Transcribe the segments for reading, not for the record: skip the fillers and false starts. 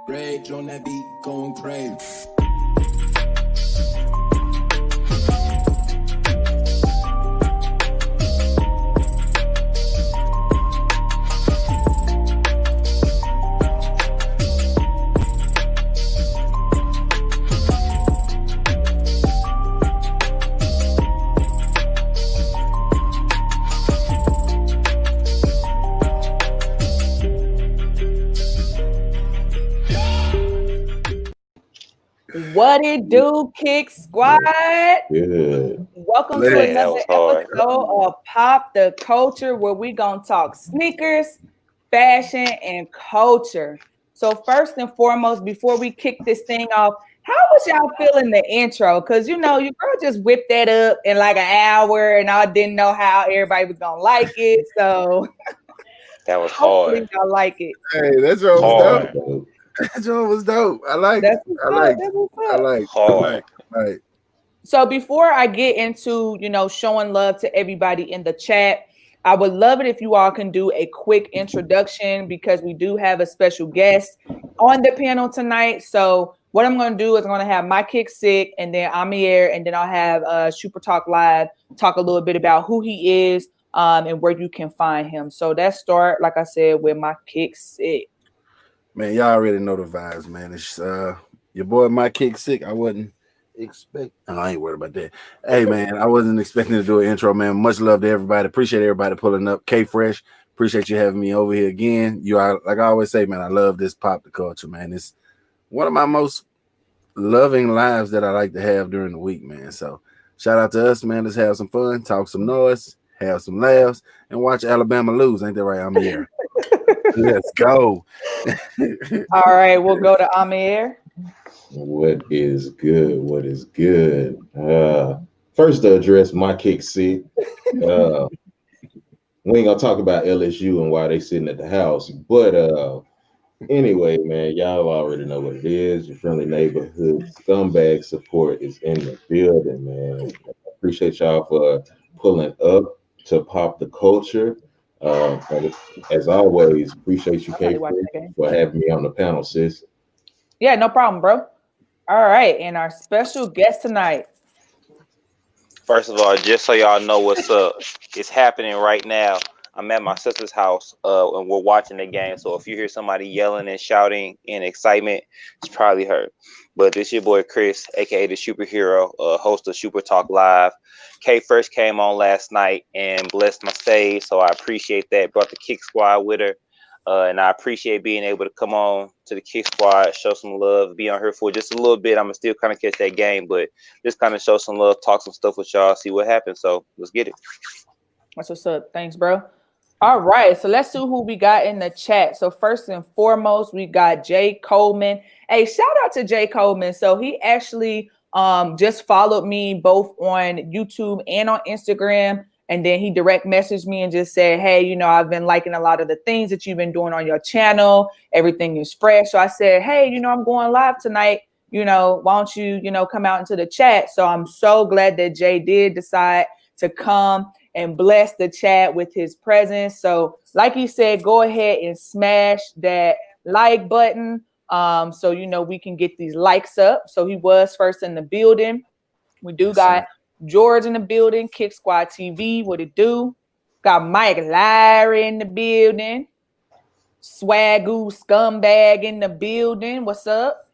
Rage on that beat, going crazy. What it do, KikSquad? Good. Welcome Man, to that another was hard. episode of Pop the Culture, where we gonna talk sneakers, fashion, and culture. So first and foremost, before we kick this thing off, how was y'all feeling the intro? Because your girl just whipped that up in like an hour, and I didn't know how everybody was gonna like it. So That was hopefully hard. y'all like it. Hey, that joint was Hard. dope. That joint was dope. I like That's it. what's I up. like That's it. what's I up. like it. Hard. Like So before I get into, showing love to everybody in the chat, I would love it if you all can do a quick introduction because we do have a special guest on the panel tonight. So what I'm going to do is I'm going to have my kick sick and then Amir, and then I'll have Super Talk Live talk a little bit about who he is and where you can find him. So let's start, like I said, with my kick sick. man, y'all already know the vibes, man. It's your boy my kick sick. I wasn't I ain't worried about that. Hey man, I wasn't expecting to do an intro, man. Much love to everybody. Appreciate everybody pulling up. K Fresh, appreciate you having me over here again. You are, like I always say, man, I love this pop the culture, man. It's one of my most loving lives that I like to have during the week, man. So shout out to us, man. Let's have some fun, talk some noise, have some laughs, and watch Alabama lose. Ain't that right? I'm here. Let's go. All right, we'll go to Amir. What is good? What is good? First to address my kick sick. We ain't gonna talk about LSU and why they sitting at the house, but anyway, man, y'all already know what it is. Your friendly neighborhood scumbag support is in the building, man. I appreciate y'all for pulling up to pop the culture. As always, appreciate you, Kate, for having me on the panel, sis. Yeah, no problem, bro. All right, and our special guest tonight. First of all, just so y'all know what's up, it's happening right now. I'm at my sister's house and we're watching the game. So if you hear somebody yelling and shouting in excitement, it's probably her. But this your boy Chris, aka the superhero, host of Super Talk Live. K first came on last night and blessed my stage, so I appreciate that. Brought the Kick Squad with her. And I appreciate being able to come on to the Kick Squad, show some love, be on here for just a little bit. I'm going to still kind of catch that game, but just kind of show some love, talk some stuff with y'all, see what happens. So let's get it. That's what's up. Thanks, bro. All right, so let's see who we got in the chat. So first and foremost, we got Jay Coleman. Hey, shout out to Jay Coleman. So he actually just followed me both on YouTube and on Instagram. And then he direct messaged me and just said, hey, I've been liking a lot of the things that you've been doing on your channel. Everything is fresh. So I said, hey, I'm going live tonight. Why don't you, come out into the chat? So I'm so glad that Jay did decide to come and bless the chat with his presence. So like he said, go ahead and smash that like button. So, we can get these likes up. So he was first in the building. We do got George in the building, Kick Squad TV, what it do? Got Mike Larry in the building. Swagoo Scumbag in the building. What's up?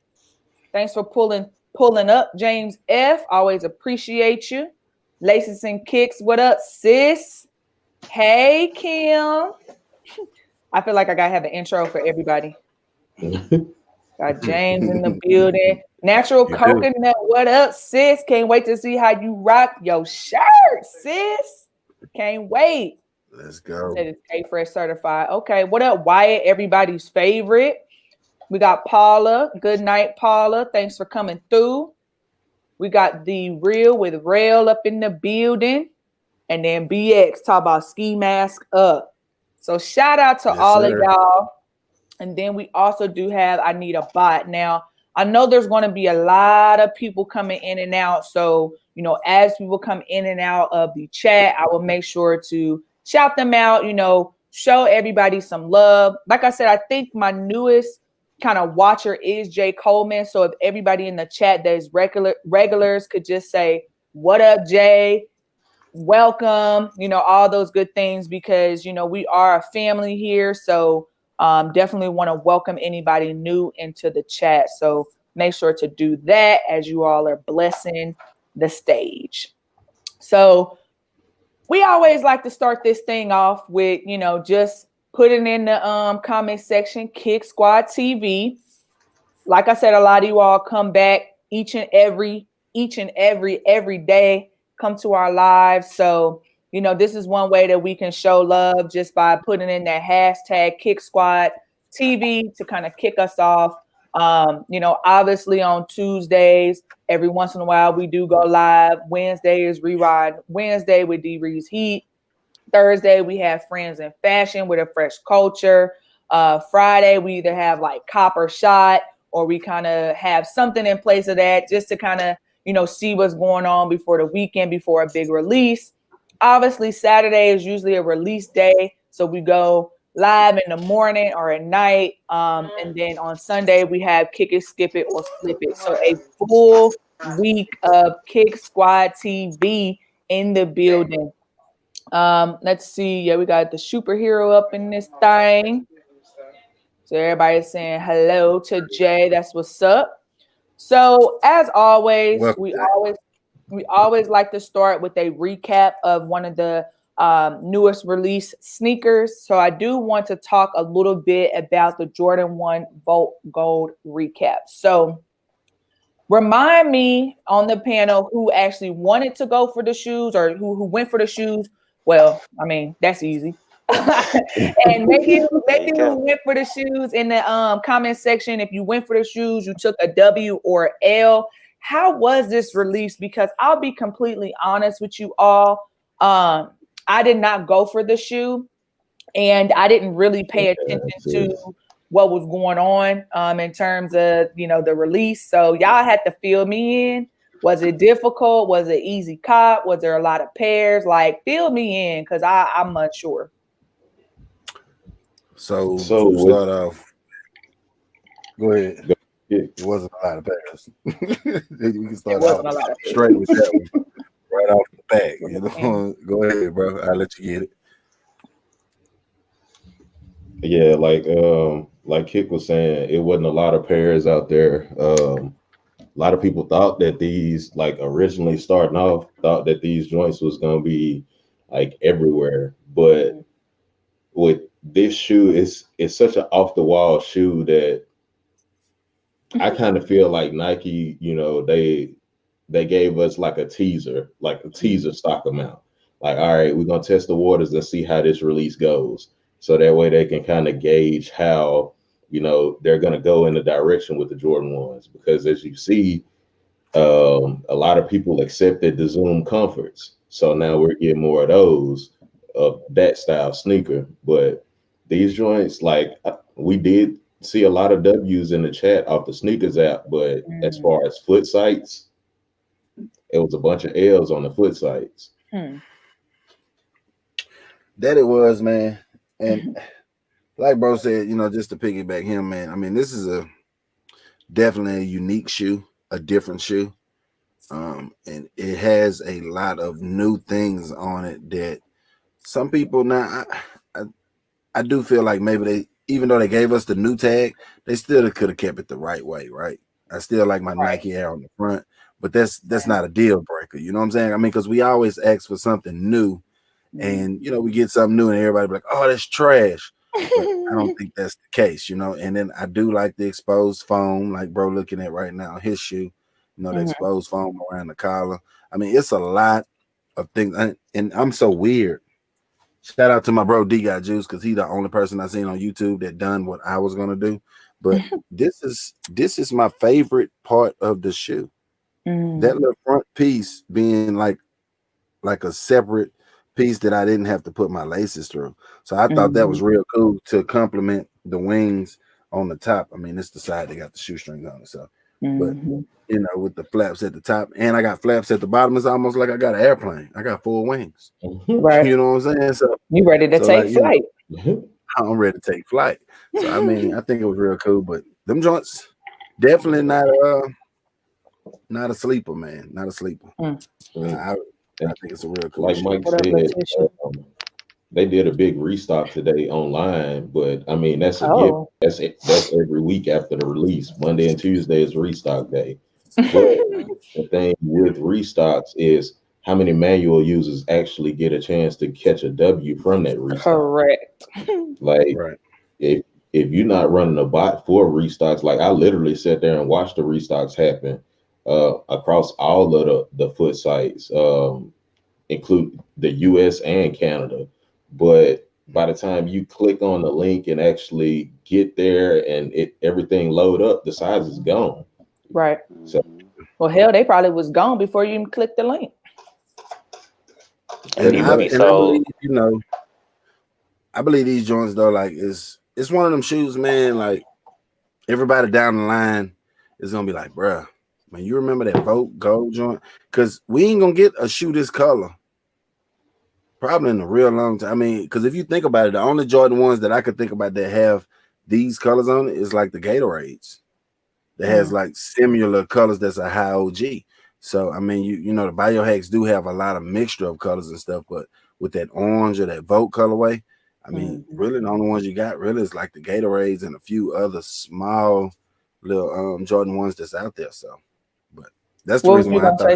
Thanks for pulling up, James F. Always appreciate you. Laces and Kicks, what up, sis? Hey, Kim. I feel like I gotta have an intro for everybody. Got James in the building. Natural Coconut, what up, sis? Can't wait to see how you rock your shirt, sis. Can't wait. Let's go. Said it's K-Fresh certified. Okay, what up, Wyatt? Everybody's favorite. We got Paula. Good night, Paula. Thanks for coming through. We got the Real with Rail up in the building. And then BX talk about ski mask up. So shout out to all of y'all. And then we also do have I Need a Bot. Now, I know there's going to be a lot of people coming in and out. So, as people come in and out of the chat, I will make sure to shout them out, show everybody some love. Like I said, I think my newest kind of watcher is Jay Coleman. So if everybody in the chat that is regulars could just say, "What up, Jay? Welcome," all those good things, because we are a family here. So definitely want to welcome anybody new into the chat. So make sure to do that as you all are blessing the stage. So we always like to start this thing off with, just putting in the comment section, KikSquad TV. Like I said, a lot of you all come back each and every day, come to our lives. So, this is one way that we can show love, just by putting in that hashtag KikSquad TV to kind of kick us off. Obviously on Tuesdays, every once in a while we do go live. Wednesday is Rewind Wednesday with D Reed's Heat. Thursday we have Friends in Fashion with a fresh culture. Friday we either have like Copper Shot, or we kind of have something in place of that, just to kind of see what's going on before the weekend, before a big release. Obviously Saturday is usually a release day, so we go live in the morning or at night, and then on Sunday we have Kick It, Skip It, or Flip It. So a full week of KikSquad TV in the building. Let's see. Yeah, we got the superhero up in this thing. So everybody's saying hello to Jay. That's what's up. So as always, we always like to start with a recap of one of the newest release sneakers. So I do want to talk a little bit about the Jordan 1 Volt Gold recap. So remind me on the panel who actually wanted to go for the shoes, or who went for the shoes. Well, I mean, that's easy. And maybe who went for the shoes in the comment section. If you went for the shoes, you took a W or L. How was this release? Because I'll be completely honest with you all. I did not go for the shoe, and I didn't really pay attention to what was going on in terms of the release. So y'all had to fill me in. Was it difficult? Was it easy cop? Was there a lot of pairs? Like, fill me in, because I'm unsure. So to start off, go ahead. It wasn't a lot of pairs. We can start off straight with that one, right off the bat. Go ahead, bro. I'll let you get it. Yeah, like Kik was saying, it wasn't a lot of pairs out there. A lot of people thought that these, like, originally starting off, thought that these joints was gonna be like everywhere, but with this shoe, it's such an off the wall shoe that I kind of feel like Nike, they gave us like a teaser stock amount. Like, all right, we're gonna test the waters and see how this release goes. So that way they can kind of gauge how, they're going to go in the direction with the Jordan 1s. Because as you see, a lot of people accepted the Zoom Comforts. So now we're getting more of those, of that style sneaker. But these joints, like, we did see a lot of W's in the chat off the sneakers app. But as far as foot sites, it was a bunch of L's on the foot sites. That it was, man. And like bro said, just to piggyback him, man, I mean, this is definitely a unique shoe, a different shoe. And it has a lot of new things on it that some people now, I do feel like maybe even though they gave us the new tag, they still could have kept it the right way, right? I still like my Nike Air on the front, but that's not a deal breaker. You know what I'm saying? I mean, because we always ask for something new. And we get something new and everybody be like, oh, that's trash. But I don't think that's the case, And then I do like the exposed foam, like bro looking at right now, his shoe, the exposed foam around the collar. I mean, it's a lot of things, and I'm so weird. Shout out to my bro D Got Juice, because he's the only person I seen on YouTube that done what I was gonna do. But this is my favorite part of the shoe. That little front piece being like a separate piece that I didn't have to put my laces through. So I thought that was real cool to complement the wings on the top. I mean, it's the side that got the shoestrings on it. So, but with the flaps at the top, and I got flaps at the bottom, it's almost like I got an airplane. I got 4 wings. Right. You know what I'm saying? So you ready to take flight? I'm ready to take flight. So I mean, I think it was real cool, but them joints definitely not a sleeper, man. Not a sleeper. I think it's a real cool like shit. Mike said, they did a big restock today online, but I mean that's a gift. That's every week after the release. Monday and Tuesday is restock day. But the thing with restocks is how many manual users actually get a chance to catch a W from that restock. Correct. Like if you're not running a bot for restocks, like I literally sat there and watched the restocks happen across all of the foot sites, include the US and Canada. But by the time you click on the link and actually get there and everything load up, the size is gone. Right. So, well, hell, they probably was gone before you even clicked the link. And I believe, I believe these joints though, like it's one of them shoes, man. Like everybody down the line is gonna be like, bruh, man, you remember that Vogue Gold joint? Because we ain't gonna get a shoe this color probably in a real long time. I mean, because if you think about it, the only Jordan ones that I could think about that have these colors on it is like the Gatorades. That has like similar colors that's a high OG. So I mean, you know, the biohacks do have a lot of mixture of colors and stuff, but with that orange or that Vogue colorway, I mean, really the only ones you got really is like the Gatorades and a few other small little Jordan ones that's out there. So, but that's the reason why I thought.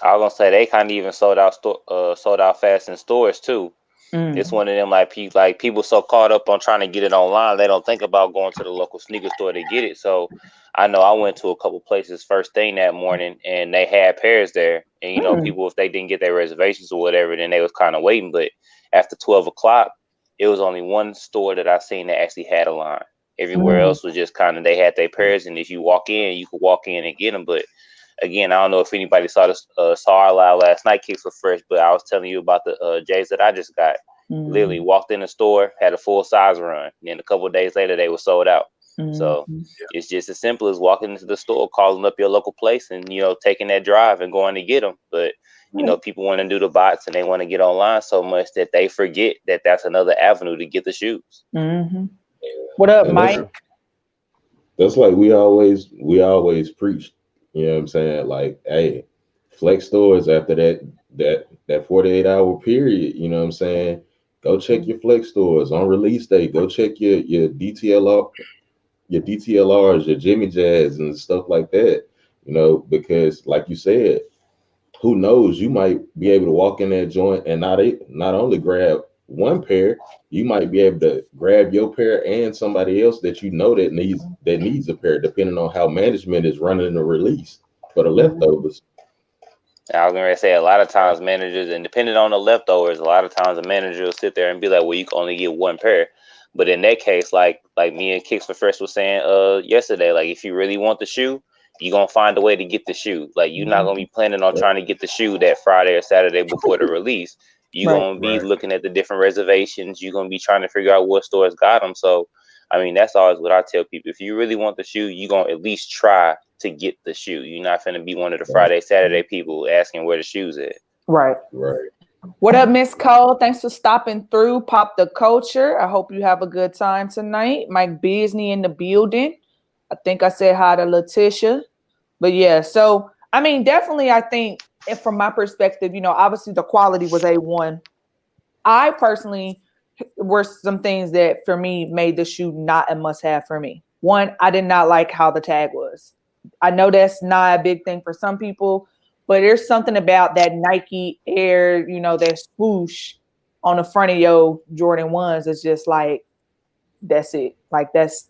I was gonna say they kind of even sold out fast in stores too. It's one of them like people so caught up on trying to get it online, they don't think about going to the local sneaker store to get it. So I know I went to a couple places first thing that morning and they had pairs there. And you know, people, if they didn't get their reservations or whatever, then they was kind of waiting. But after 12 o'clock, it was only one store that I seen that actually had a line. Everywhere else was just kind of, they had their pairs, and if you walk in, you could walk in and get them. But again, I don't know if anybody saw our live last night, Kicks Were Fresh, but I was telling you about the J's that I just got. Literally walked in the store, had a full size run, and then a couple of days later they were sold out. So it's just as simple as walking into the store, calling up your local place, and you know, taking that drive and going to get them. But you know, people want to do the bots and they want to get online so much that they forget that that's another avenue to get the shoes. What up, Mike? That's like we always preach. You know what I'm saying? Like, hey, flex stores after that 48-hour period. You know what I'm saying? Go check your flex stores on release day. Go check your DTLRs, your Jimmy Jazz and stuff like that. You know, because like you said, who knows? You might be able to walk in that joint and not only grab one pair, you might be able to grab your pair and somebody else that you know that needs a pair, depending on how management is running the release for the leftovers. I was going to say a lot of times managers, and depending on the leftovers, a lot of times a manager will sit there and be like, well, you can only get one pair. But in that case, like me and Kicks for Fresh was saying yesterday, like if you really want the shoe, you're going to find a way to get the shoe. Like you're not going to be planning on trying to get the shoe that Friday or Saturday before the release. You're going to be looking at the different reservations. You're going to be trying to figure out what stores got them. So, I mean, that's always what I tell people. If you really want the shoe, you're going to at least try to get the shoe. You're not going to be one of the Friday, Saturday people asking where the shoe's at. Right. What up, Miss Cole? Thanks for stopping through. Pop the Culture. I hope you have a good time tonight. Mike Beasley in the building. I think I said hi to Letitia. But yeah, so, I mean, definitely, I think, and from my perspective, you know, obviously the quality was A1. I personally were some things that for me made the shoe not a must-have for me. One, I did not like how the tag was. I know that's not a big thing for some people, but there's something about that Nike Air, you know, that swoosh on the front of your Jordan 1s. It's just like, that's it. Like that's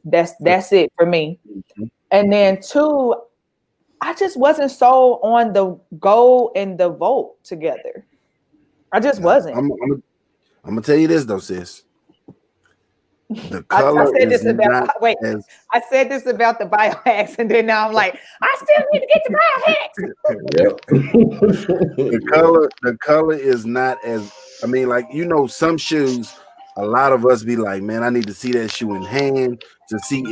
it for me. And then two, I just wasn't so on the gold and the Volt together. I just wasn't. I'm gonna tell you this though, sis. The color I said this about I said this about the biohacks, and then now I'm like, I still need to get the biohacks. The color is not as, I mean, like, you know, some shoes, a lot of us be like, man, I need to see that shoe in hand to see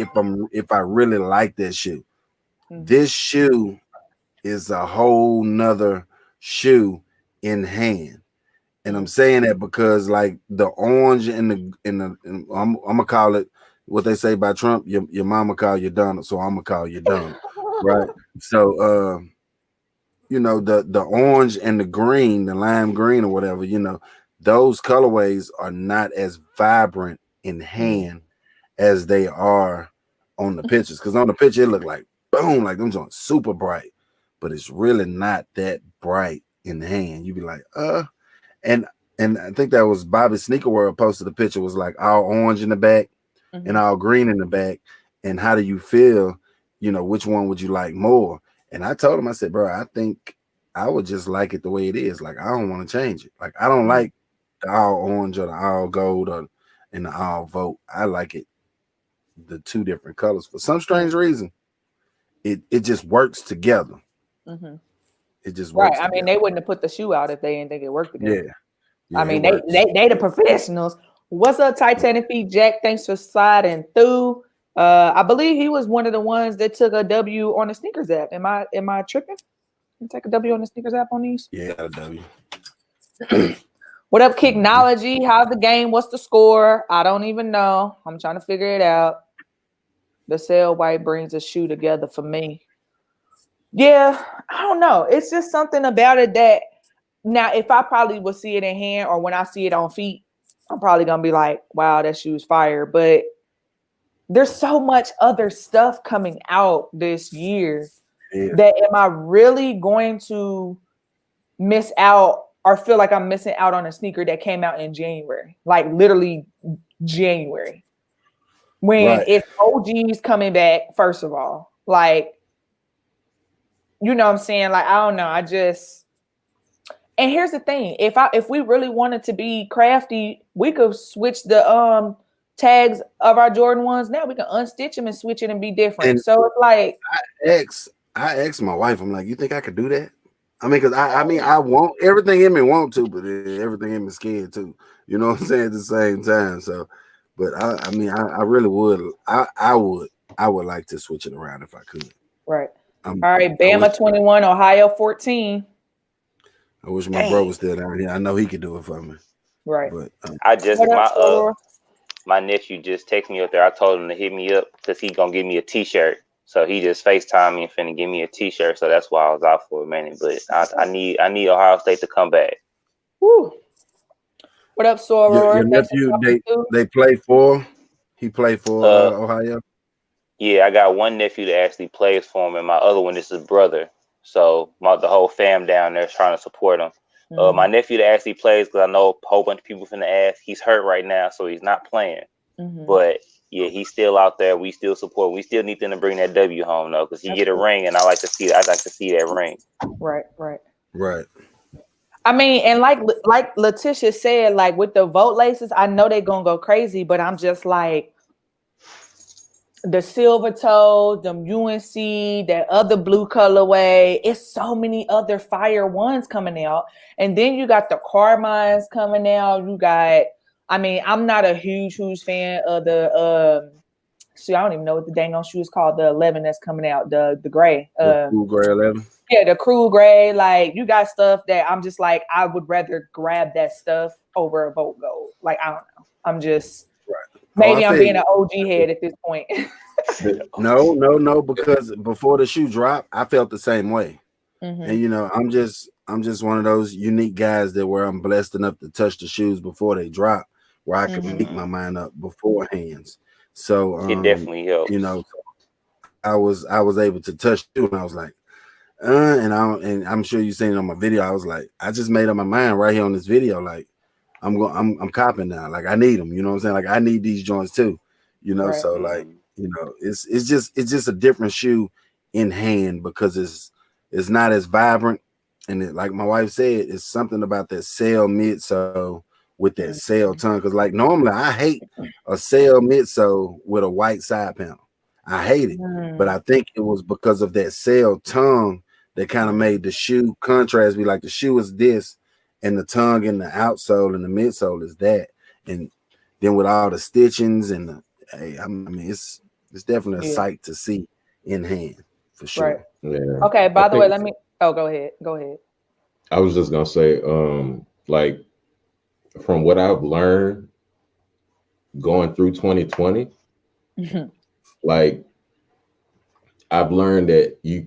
if I really like that shoe. This shoe is a whole nother shoe in hand. And I'm saying that because like the orange and I'm gonna call it what they say about Trump, your mama call you Donald, so I'm gonna call you Donald, right? So you know, the orange and the green, the lime green or whatever, you know, those colorways are not as vibrant in hand as they are on the pictures. Because on the picture it looked like boom, like them joints super bright, but it's really not that bright in the hand. You be like, and I think that was Bobby Sneaker World posted a picture, was like all orange in the back and all green in the back. And how do you feel? You know, which one would you like more? And I told him, I said, bro, I think I would just like it the way it is. Like, I don't want to change it. Like, I don't like the all orange or the all gold or and the all vote. I like it the two different colors for some strange reason. It just works together. It just works. Right. I mean, they wouldn't have put the shoe out if they didn't think it worked together. Yeah, I mean, they the professionals. What's up, Titanic Feet Jack? Thanks for sliding through. I believe he was one of the ones that took a W on the sneakers app. Am I tripping? You take a W on the sneakers app on these? Yeah, a W. What up, Kicknology? How's the game? What's the score? I don't even know. I'm trying to figure it out. The sale white brings a shoe together for me. Yeah, I don't know. It's just something about it that now, if I probably will see it in hand or when I see it on feet, I'm probably gonna be like, wow, that shoe's fire. But there's so much other stuff coming out this year that am I really going to miss out or feel like I'm missing out on a sneaker that came out in January, like literally January, when it's OGs coming back, first of all, like, you know what I'm saying? Like, I don't know. And here's the thing. If we really wanted to be crafty, we could switch the tags of our Jordan 1s. Now we can unstitch them and switch it and be different. And so it's like I asked my wife, I'm like, you think I could do that? I mean, because I want everything in me want to, but everything in me scared too. You know what I'm saying? At the same time. So, but I mean, I really would. I would like to switch it around if I could. Right. All right, Bama 21, Ohio 14. I wish my bro was still down here. I know he could do it for me. Right. But my nephew just texted me up there. I told him to hit me up because he's gonna give me a t-shirt. So he just FaceTimed me and finna give me a t-shirt. So that's why I was out for a minute. But I need Ohio State to come back. Woo. What up, Soror? Your nephew, they play for. He played for Ohio. Yeah, I got one nephew that actually plays for him, and my other one is his brother. So the whole fam down there is trying to support him. My nephew that actually plays, because I know a whole bunch of people finna ask, he's hurt right now, so he's not playing. But yeah, he's still out there. We still support. We still need them to bring that W home though, because he get a ring, and I like to see that ring. Right. I mean, and like Letitia said, like with the vote laces, I know they're gonna go crazy, but I'm just like, the silver toe, the UNC, that other blue colorway. It's so many other fire ones coming out. And then you got the Carmines coming out. You got, I mean, I'm not a huge fan of the I don't even know what the dang on shoe is called, the 11 that's coming out, the gray. The cool gray 11. Yeah, the cool gray. Like, you got stuff that I'm just like, I would rather grab that stuff over a Vote Gold. Like, I don't know. I'm just maybe I'm being an OG head at this point. No, because before the shoe dropped, I felt the same way. And you know, I'm just one of those unique guys that where I'm blessed enough to touch the shoes before they drop, where I can make my mind up beforehand. So it definitely helps. You know, I was able to touch it, and I was like, and I'm sure you've seen it on my video. I was like, I just made up my mind right here on this video. Like, I'm copping now. Like, I need them. You know what I'm saying? Like, I need these joints too. You know, so like, you know, it's just a different shoe in hand because it's not as vibrant, and it, like my wife said, it's something about that sail midsole with that sail tongue. Because like normally I hate a sail midsole with a white side panel. I hate it, but I think it was because of that sail tongue that kind of made the shoe contrast. Be like the shoe is this, and the tongue and the outsole and the midsole is that, and then with all the stitchings and the, I mean, it's definitely a sight to see in hand for sure. Right. Yeah. Okay. By the way, let me. Oh, go ahead. I was just gonna say, like from what I've learned going through 2020, Like I've learned that you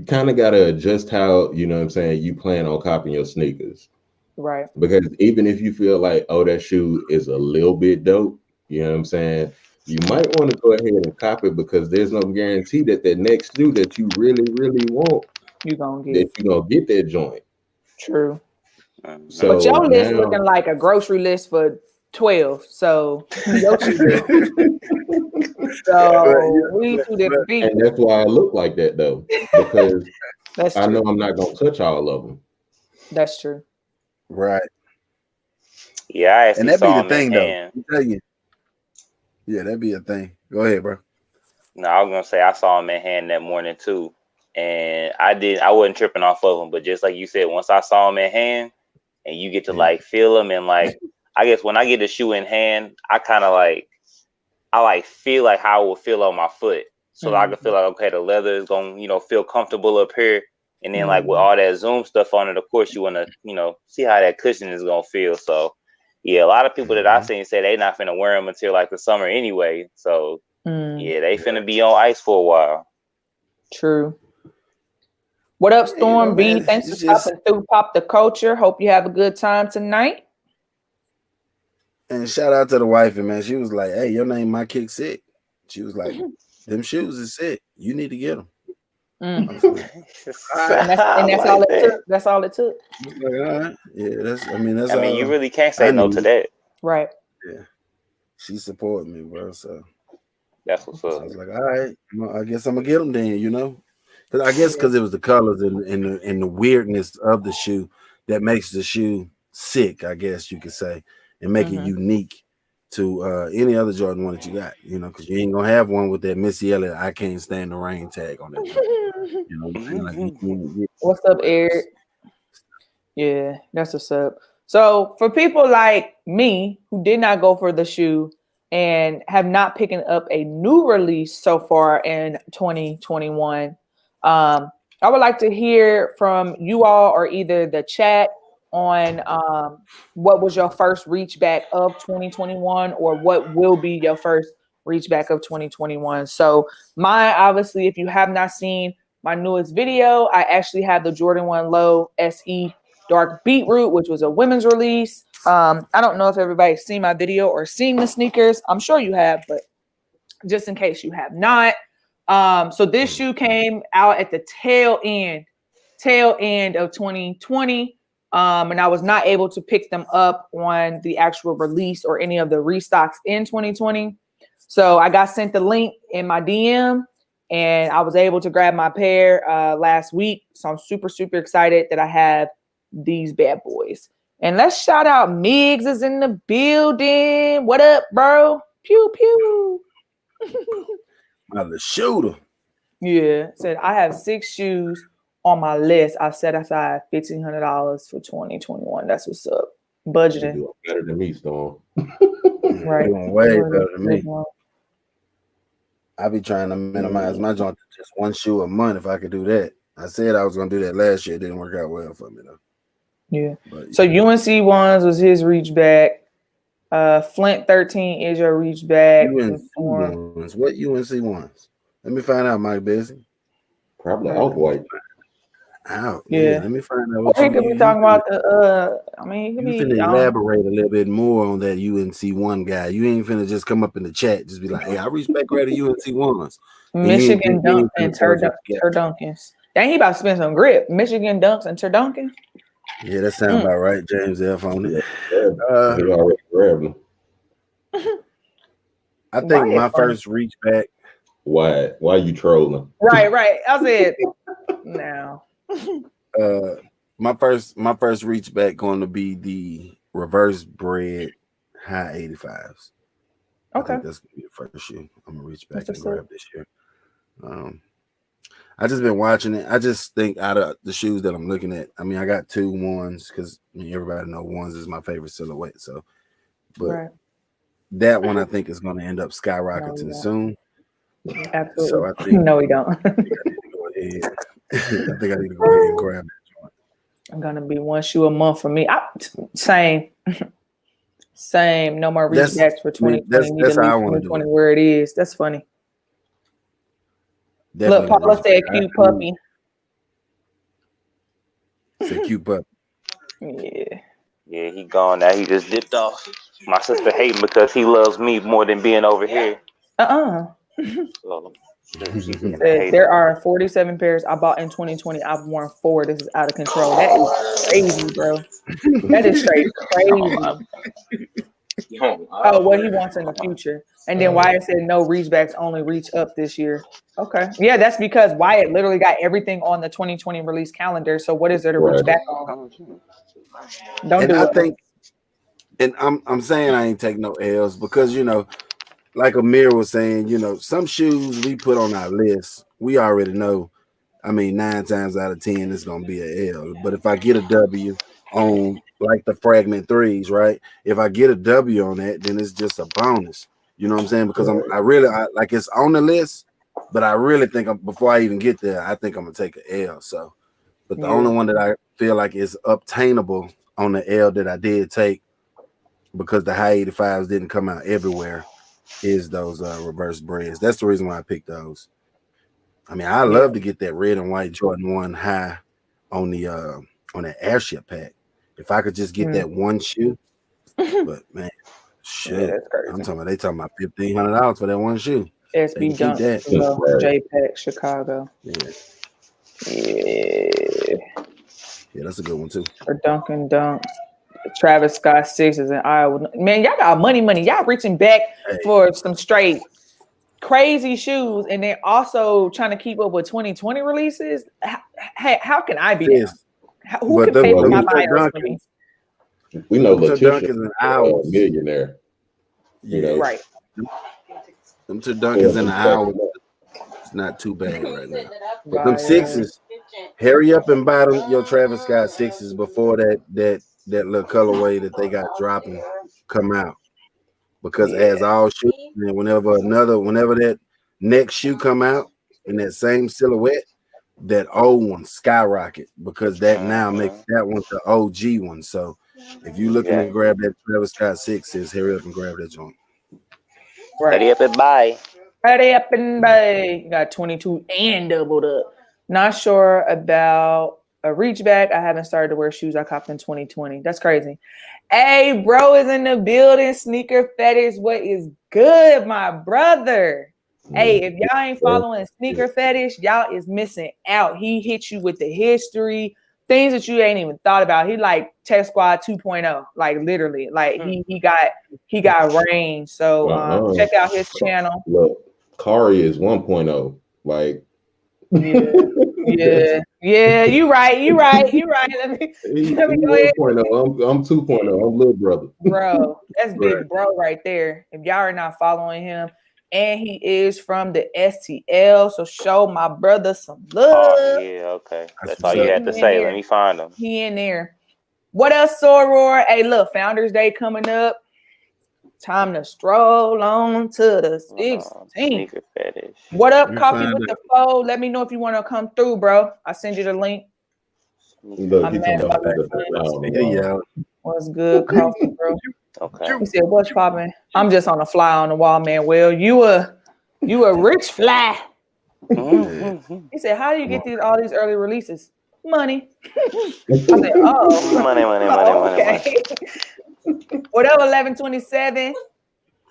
kind of got to adjust how, you know what I'm saying, you plan on copying your sneakers. Right. Because even if you feel like, oh, that shoe is a little bit dope, you know what I'm saying, you might want to go ahead and copy it because there's no guarantee that that next shoe that you really, really want, You gonna that get you're going to get that joint. true. So But your list now, looking like a grocery list for 12. So your shoe list. So we two different people. and that's why I look like that though, because That's I know true. I'm not going to touch all of them. That's true. Right. Yeah, I And actually that'd be saw the him in thing, though. hand. I'm telling you. Yeah, that'd be a thing. Go ahead, bro. No, I was gonna say I saw him in hand that morning too, and I wasn't tripping off of him, but just like you said, once I saw him in hand, and you get to like feel him, and like I guess when I get the shoe in hand, I kind of like feel like how it will feel on my foot, so I can feel like okay, the leather is gonna feel comfortable up here, and then like with all that Zoom stuff on it, of course you wanna see how that cushion is gonna feel. So yeah, a lot of people that I seen say they not finna wear them until like the summer anyway. So yeah, they finna be on ice for a while. True. What up, Storm B? Man, Thanks for it's just, stopping through Pop the Culture. Hope you have a good time tonight. and shout out to the wifey, man. She was like, "Hey, your name my kick sick." She was like, "Them shoes is sick. You need to get them." I was like, And that's all it took. That's all it took. I was like, all right. Yeah, that's I all mean, you really can't I say no need. to that. Right. Yeah. She supported me, bro. So That's what's I up. was like, all right, I guess I'm gonna get them then, Because I guess because it was the colors and the weirdness of the shoe that makes the shoe sick, I guess you could say, and make it unique to any other Jordan 1 that you got, because you ain't gonna have one with that Missy Elliott "I can't stand the rain" tag on that joint. You know what I'm saying? Like, you can't get What's up, Eric? Yeah, that's what's up. So for people like me who did not go for the shoe and have not picked up a new release so far in 2021, I would like to hear from you all or either the chat on what was your first reach back of 2021 or what will be your first reach back of 2021. So mine, obviously, if you have not seen my newest video, I actually have the Jordan 1 Low SE Dark Beetroot, which was a women's release. I don't know if everybody's seen my video or seen the sneakers. I'm sure you have, but just in case you have not. So this shoe came out at the tail end of 2020. And I was not able to pick them up on the actual release or any of the restocks in 2020. So I got sent the link in my DM and I was able to grab my pair last week. So I'm super, super excited that I have these bad boys. And let's shout out Miggs is in the building. What up, bro? Pew, pew. Mother shooter. Yeah, said I have 6 shoes on my list. I've set aside $1,500 for 2021. That's what's up. Budgeting. You're doing better than me, Storm. Right. Doing way better than me. I be trying to minimize my joint to just one shoe a month if I could do that. I said I was gonna do that last year. It didn't work out well for me though. Yeah. But, so UNC ones was his reach back. Flint 13 is your reach back. UNC ones. What UNC ones? Let me find out, Mike Busy. Probably Off-White. Out. Yeah. Let me find out what he could be talking about the you finna elaborate a little bit more on that UNC 1 guy. You ain't finna just come up in the chat, just be like, hey, I reach back right to UNC 1s. Michigan Dunks and Turdunkins. Dang, he about to spend some grip. Michigan Dunks and Turdunkins. Yeah, that sounds about right. James F on it. He already grabbed him. I think my first reach back. Why you trolling? Right. I said now. My first reach back going to be the reverse bread high 85s. Okay. I think that's gonna be the first shoe I'm gonna reach back and grab this year. I just been watching it. I just think out of the shoes that I'm looking at, I mean, I got 2 ones because everybody know ones is my favorite silhouette. So, but that one I think is going to end up skyrocketing soon. Absolutely. So I think no, we don't. I think I need to go ahead and grab that joint. I'm gonna be 1 shoe a month for me. Same. Same. No more reach backs for 2020. That's Need to how I leave want to do 2020 it. where it is. That's funny. Definitely Look, Paula reach said back. cute puppy. It's a cute puppy. Yeah. Yeah, he gone now. He just dipped off. My sister hating because he loves me more than being over here. So, she being a hater. There are 47 pairs I bought in 2020. I've worn 4. This is out of control. That is crazy, bro. That is straight crazy. Oh, what he wants in the future. And then Wyatt said no reachbacks, only reach up this year. Okay. Yeah, that's because Wyatt literally got everything on the 2020 release calendar. So what is there to reach back on? Don't do it. I think, and I'm saying I ain't take no L's because, you know, like Amir was saying, you know, some shoes we put on our list, we already know. I mean, 9 times out of 10, it's gonna be an L. But if I get a W on like the Fragment 3s, right? If I get a W on that, then it's just a bonus. You know what I'm saying? Because I like it's on the list, but I really think before I even get there, I think I'm gonna take an L. So, but the only one that I feel like is obtainable on the L that I did take, because the high 85s didn't come out everywhere, is those reverse breads. That's the reason why I picked those. I mean, I love to get that red and white Jordan 1 high on the airship pack. If I could just get that one shoe, but man, shit, I'm talking about about $1,500 for that one shoe. SB Dunk, JPEG, Chicago. Yeah, that's a good one too. Or Dunkin' Dunks. Travis Scott 6s in Iowa. Man, y'all got money. Y'all reaching back for some straight crazy shoes, and then also trying to keep up with 2020 releases. How can I be down? Who can pay for my buyers for me? We know Letitia is an hour millionaire. You know, right? Them two Dunkins in an hour. It's not too bad right now. But them 6s, hurry up and buy them your Travis Scott 6s before that little colorway that they got dropping come out. Because as all shoes, and whenever that next shoe come out in that same silhouette, that old one skyrocket, because that now makes that one the OG one. So if you're looking to grab that Travis Scott 6s, hurry up and grab that joint. Right. Hurry up and buy. Hurry up and buy. You got 22 and doubled up. Not sure about a reach back. I haven't started to wear shoes I copped in 2020. That's crazy. Hey, bro is in the building. Sneaker Fetish. What is good, my brother? Hey, if y'all ain't following Sneaker Fetish, y'all is missing out. He hit you with the history, things that you ain't even thought about. He like Tech Squad 2.0, like literally. Like he got range. So check out his channel. Look, Kari is 1.0. Like yeah. You right. Let me go ahead. 1.0. I'm 2.0. I'm little brother. Bro, that's big bro right there. If y'all are not following him, and he is from the STL, so show my brother some love. Oh yeah, okay. That's all you had to say. Let me find him. He in there. What else, Soror? Hey, look, Founders Day coming up. Time to stroll on to the 16th. What up, Coffee with the Foe? Let me know if you want to come through, bro. I'll send you the link. Look, What's good, Coffee, bro? Okay. He said, "What's popping?" I'm just on a fly on the wall, man. Well, you a rich fly. He said, "How do you get all these early releases?" Money. I said, "Oh, money. Okay." Whatever, 1127.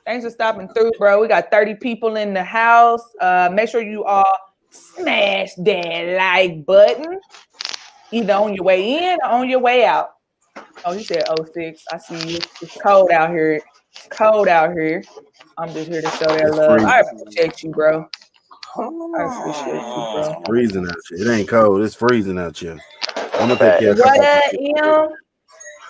Thanks for stopping through, bro. We got 30 people in the house. Make sure you all smash that like button, either on your way in or on your way out. Oh, he said 06. I see you. It's cold out here. I'm just here to show that love. I appreciate you, bro. It's freezing out here. It ain't cold. It's freezing out here. I'm gonna take care of what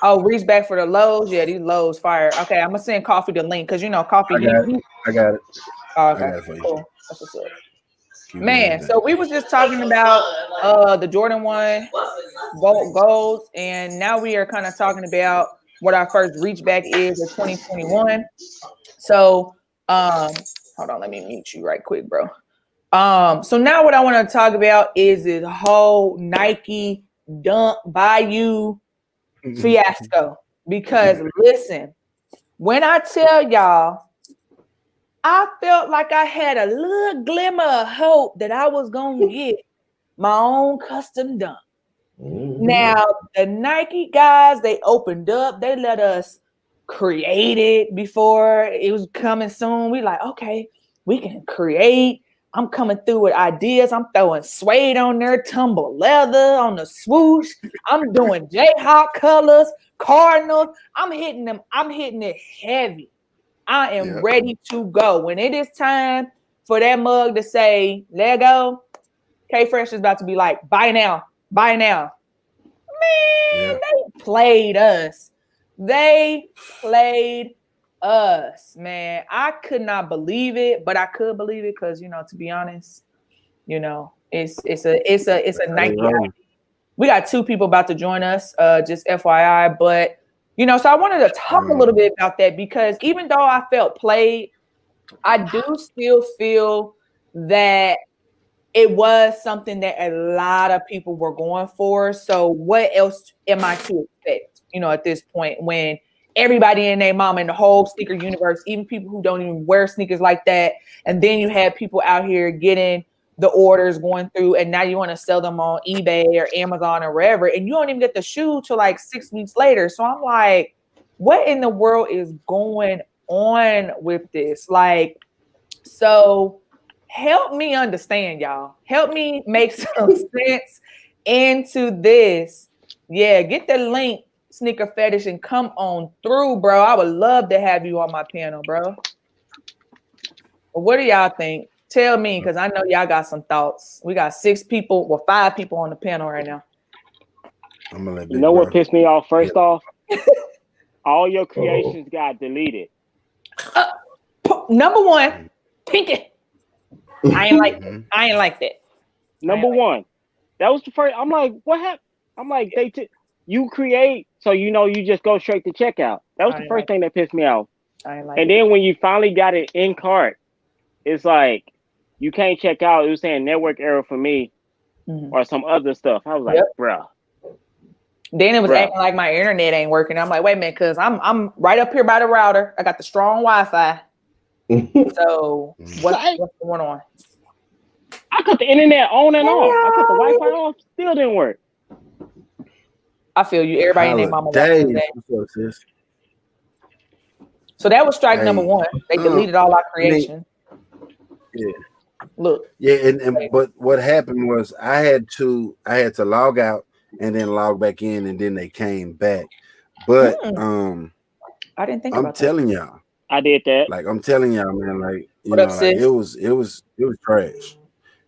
Oh, reach back for the lows. Yeah, these lows fire. Okay, I'm gonna send Coffee the link because Coffee. I got it. Oh, okay. I got it for you. Cool. That's what's up. Man, so we was just talking about the Jordan 1 goals, and now we are kind of talking about what our first reach back is in 2021. So hold on, let me mute you right quick, bro. So now what I want to talk about is this whole Nike Dunk Bayou fiasco. Because listen, When I tell y'all, I felt like I had a little glimmer of hope that I was gonna get my own custom dunk. Now the Nike guys, they opened up, they let us create it before it was coming soon. We like, okay, we can create. I'm coming through with ideas. I'm throwing suede on there, tumble leather on the swoosh. I'm doing Jayhawk colors, Cardinals. I'm hitting them. I'm hitting it heavy. I am ready to go. When it is time for that mug to say, let go, K-Fresh is about to be like, buy now, buy now. Man, they played us. They played us, man. I could not believe it, but I could believe it because, you know, to be honest, you know, it's a Nike. We got 2 people about to join us, just FYI. But you know, so I wanted to talk a little bit about that because even though I felt played, I do still feel that it was something that a lot of people were going for. So what else am I to expect, you know, at this point when everybody and their mama in the whole sneaker universe, even people who don't even wear sneakers like that, and then you have people out here getting the orders going through, and now you want to sell them on eBay or Amazon or wherever, and you don't even get the shoe till like 6 weeks later. So I'm like, what in the world is going on with this? Like, so help me understand, y'all. Help me make some sense into this. Yeah, get the link, Sneaker Fetish, and come on through, bro. I would love to have you on my panel, bro. What do y'all think? Tell me, because I know y'all got some thoughts. We got 6 people, well, 5 people on the panel right now. I'm gonna let you know what pissed me off? First off, all your creations got deleted. Number 1, Pinky. I ain't like that. I ain't like that. Number 1, that was the first. I'm like, what happened? I'm like, you create, so you know you just go straight to checkout. That was the first thing that pissed me off. I ain't like and then when you finally got it in cart, it's like you can't check out. It was saying network error for me, or some other stuff. I was like, bruh. Then it was acting like my internet ain't working. I'm like, wait a minute, because I'm right up here by the router. I got the strong Wi-Fi. So what's going on? I cut the internet on and off. I cut the Wi-Fi off. Still didn't work. I feel you. Everybody in their mama watching that. So that was strike number 1. They deleted all our creation. Look. Yeah, and but what happened was I had to log out and then log back in, and then they came back. But I didn't think I'm about telling that. y'all. I did that. Like I'm telling y'all, man, like you What know, up, like it was trash.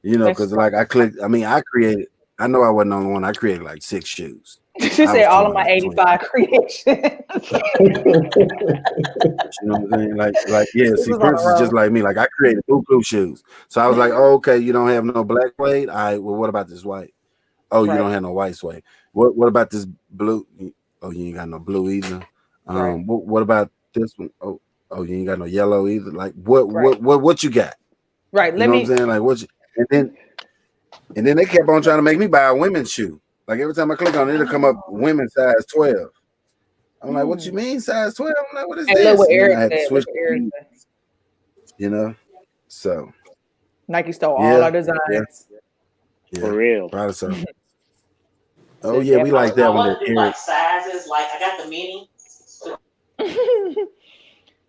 You know, because like I created, I know I wasn't the only one. I created like 6 shoes. She said all of my 85 creations. You know what I'm saying? Like yeah, see, Prince is just like me. Like I created blue shoes. So I was like, oh, okay, you don't have no black suede? All right, well, what about this white? Oh, you don't have no white suede. What about this blue? Oh, you ain't got no blue either. What about this one? Oh, you ain't got no yellow either. Like what you got? Right. You know what I'm saying? Like what you, and then they kept on trying to make me buy a women's shoe. Like every time I click on it, it'll come up women's size 12. I'm like, what you mean size 12? I'm like, what is this? Look what And Eric I had to said. switch. You know, so Nike stole all our designs. Yeah. For real. Proud of something. Oh yeah, we like that one. Like sizes, like I got the mini.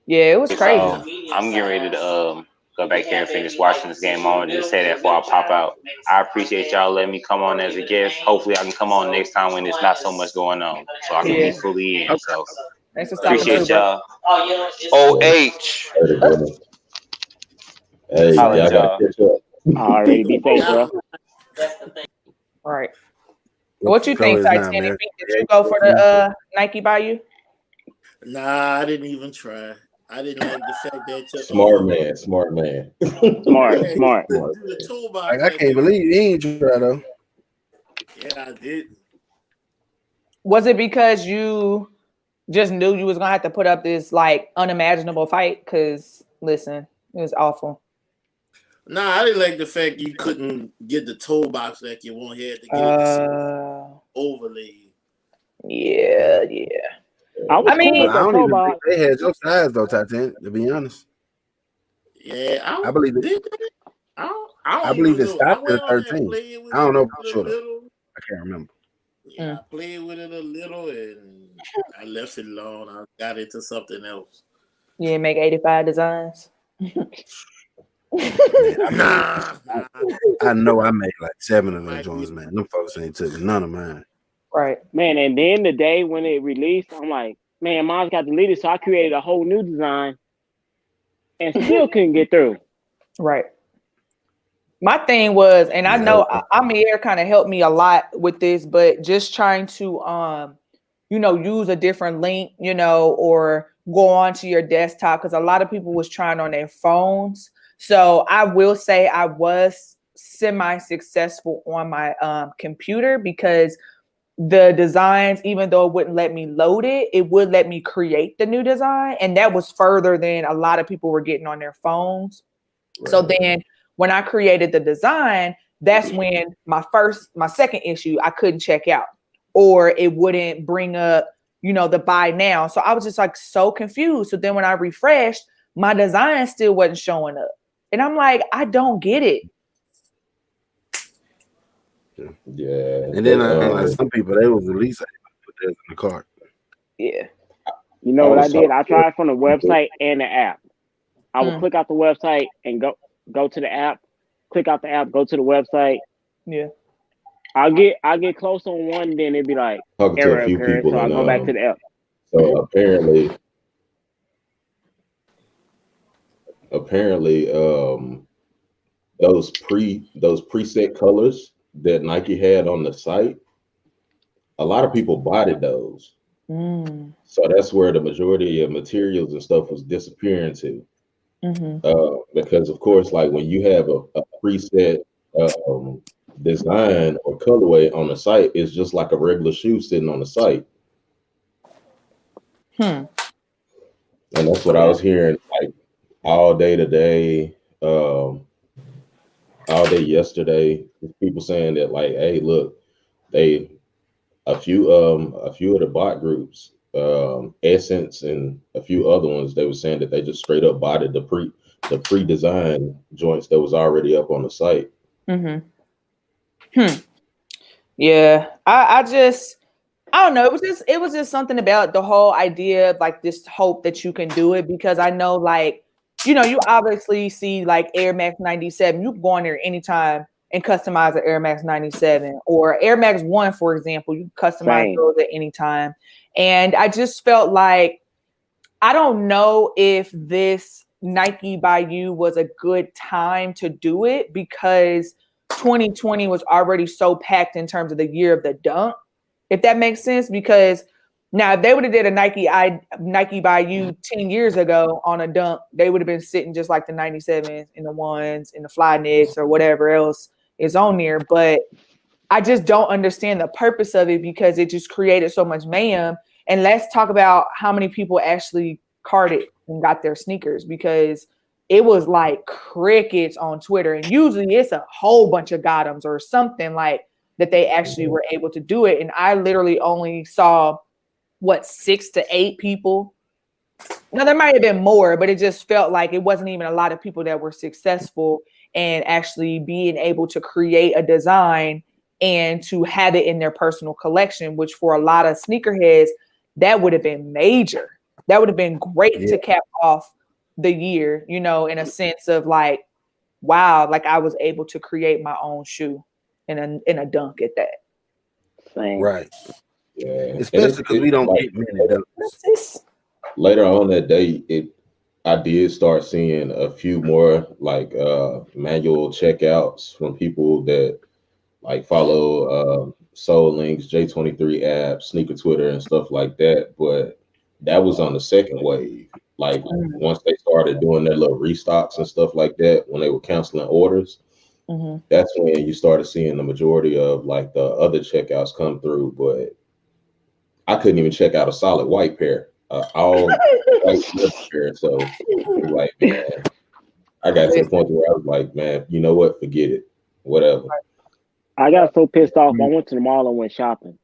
Yeah, it was crazy. I'm getting ready to go back here and finish watching this game on. Just say that before I pop out. I appreciate y'all letting me come on as a guest. Hopefully, I can come on next time when there's not so much going on, so I can be fully in. So appreciate y'all. OH. Hey, y'all gotta catch up. Already be safe, bro. All right. What you think, Titanic? Did you go for the Nike by you? Nah, I didn't even try. I didn't like the fact that smart man. Smart. The toolbox. I can't believe you ain't try though. Yeah, I did. Was it because you just knew you was gonna have to put up this like unimaginable fight? Because listen, it was awful. Nah, I didn't like the fact you couldn't get the toolbox like you had to get it overlaid. Yeah. I was cool mean, with I that don't toe even box. think they had your size though, Titanic. To be honest, Yeah, I believe it. did they? I I don't believe even it know. I stopped went at on there and 13. played with I don't know for it a sure though. little. I can't remember. Yeah, I played with it a little, and I left it alone. I got into something else. you didn't make 85 designs. Man, Nah, I know I made like 7 of them might be. joints, man. Them folks ain't took none of mine. Right. Man, and then the day when it released, I'm like, man, mine got deleted, so I created a whole new design and still couldn't get through. Right. My thing was, and I Yeah, know Amir kind of helped me a lot with this, but just trying to use a different link, or go onto your desktop, because a lot of people was trying on their phones. So I will say I was semi-successful on my computer, because the designs, even though it wouldn't let me load it, it would let me create the new design. And that was further than a lot of people were getting on their phones. Right. So then when I created the design, that's when my second issue, I couldn't check out, or it wouldn't bring up, the buy now. So I was just like so confused. So then when I refreshed, my design still wasn't showing up. And I'm like, I don't get it. Yeah. And then like some people, they was released, put theirs in the cart. Yeah. You know what I did? I tried from the website and the app. I would click out the website and go to the app, click out the app, go to the website. Yeah. I'll get close on one, then it'd be like talking to a few people, so I'll go back to the app. So apparently, those preset colors that Nike had on the site, a lot of people bought those. So that's where the majority of materials and stuff was disappearing to. Because of course, like when you have a preset design or colorway on the site, it's just like a regular shoe sitting on the site. And that's what I was hearing like all day today, all day yesterday. People saying that like, hey, look, a few of the bot groups, Essence and a few other ones, they were saying that they just straight up botted the pre-designed joints that was already up on the site. Yeah, I don't know. It was just something about the whole idea of like this hope that you can do it, because I know like, you obviously see like Air Max 97. You can go on there anytime and customize an Air Max 97 or Air Max 1, for example. You can customize those at any time. And I just felt like, I don't know if this Nike by You was a good time to do it, because 2020 was already so packed in terms of the year of the dunk, if that makes sense. Because now if they would have did a Nike by You 10 years ago on a dunk, they would have been sitting just like the 97s and the ones and the Fly Knicks or whatever else is on there. But I just don't understand the purpose of it, because it just created so much mayhem. And let's talk about how many people actually carded and got their sneakers, because it was like crickets on Twitter. And usually it's a whole bunch of gotums or something like that they actually were able to do it. And I literally only saw 6 to 8 people. Now there might have been more, but it just felt like it wasn't even a lot of people that were successful and actually being able to create a design and to have it in their personal collection, which for a lot of sneakerheads, that would have been major. That would have been great to cap off the year, in a sense of like, wow, like I was able to create my own shoe in a dunk at that. Right. Yeah. Especially because we don't get many dunks. Later on that day, I did start seeing a few more like manual checkouts from people that like follow Soul Links, J23 app, Sneaker Twitter, and stuff like that. But that was on the second wave. Like once they started doing their little restocks and stuff like that, when they were canceling orders, that's when you started seeing the majority of like the other checkouts come through. But I couldn't even check out a solid white pair, all white pair. So like, man, I got to the point where I was like, man, you know what? Forget it. Whatever. I got so pissed off. I went to the mall and went shopping.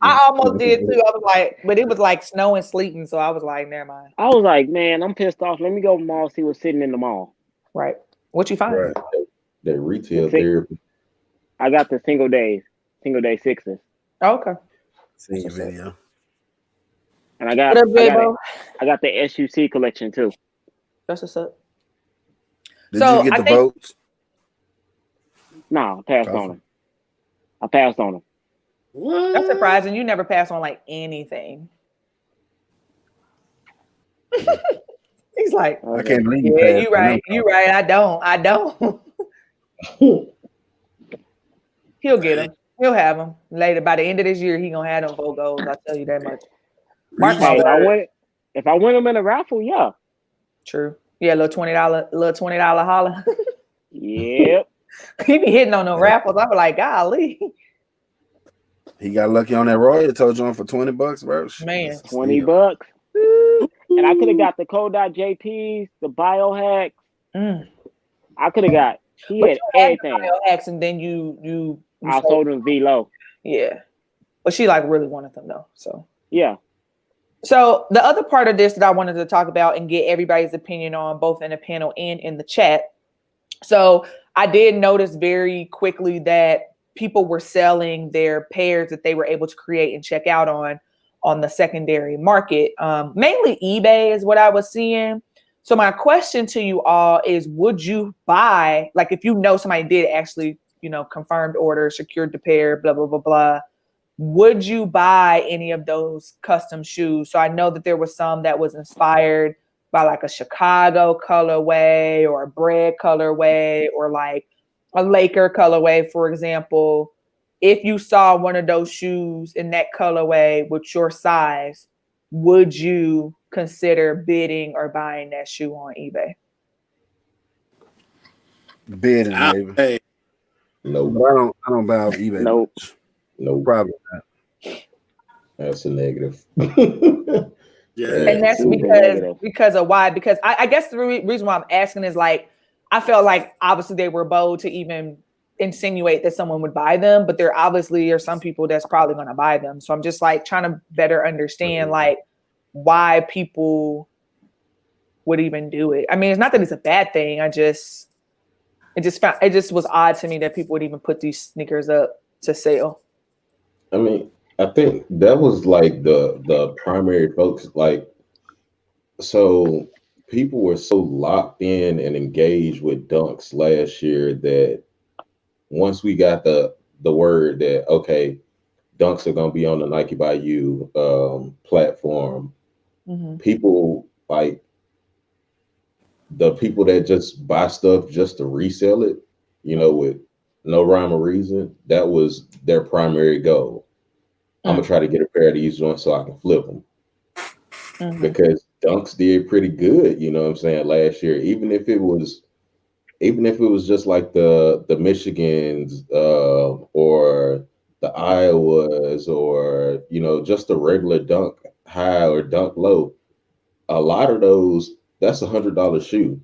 I almost did too. I was like, but it was like snow and sleeting, so I was like, never mind. I was like, man, I'm pissed off. Let me go to the mall, see what's sitting in the mall. Right. What you find? Right. That retail See- therapy. I got the single day sixes. Oh, okay. Seen your video. And I got What up, J-Bo? I got the SUC collection too. That's what's up. Did So, you get I the think- votes? No, I passed on them. I passed on them. What? That's surprising. You never pass on like anything. He's like, I can't believe you yeah, passed you on right. them. You right. I don't. He'll get him. He'll have him later. By the end of this year, he gonna have them vote goals. I'll tell you that much. Mark my Hey, word. if I win them in a raffle, yeah. True. Yeah, little $20 holla. Yep. He be hitting on them raffles. I be like, golly, He got lucky on that Royal. Told you on for $20, bro. man. $20. And I could have got the Code.jps, the biohacks. Mm. I could have got. He But had you had the everything. biohacks, and then you I sold him V-Low. Yeah, but she like really wanted them though. Yeah. So the other part of this that I wanted to talk about and get everybody's opinion on, both in the panel and in the chat. So I did notice very quickly that people were selling their pairs that they were able to create and check out on the secondary market. Mainly eBay is what I was seeing. So my question to you all is, would you buy, like if you know somebody did actually, confirmed order, secured the pair, blah, blah, blah, blah, would you buy any of those custom shoes? So I know that there was some that was inspired by like a Chicago colorway or a bread colorway or like a Laker colorway, for example. If you saw one of those shoes in that colorway with your size, would you consider bidding or buying that shoe on eBay? Bidding, maybe. Hey, No, But I don't buy off eBay. Nope. no, Probably not. that's a negative. yeah. And that's super negative. because of why? Because I guess the reason why I'm asking is like, I felt like obviously they were bold to even insinuate that someone would buy them, but there obviously are some people that's probably going to buy them. So I'm just like trying to better understand like why people would even do it. I mean, it's not that it's a bad thing. It just was odd to me that people would even put these sneakers up to sale. I mean, I think that was like the primary focus. Like, so people were so locked in and engaged with dunks last year that once we got the word that okay, dunks are gonna be on the Nike by You platform, people like the people that just buy stuff just to resell it, with no rhyme or reason, that was their primary goal. I'm gonna try to get a pair of these joints so I can flip them. Because dunks did pretty good, you know what I'm saying, last year. Even if it was just like the Michigans or the Iowas or just a regular dunk high or dunk low, a lot of those, that's $100 shoe.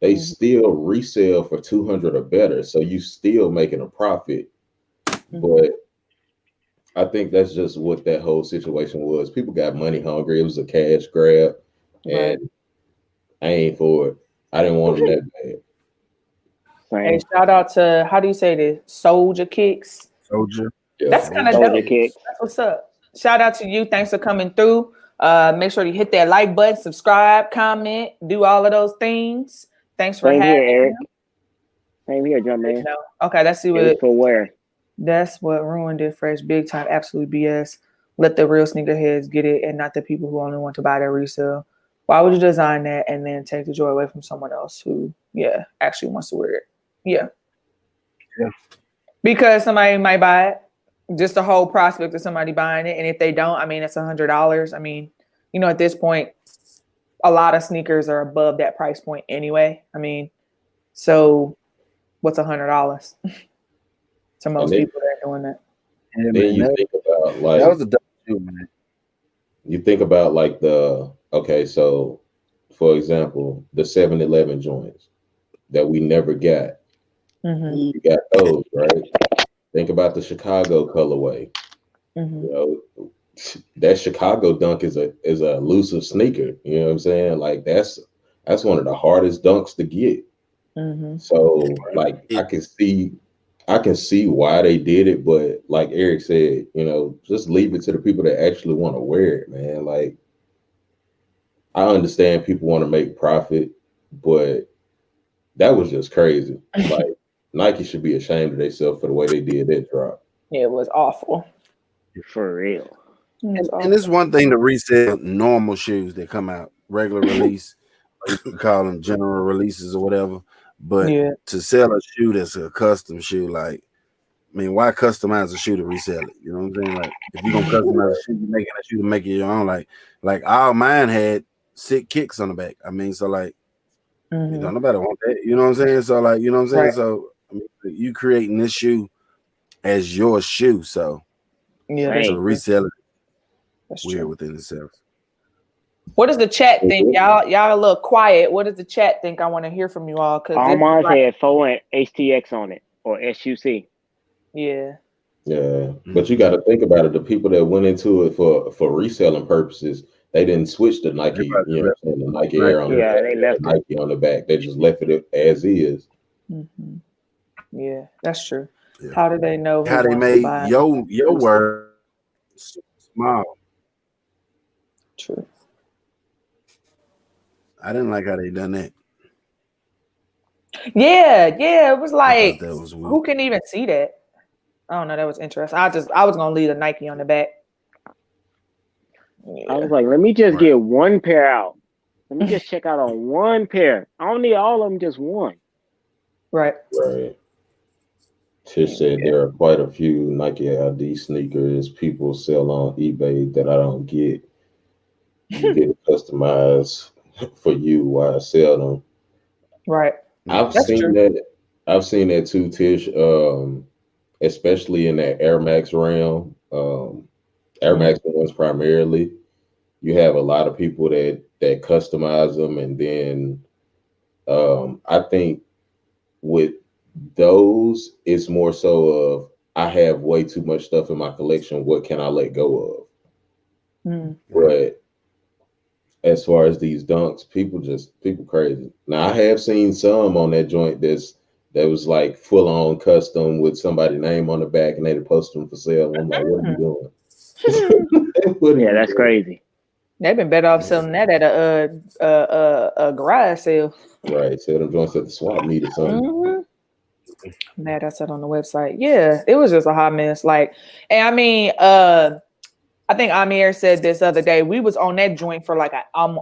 They still resell for $200 or better, so you still making a profit. But I think that's just what that whole situation was. People got money hungry. It was a cash grab, and I ain't for it. I didn't want them that bad. Hey, shout out to, how do you say this? Soldier Kicks. Soldier. Yeah. That's kind of dope. That's what's up. Shout out to you. Thanks for coming through. Make sure you hit that like button, subscribe, comment, do all of those things. Thanks for having me. Eric. Same here, John man. Okay, let's see what for where. That's what ruined it. Fresh, big time, absolute BS. Let the real sneakerheads get it, and not the people who only want to buy their resale. Why would you design that and then take the joy away from someone else who, actually wants to wear it? Yeah. Because somebody might buy it. Just the whole prospect of somebody buying it, and if they don't, I mean, it's $100. I mean, at this point, a lot of sneakers are above that price point anyway. I mean, so what's $100 to most people that are doing that? And then you think about like that was a dumb shoe, man. You think about like so for example, the 7-Eleven joints that we never got. You got those, right? Think about the Chicago colorway. Mhm. You know, that Chicago dunk is a elusive sneaker. You know what I'm saying? Like that's one of the hardest dunks to get. Mhm. So like I can see why they did it, but like Eric said, you know, just leave it to the people that actually want to wear it, man. Like I understand people want to make profit, but that was just crazy. Like Nike should be ashamed of themselves for the way they did that drop. Yeah, it was awful. For real. It was And it's awful. one thing to resell normal shoes that come out regular release, or you can call them general releases or whatever. But Yeah. to sell a shoe that's a custom shoe, like, I mean, why customize a shoe to resell it? You know what I'm saying? Like, if you're gonna customize a shoe, you're making a shoe to make it your own. Like all mine had sick kicks on the back. I mean, so like, Mhm. don't nobody want that. You know what I'm saying? So like, you know what I'm saying? Right. So I mean, you creating this shoe as your shoe, so Yeah, Right. to that's resell it weird true. within itself. What does the chat think? Y'all a little quiet. What does the chat think? I want to hear from you all because All mine had 4 and HTX on it or SUC. yeah. Yeah, but you got to think about it. The people that went into it for reselling purposes, they didn't switch the Nike, you know, what I'm saying, the Nike Air on the Yeah, back, they the left it. Nike on the back. They just left it as is. Mhm. Yeah, that's true. Yeah. How do they know who How they wants to made buy it? your word small. True. I didn't like how they done that. Yeah, it was I like, thought that was weird. who can even see that? I don't know. That was interesting. I was gonna leave the Nike on the back. I was like, let me just Right. get one pair out. Let me just check out on one pair. I don't need all of them, just one. Right. Right. Tish said there are quite a few Nike ID sneakers people sell on eBay that I don't get. You get it customized for you while I sell them. Right. I've That's seen true. that. I've seen that too, Tish. Especially in that Air Max realm, Air Max ones primarily. You have a lot of people that customize them, and then I think with those, it's more so of I have way too much stuff in my collection. What can I let go of? Mm. But as far as these dunks, people crazy. Now I have seen some on that joint that was like full on custom with somebody's name on the back, and they post them for sale. And I'm like, what are you doing? Yeah, that's crazy. They've been better off selling that at a garage sale. Right, sell them joints at the swap meet or something. Mm-hmm. Mad I said on the website. Yeah, it was just a hot mess. Like, and I mean, I think Amir said this other day. We was on that joint for like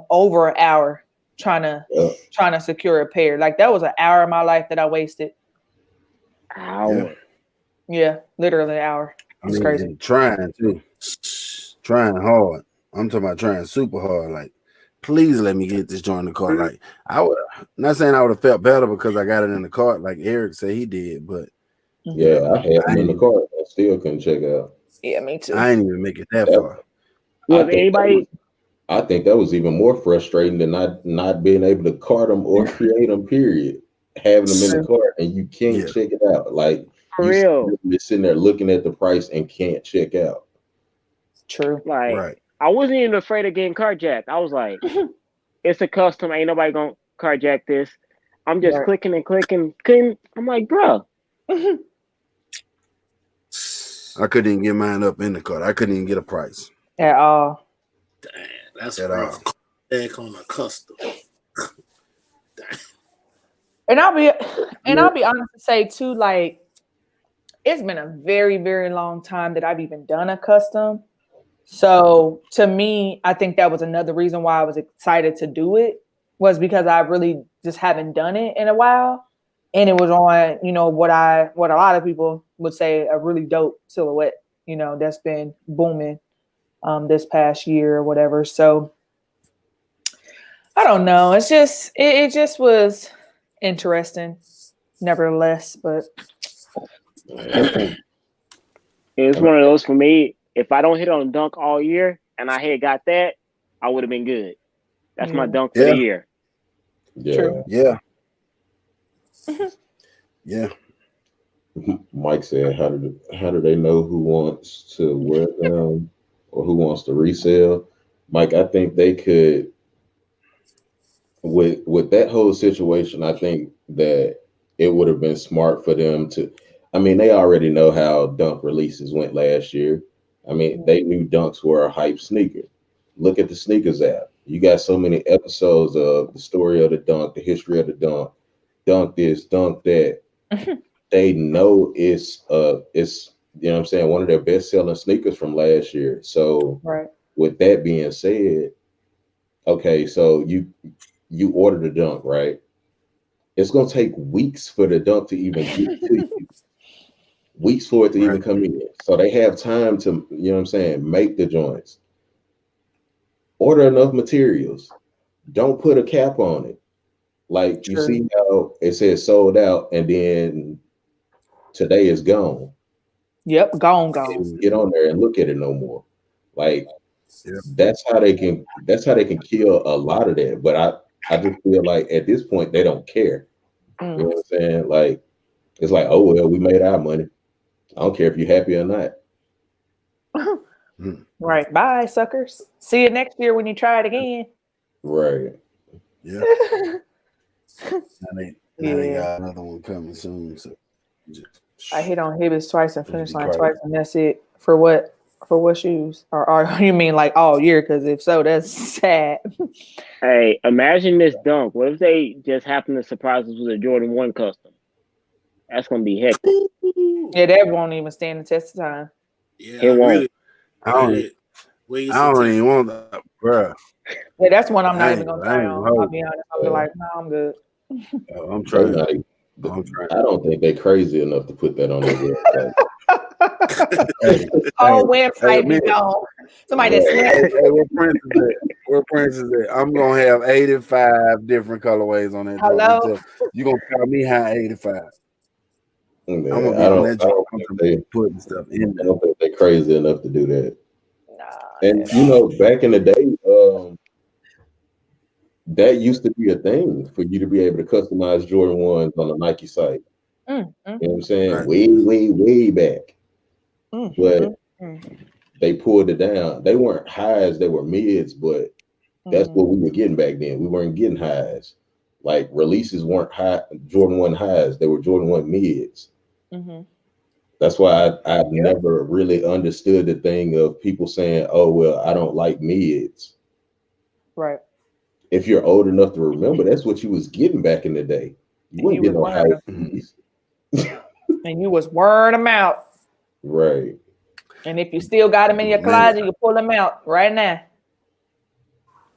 over an hour trying to secure a pair. Like that was an hour of my life that I wasted. Hour. Yeah, literally an hour. It's crazy. Trying too. Trying hard. I'm talking about trying super hard. Like, please let me get this joint in the cart. Like, I would not saying I would have felt better because I got it in the cart, like Eric said he did, but yeah, I had them in the cart. I still couldn't check out. Yeah, me too. I ain't even make it that far. I think that was even more frustrating than not being able to cart them or create them. Period. Having them in the cart and you can't check it out. Like For real. You're sitting there looking at the price and can't check out. True. Like I wasn't even afraid of getting carjacked. I was like, it's a custom. Ain't nobody gonna carjack this. I'm just clicking and clicking. I'm like, bro. I couldn't even get mine up in the cart. I couldn't even get a price at all. Damn, that's at rough. all. Back on a custom. And I'll be honest to say too, like it's been a very, very long time that I've even done a custom. So to me, I think that was another reason why I was excited to do it, was because I really just haven't done it in a while. And it was on, what a lot of people would say a really dope silhouette, that's been booming this past year or whatever. So I don't know. It's just it just was interesting, nevertheless. But it's one of those for me. If I don't hit on dunk all year and I had got that, I would have been good. That's my dunk for the year. Yeah. True. Yeah. Yeah. Mike said, how do they know who wants to wear them or who wants to resell? Mike, I think they could with that whole situation. I think that it would have been smart for them to. I mean, they already know how dunk releases went last year. I mean, they knew dunks were a hype sneaker. Look at the sneakers app. You got so many episodes of the story of the dunk, the history of the dunk this, dunk that. They know it's you know what I'm saying, one of their best selling sneakers from last year. So Right. with that being said, okay, so you order the dunk, right? It's gonna take weeks for the dunk to even get to you. Weeks for it to even come in. So they have time to, you know what I'm saying, make the joints. Order enough materials. Don't put a cap on it. Like you see how it says sold out and then today is gone. Yep, gone. Get on there and look at it no more. Like that's how they can kill a lot of that. But I just feel like at this point they don't care. You know what I'm saying? Like it's like, oh well, we made our money. I don't care if you're happy or not. Right. Bye, suckers. See you next year when you try it again. Right. Yeah. They got another one coming soon. So I hit on Hibbs twice and finish line twice, and that's it. For what? For what shoes? Or you mean like all year? Because if so, that's sad. Hey, imagine this dunk. What if they just happen to surprise us with a Jordan 1 custom? That's gonna be hectic. Yeah, that won't even stand the test of time. Yeah, it won't. I don't even want that, bro. Yeah, that's one I'm not even gonna try on. I'll be honest. I'll be like, no, I'm good. I'm trying. I don't think they're crazy enough to put that on their website. Whole website be gone. Somebody that snapped. Where Prince is at? I'm gonna have 85 different colorways on that. Hello? You gonna call me high 85? Man, I'm gonna be on that joint putting stuff in there. I don't think they're crazy enough to do that. And you know, back in the day, that used to be a thing for you to be able to customize Jordan 1s on the Nike site. You know what I'm saying? Right. Way back. But they pulled it down. They weren't highs, they were mids, but that's what we were getting back then. We weren't getting highs. Like releases weren't high, Jordan 1 highs, they were Jordan 1 mids. That's why I've never really understood the thing of people saying, oh, well, I don't like mids. Right. If you're old enough to remember, that's what you was getting back in the day. You wouldn't get no high. And you was wearing them out. Right. And if you still got them in your closet, you pull them out right now.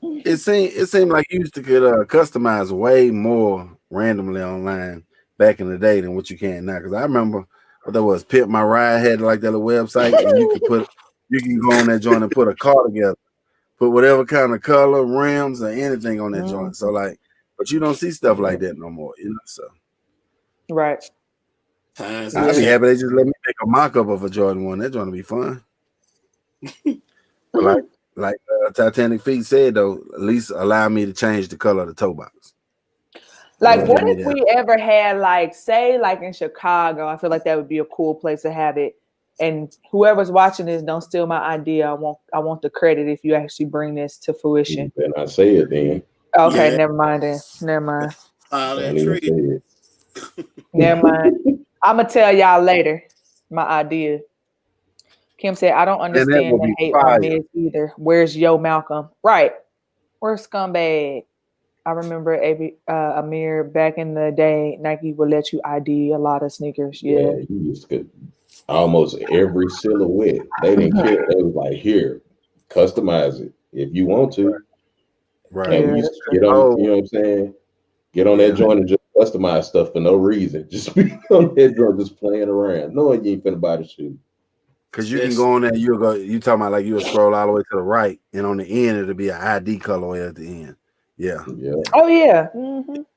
It seemed like you used to get customize way more randomly online back in the day than what you can now. Because I remember what that was, Pimp My Ride had like that little website, and you can go on that joint and put a car together, put whatever kind of color, rims, or anything on that joint. So like, but you don't see stuff like that no more, you know. So right. I'd be happy they just let me make a mock-up of a Jordan 1. That joint will be fun. like Titanic Feet said though, at least allow me to change the color of the toe box. Like, what if we ever had, like, say, like in Chicago? I feel like that would be a cool place to have it. And whoever's watching this, don't steal my idea. I want the credit if you actually bring this to fruition. Then I say it then. Okay, never mind then. Never mind. Never mind. I'm gonna tell y'all later my idea. Kim said, I don't understand the hate on mids either. Where's Yo Malcolm? Right. Where's Scumbag? I remember Amir back in the day, Nike would let you ID a lot of sneakers. Yeah, you used to almost every silhouette. They didn't care. They was like, here, customize it if you want to. Right. And we used to get on, you know what I'm saying? Get on that joint and just customize stuff for no reason. Just be on that joint just playing around, knowing you ain't finna buy the shoe. Because you can go on there, you talking about like you'll scroll all the way to the right, and on the end it'll be an ID colorway at the end. Yeah. Oh yeah.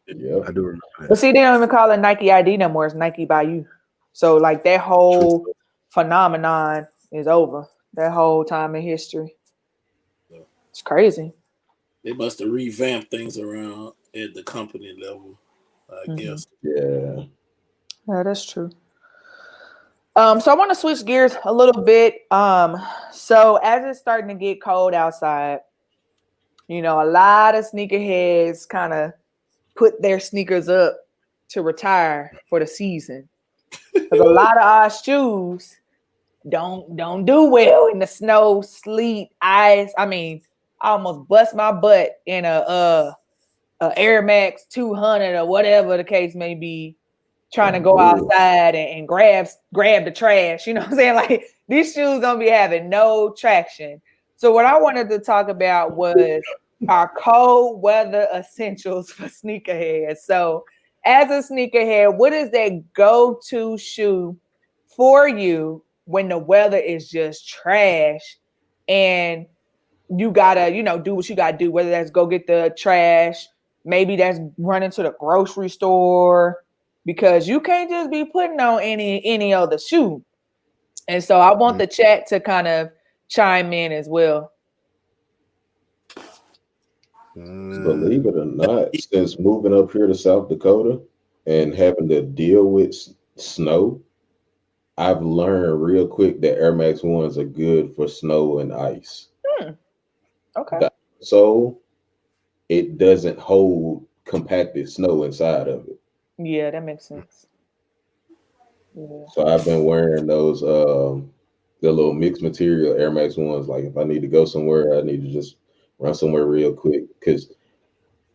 Yeah. I do remember that. But see, they don't even call it Nike ID no more. It's Nike by you. So like that whole phenomenon is over. That whole time in history. It's crazy. They must have revamped things around at the company level, I guess. Yeah. Yeah, that's true. So I want to switch gears a little bit. So as it's starting to get cold outside, you know, a lot of sneakerheads kind of put their sneakers up to retire for the season. Because a lot of our shoes don't do well in the snow, sleet, ice. I mean, I almost bust my butt in a Air Max 200 or whatever the case may be, trying to go outside and grab the trash. You know what I'm saying? Like, these shoes gonna be having no traction. So what I wanted to talk about was our cold weather essentials for sneakerheads. So as a sneakerhead, what is that go-to shoe for you when the weather is just trash and you gotta, you know, do what you gotta do, whether that's go get the trash, maybe that's running to the grocery store, because you can't just be putting on any other shoe. And so I want the chat to kind of chime in as well. Believe it or not, since moving up here to South Dakota and having to deal with snow, I've learned real quick that Air Max 1s are good for snow and ice. Okay. So it doesn't hold compacted snow inside of it. Yeah, that makes sense. Yeah. So I've been wearing those the little mixed material Air Max 1s. Like if I need to go somewhere, I need to just run somewhere real quick because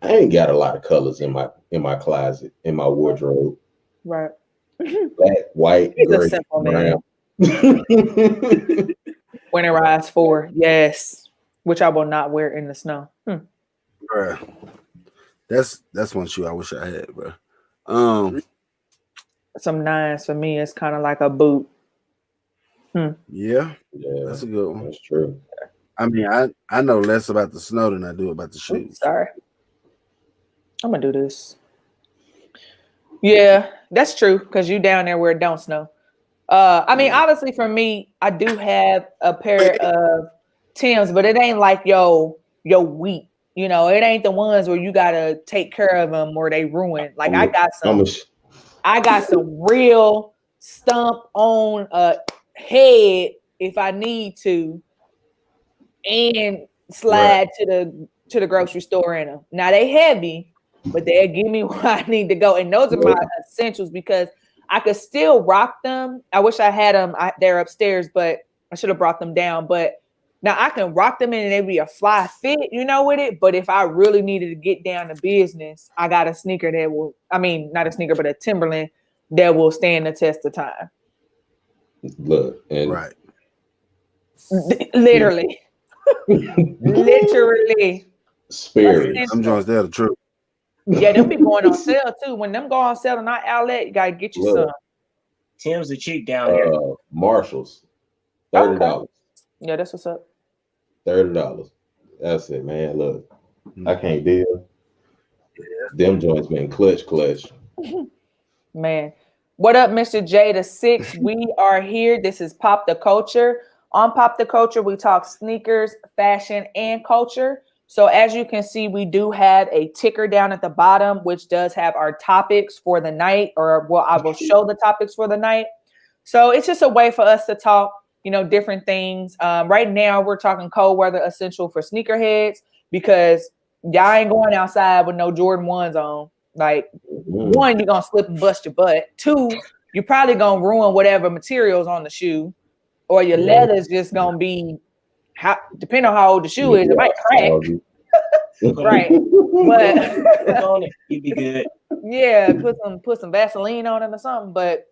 I ain't got a lot of colors in my closet, in my wardrobe. Right. Black, white, gray, brown. Winterize 4, yes, which I will not wear in the snow. Bruh. That's one shoe I wish I had, bro. Some 9s for me. It's kind of like a boot. Yeah, that's a good one. That's true. I mean, I know less about the snow than I do about the shoes. Oops, sorry. I'm gonna do this. Yeah, that's true, because you down there where it don't snow. I mean, honestly, for me, I do have a pair of Timbs, but it ain't like your wheat. You know, it ain't the ones where you gotta take care of them or they ruin. Like I got some real stump on a head if I need to, and slide to the grocery store in them. Now they heavy, but they'll give me where I need to go. And those are my essentials because I could still rock them. I wish I had them. They're upstairs, but I should have brought them down. But now I can rock them and it'd be a fly fit, you know, with it. But if I really needed to get down to business, I got a sneaker that will, I mean, not a sneaker, but a Timberland that will stand the test of time. Look, and Right. Literally. Literally. Spirit. I'm joints there the truth. Yeah, they'll be going on sale too. When them go on sale in our outlet, you gotta get you some. Tim's are cheap down here. Marshalls, $30. Okay. Yeah, that's what's up. $30. That's it, man. Look, I can't deal. Them joints been clutch. Man. What up, Mr. J the 6? We are here. This is Pop the Culture. On Pop the Culture, we talk sneakers, fashion, and culture. So as you can see, we do have a ticker down at the bottom, which does have our topics for the night, or well, I will show the topics for the night. So it's just a way for us to talk, you know, different things. Right now, we're talking cold weather essential for sneakerheads because y'all ain't going outside with no Jordan 1s on. Like, one, you're going to slip and bust your butt. Two, you're probably going to ruin whatever materials on the shoe, or your leather's just going to be, depending on how old the shoe is, it might crack. Right. But you'd be good. Yeah, put some Vaseline on it or something. But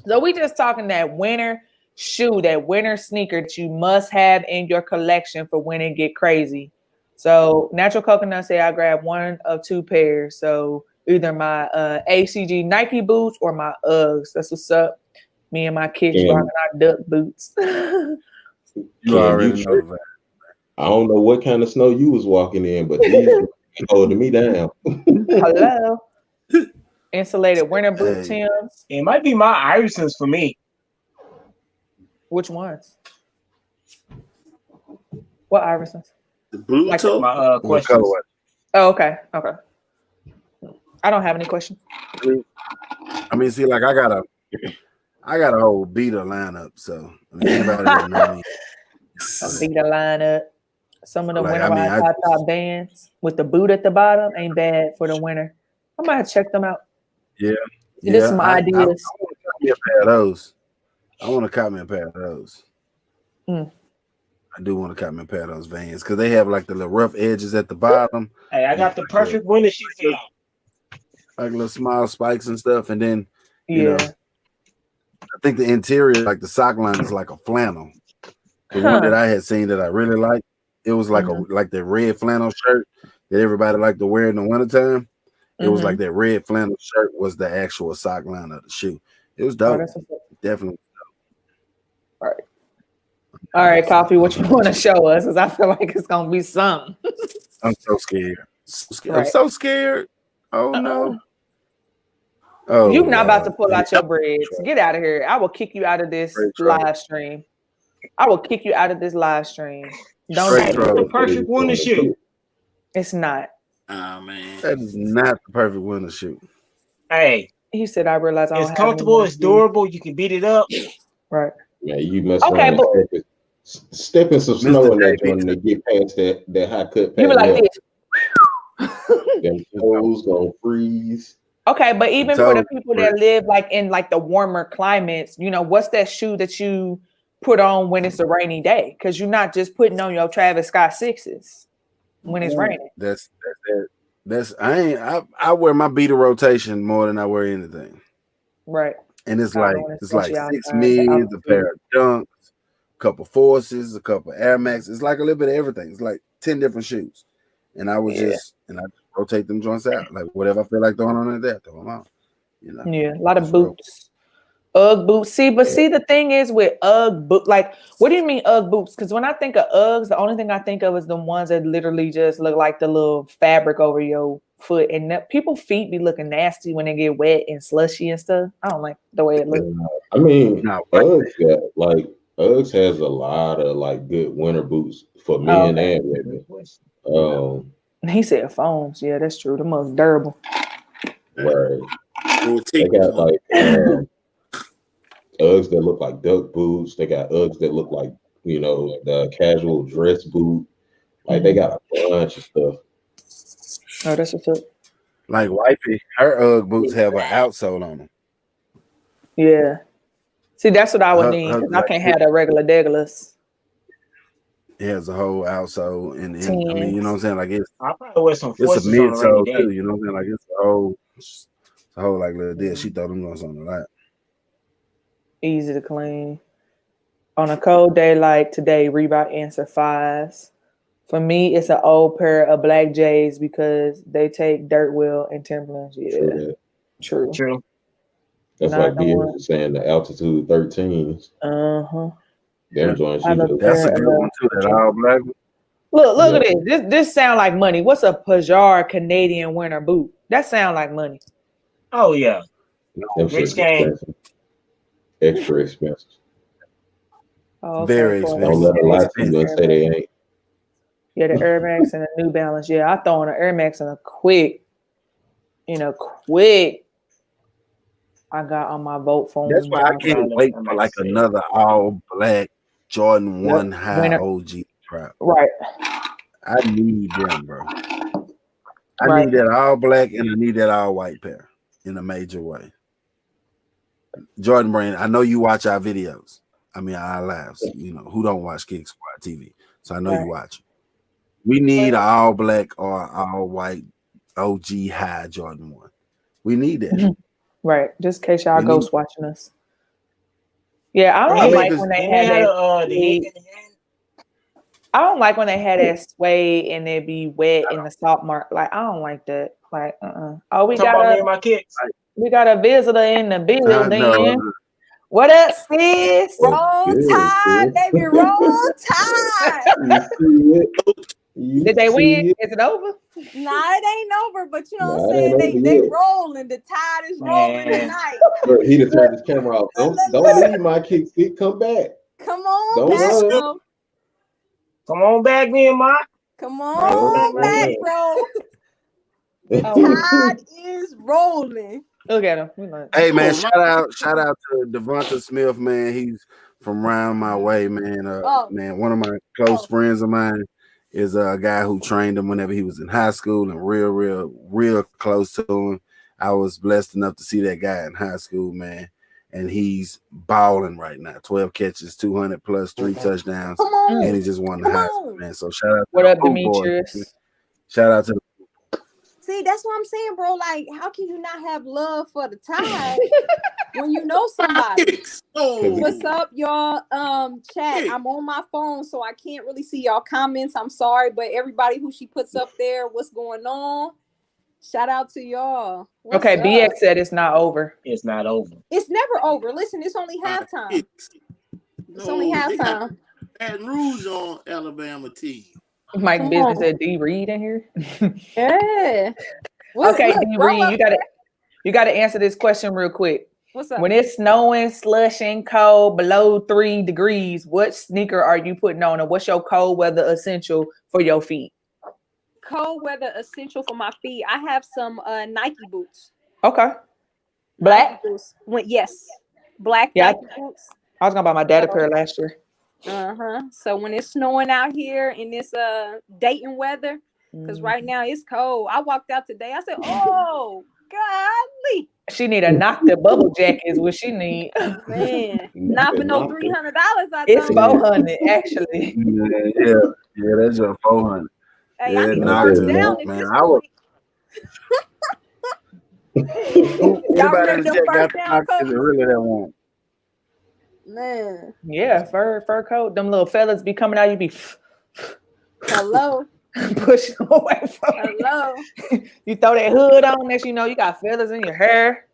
so we just talking that winter shoe, that winter sneaker that you must have in your collection for when it get crazy. So Natural Coconut say I grab one of two pairs. So either my ACG Nike boots or my Uggs. That's what's up. Me and my kids rocking our duck boots. You already know that. I don't know what kind of snow you was walking in, but these holding me down. Hello. Insulated winter boot Timbs. It might be my Irisons for me. Which ones? What Irisons? The blue like toe? My questions. Oh, okay. Okay. I don't have any questions. I mean, see, like I I got a whole beater lineup, so I mean, anybody that know me, A beater lineup. Some of the Like, I winterized mean, top bands with the boot at the bottom ain't bad for the winter. I might have to check them out. yeah, See, there's some I ideas. want to cop me a pair of those. I want to cop me a pair of those. Mm. I do want to cop me a pair of those Vans because they have like the little rough edges at the bottom. Hey, I got the perfect winter shoe for y'all. Like little small spikes and stuff, and then you Yeah. know, I think the interior, like the sock line, is like a flannel. The one that I had seen that I really liked, it was like like the red flannel shirt that everybody liked to wear in the wintertime. It was like that red flannel shirt was the actual sock line of the shoe. It was dope. Definitely dope. All right. All right, Coffee, what you want to show us? Because I feel like it's going to be something. I'm so scared. I'm so scared. Oh, no. Oh, You're not about to pull out your braids. Get out of here. I will kick you out of this live stream. I will kick you out of this live stream. Don't do the perfect winter shoe. It's not. Oh man, that is not the perfect winter shoe. Hey, he said, I realize it's comfortable, it's durable, you can beat it up. Right. Yeah, you mess around and step in some snow in that joint and get past that high cut. You be like this. Them toes gonna freeze. Okay, but even for the people that live like in like the warmer climates, you know, what's that shoe that you put on when it's a rainy day? Because you're not just putting on your Travis Scott 6s when it's raining. I wear my beater rotation more than I wear anything. Right. And it's like 6 mids, a pair of dunks, a couple forces, a couple Air Max. It's like a little bit of everything. It's like 10 different shoes. And I would just rotate them joints out. Like whatever I feel like throwing on there, throw them out. You know? Yeah, a lot of boots. Ugg boots. See, the thing is with Ugg boot, like, what do you mean Ugg boots? Because when I think of Uggs, the only thing I think of is the ones that literally just look like the little fabric over your foot. And people's feet be looking nasty when they get wet and slushy and stuff. I don't like the way it looks. I mean, Uggs has a lot of like good winter boots for men and women. He said phones. Yeah, that's true. The most durable. Right. They got like Uggs that look like duck boots. They got Uggs that look like, you know, the casual dress boot. Like they got a bunch of stuff. Oh, that's what's up. Like wifey, her Ugg boots have an outsole on them. Yeah. See, that's what I would need because I can't have the regular degulas. It has a whole outsole, and I mean, you know what I'm saying? Like it's I'll probably wear some it's a forces on a midsole rainy too. day. You know what I'm saying? Like it's a whole like little deal. She throw them on something like Easy to clean. On a cold day like today, Reebok answer 5s. For me, it's an old pair of black J's because they take dirt wheel and Timberlands. Yeah, true. That's like BS was saying the altitude 13s. Them joints. That's a good one too. That all black. Look at this. This sound like money. What's a Pajard Canadian winter boot? That sound like money. Oh yeah. Rich game. Extra expensive. Oh, very expensive. Don't let a lot of people say they ain't. Yeah, the Air Max and the New Balance. Yeah, I throw on an Air Max and a quick. I got on my vote phone. That's why I can't wait for like another all black Jordan 1 high OG crap. Right. I need them, bro. I need that all black and I need that all white pair in a major way. Jordan Brand, I know you watch our videos. I mean our lives. You know who don't watch KikSquad TV, so I know you watch. We need an all black or all white OG high Jordan 1. We need that. Right, just in case y'all ghost watching us. Yeah, I don't like when they had that. I don't like when they had that suede and it be wet in the salt mark. Like I don't like that. Like Oh, we got a visitor in the building. What up, sis? Roll Tide, baby, roll Tide. Did they win? Is it over? Nah, it ain't over, but you know what I'm saying? They rolling. The tide is rolling tonight. Look, he just turned his camera off. Don't leave my kick stick. Come back. Come on back, bro. Come on back, me and Mike. Come on back, bro. The tide is rolling. Look at him. Hey man, shout out to Devonta Smith, man. He's from round my way, man. Man, one of my close friends of mine is a guy who trained him whenever he was in high school and real close to him. I was blessed enough to see that guy in high school, man. And he's balling right now. 12 catches, 200 plus, 3 touchdowns. And he just won the Heisman, man. So shout out to what up, boy. Demetrius? Shout out to the See, that's what I'm saying, bro. Like, how can you not have love for the Tide when you know somebody? What's up, y'all? Chat. I'm on my phone, so I can't really see y'all comments. I'm sorry, but everybody who she puts up there, what's going on? Shout out to y'all. What's okay, up? BX said it's not over. It's not over. It's never over. Listen, it's only halftime. It's only halftime. Baton Rouge on Alabama team. Mike Business said D Reed in here. Yeah. Okay, D Reed, you gotta answer this question real quick. What's up? When it's snowing, slushing, cold, below 3 degrees, what sneaker are you putting on, and what's your cold weather essential for your feet? Cold weather essential for my feet. I have some Nike boots. Okay. Black? Nike boots. Yes. Black Yeah, Nike boots. I was gonna buy my dad a pair last year. So when it's snowing out here in this Dayton weather, because right now it's cold. I walked out today. I said, "Oh, golly." She need a knock the bubble jacket is what she need. Man, not for no $300. It's 400 actually. Yeah, that's your 400. Hey, yeah, I need knocked to it down out, at man. this I was. Anybody in the chat got the knock? Is it really that one? Man. Yeah, fur coat. Them little fellas be coming out. You be hello. Pushing away from hello. You throw that hood on, next you know you got feathers in your hair.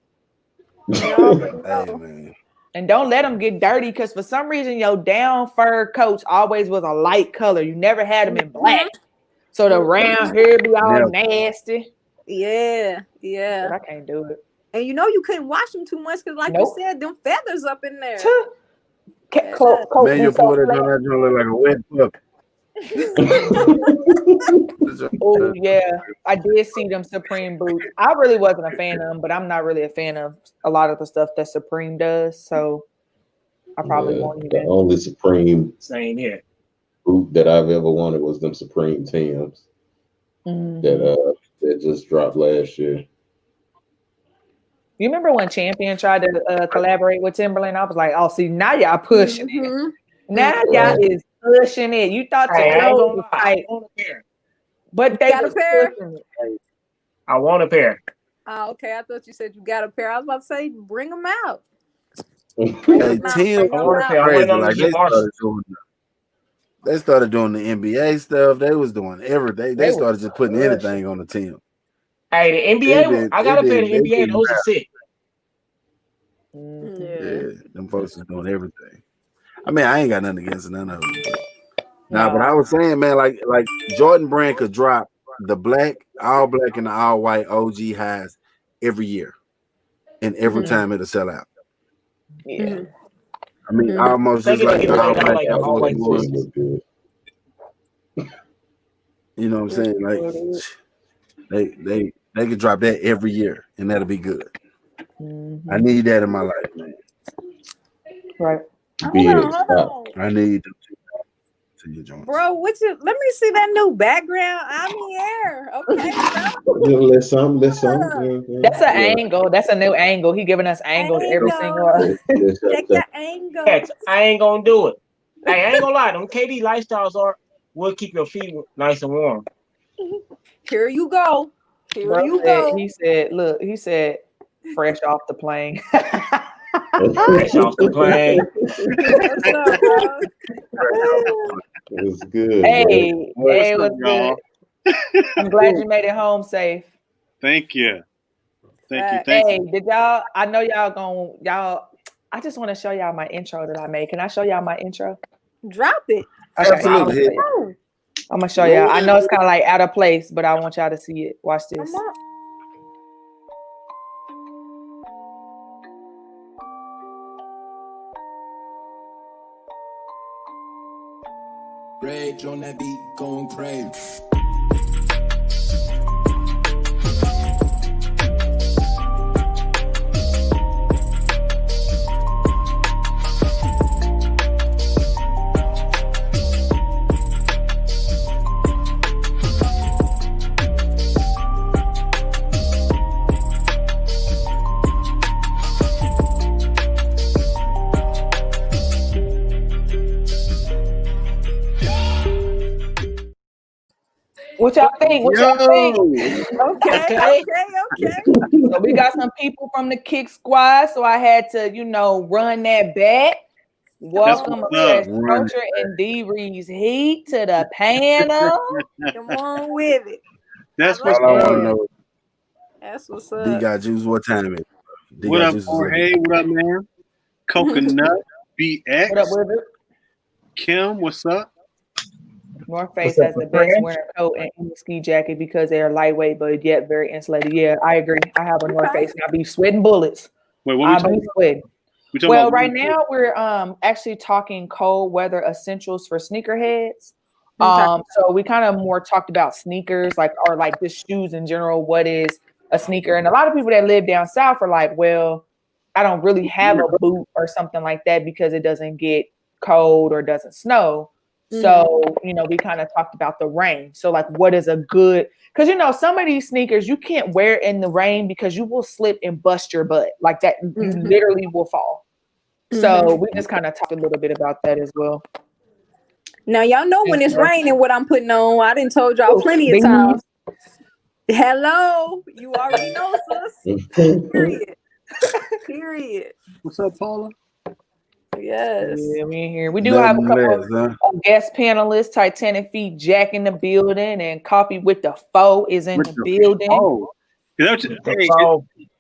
Hey, man. And don't let them get dirty, because for some reason your down fur coats always was a light color. You never had them in black. So the round hair be all nasty. Yeah. But I can't do it. And you know you couldn't wash them too much because, like you said, them feathers up in there. Man, your boy that look like a wet pup. Oh yeah, I did see them Supreme boots. I really wasn't a fan of them, but I'm not really a fan of a lot of the stuff that Supreme does. So I probably won't even. The only Supreme same here boot that I've ever wanted was them Supreme Tims that just dropped last year. You remember when Champion tried to collaborate with Timberland? I was like, oh, see, now y'all pushing it. Now y'all is pushing it. You thought your clothes was tight. But they got a pair? I want a pair. Oh, okay. I thought you said you got a pair. I was about to say, bring them out. Hey, Tim, crazy. Like they started doing the NBA stuff. They was doing everything. They started just putting anything on the team. Hey, the NBA, I got a pair of the NBA. Those are sick. Yeah, them folks is doing everything. I mean, I ain't got nothing against none of them. Nah, but I was saying, man, like Jordan Brand could drop the all black and the all white OG highs every year, and every time it'll sell out. Yeah, I mean, almost just like the all black. You know what I'm saying? Like they could drop that every year, and that'll be good. I need that in my life, man. Right. I need them to your joints. Bro, let me see that new background. I'm here. Okay. Let's something. That's an angle. That's a new angle. He giving us angles every single. Check your angle. I ain't gonna do it. Hey, I ain't gonna lie. Them KD lifestyles will keep your feet nice and warm. Here you go. He said, fresh off the plane. Fresh off the plane. It was good. Hey, it was good. I'm glad you made it home safe. Thank you. Hey, did y'all? I know y'all. I just want to show y'all my intro that I made. Can I show y'all my intro? Drop it. Okay. Absolutely. I'm gonna show y'all. I know it's kind of like out of place, but I want y'all to see it. Watch this. Rage on that beat, going crazy. What y'all think? What y'all think? Okay. So we got some people from the Kick Squad, so I had to, run that back. Welcome Fresh Culture and D Reed's Heat to the panel. Come on with it. That's what I want to know. That's what's up. D got juice. What time is it? What up, Jorge? What up, man? Coconut BX. What up with it? Kim, what's up? North Face has the best wearing coat and ski jacket because they are lightweight but yet very insulated. Yeah, I agree. I have a North Face and I be sweating bullets. Wait, what I be sweating. Well, right now we're actually talking cold weather essentials for sneakerheads. So we kind of more talked about sneakers, or just shoes in general. What is a sneaker? And a lot of people that live down south are like, well, I don't really have a boot or something like that because it doesn't get cold or doesn't snow. So, we kind of talked about the rain. So what is a good, because, some of these sneakers you can't wear in the rain because you will slip and bust your butt like that. You literally will fall. So we just kind of talked a little bit about that as well. Now, y'all know when it's raining what I'm putting on. I done told y'all plenty of times. Hello. You already know, sis. Period. What's up, Paula? Yes. Yeah, we in here. We do have a couple of guest panelists. Titanic Feet Jack in the building, and Coffee with the Foe is in the building. Oh, hey,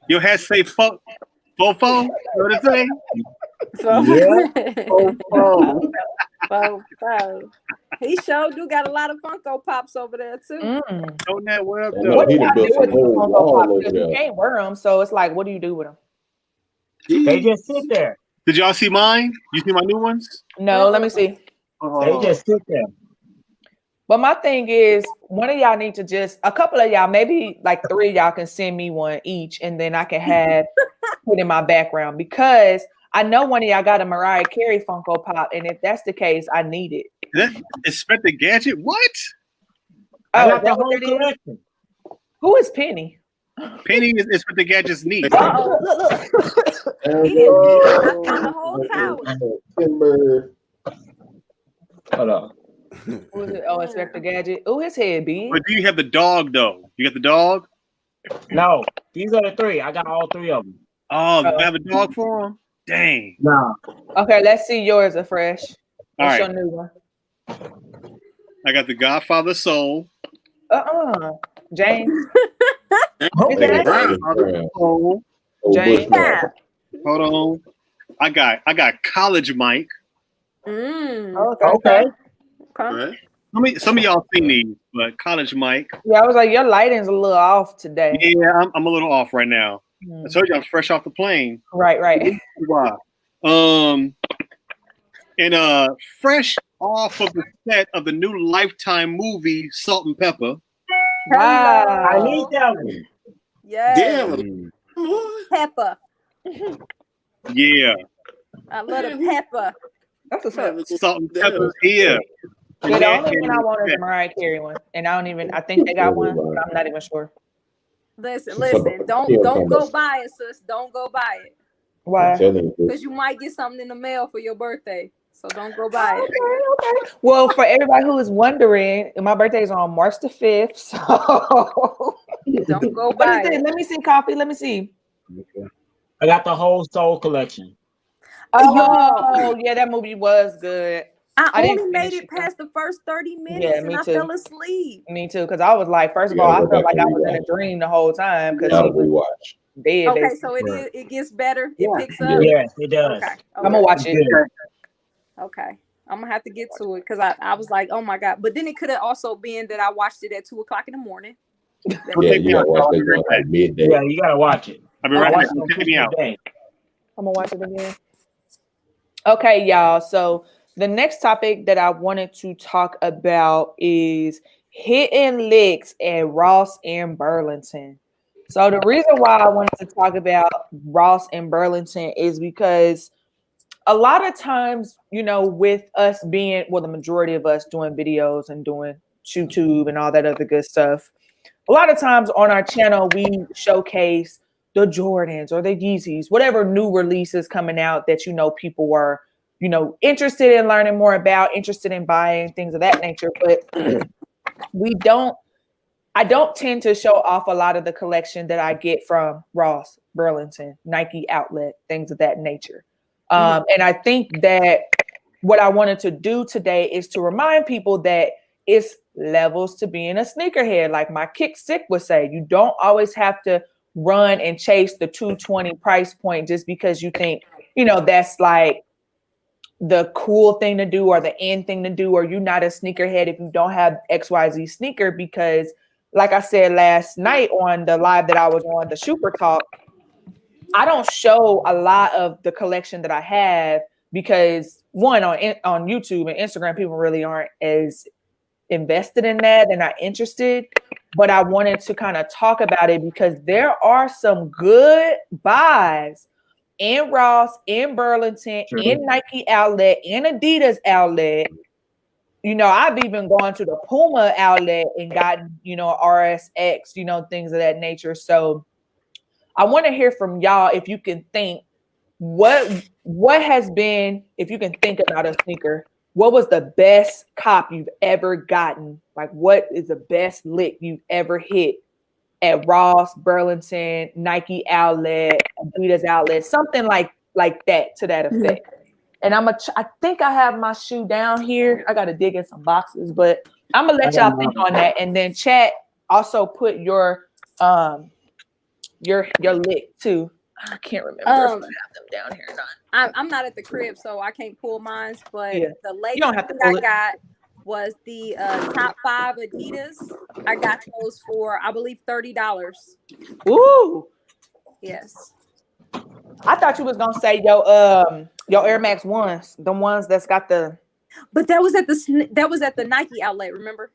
your hat say fo? You know what I'm saying? He sure do got a lot of Funko Pops over there too. Don't that well what do y'all do with the Funko Pops? Because you can't wear them, so it's like, what do you do with them? They just sit there. Did y'all see mine? You see my new ones? No, let me see. They just sit there. But my thing is, one of y'all need to a couple of y'all, maybe 3 of y'all can send me one each, and then I can have put in my background, because I know one of y'all got a Mariah Carey Funko Pop, and if that's the case, I need it. That Inspector Gadget? What? I got the whole collection. Who is Penny? Penny is Inspector Gadget's niece. Look. He didn't got the whole tower. Hold on. Who is it? Oh, Inspector Gadget. Oh, his head big. But do you have the dog though? You got the dog? No, these are the 3. I got all 3 of them. Oh, you have a dog for him? Dang. No. Okay, let's see yours afresh. What's your new one? I got the Godfather Soul. James. James. Hold on. I got College Mike. Okay. Right. Some of y'all seen these, but College Mike. Yeah, I was like, your lighting's a little off today. Yeah, I'm a little off right now. I told you I'm fresh off the plane. Right. Wow. And fresh off of the set of the new Lifetime movie Salt and Pepper. Wow. I need that one. Damn. Pepper. Yeah. I love the pepper. That's what's up. Salt and Pepper's here. Yeah, the only one I want is the Mariah Carey one, and I think they got one, but I'm not even sure. Listen. Don't go buy it, sis. Don't go buy it. Why? Because you might get something in the mail for your birthday. So don't go buy it. Okay. Well, for everybody who is wondering, my birthday is on March the 5th. So don't go buy it. Let me see, Coffee. Let me see. I got the whole Soul collection. Oh, yeah, that movie was good. I only made it past the first 30 minutes and I fell asleep. Me too, because I was like, first of all, I felt like I was in a dream the whole time because he was dead. Okay, so it gets better. It picks up. Yes, it does. Okay. I'm gonna watch it. Okay, I'm gonna have to get to it because I was like, oh my god. But then it could have also been that I watched it at 2:00 in the morning. Yeah, you gotta watch that at midday. Yeah, you gotta watch it. I'll be right back. Check me out. I'm gonna watch it again. Okay, y'all. So the next topic that I wanted to talk about is hitting licks at Ross and Burlington. So the reason why I wanted to talk about Ross and Burlington is because a lot of times, with us being, the majority of us doing videos and doing YouTube and all that other good stuff, a lot of times on our channel, we showcase the Jordans or the Yeezys, whatever new releases coming out that, people were, interested in learning more about, interested in buying, things of that nature. But we don't I don't tend to show off a lot of the collection that I get from Ross, Burlington, Nike Outlet, things of that nature. And I think that what I wanted to do today is to remind people that it's levels to being a sneakerhead. Like my KikSquad would say, you don't always have to run and chase the 220 price point just because you think, that's like the cool thing to do or the end thing to do, or you're not a sneakerhead if you don't have XYZ sneaker. Because like I said last night on the live that I was on, the Super Talk, I don't show a lot of the collection that I have because one, on YouTube and Instagram, people really aren't as invested in that. They're not interested. But I wanted to kind of talk about it because there are some good buys in Ross, in Burlington, in Nike Outlet, in Adidas Outlet. I've even gone to the Puma Outlet and gotten, RSX, things of that nature. So I want to hear from y'all if you can think what has been, if you can think about a sneaker, what was the best cop you've ever gotten? Like, what is the best lick you've ever hit at Ross, Burlington, Nike Outlet, Adidas Outlet, something like that, to that effect. And I think I have my shoe down here. I got to dig in some boxes, but I'm gonna let y'all think on that. And then chat, also put your lick too. I can't remember if I have them down here or not. I'm not at the crib, so I can't pull mine. But the latest don't have to I pull it. got was the top 5 Adidas. I got those for, I believe, $30. Ooh. Yes. I thought you was gonna say your Air Max ones, the ones that's got the. But that was at the Nike Outlet. Remember?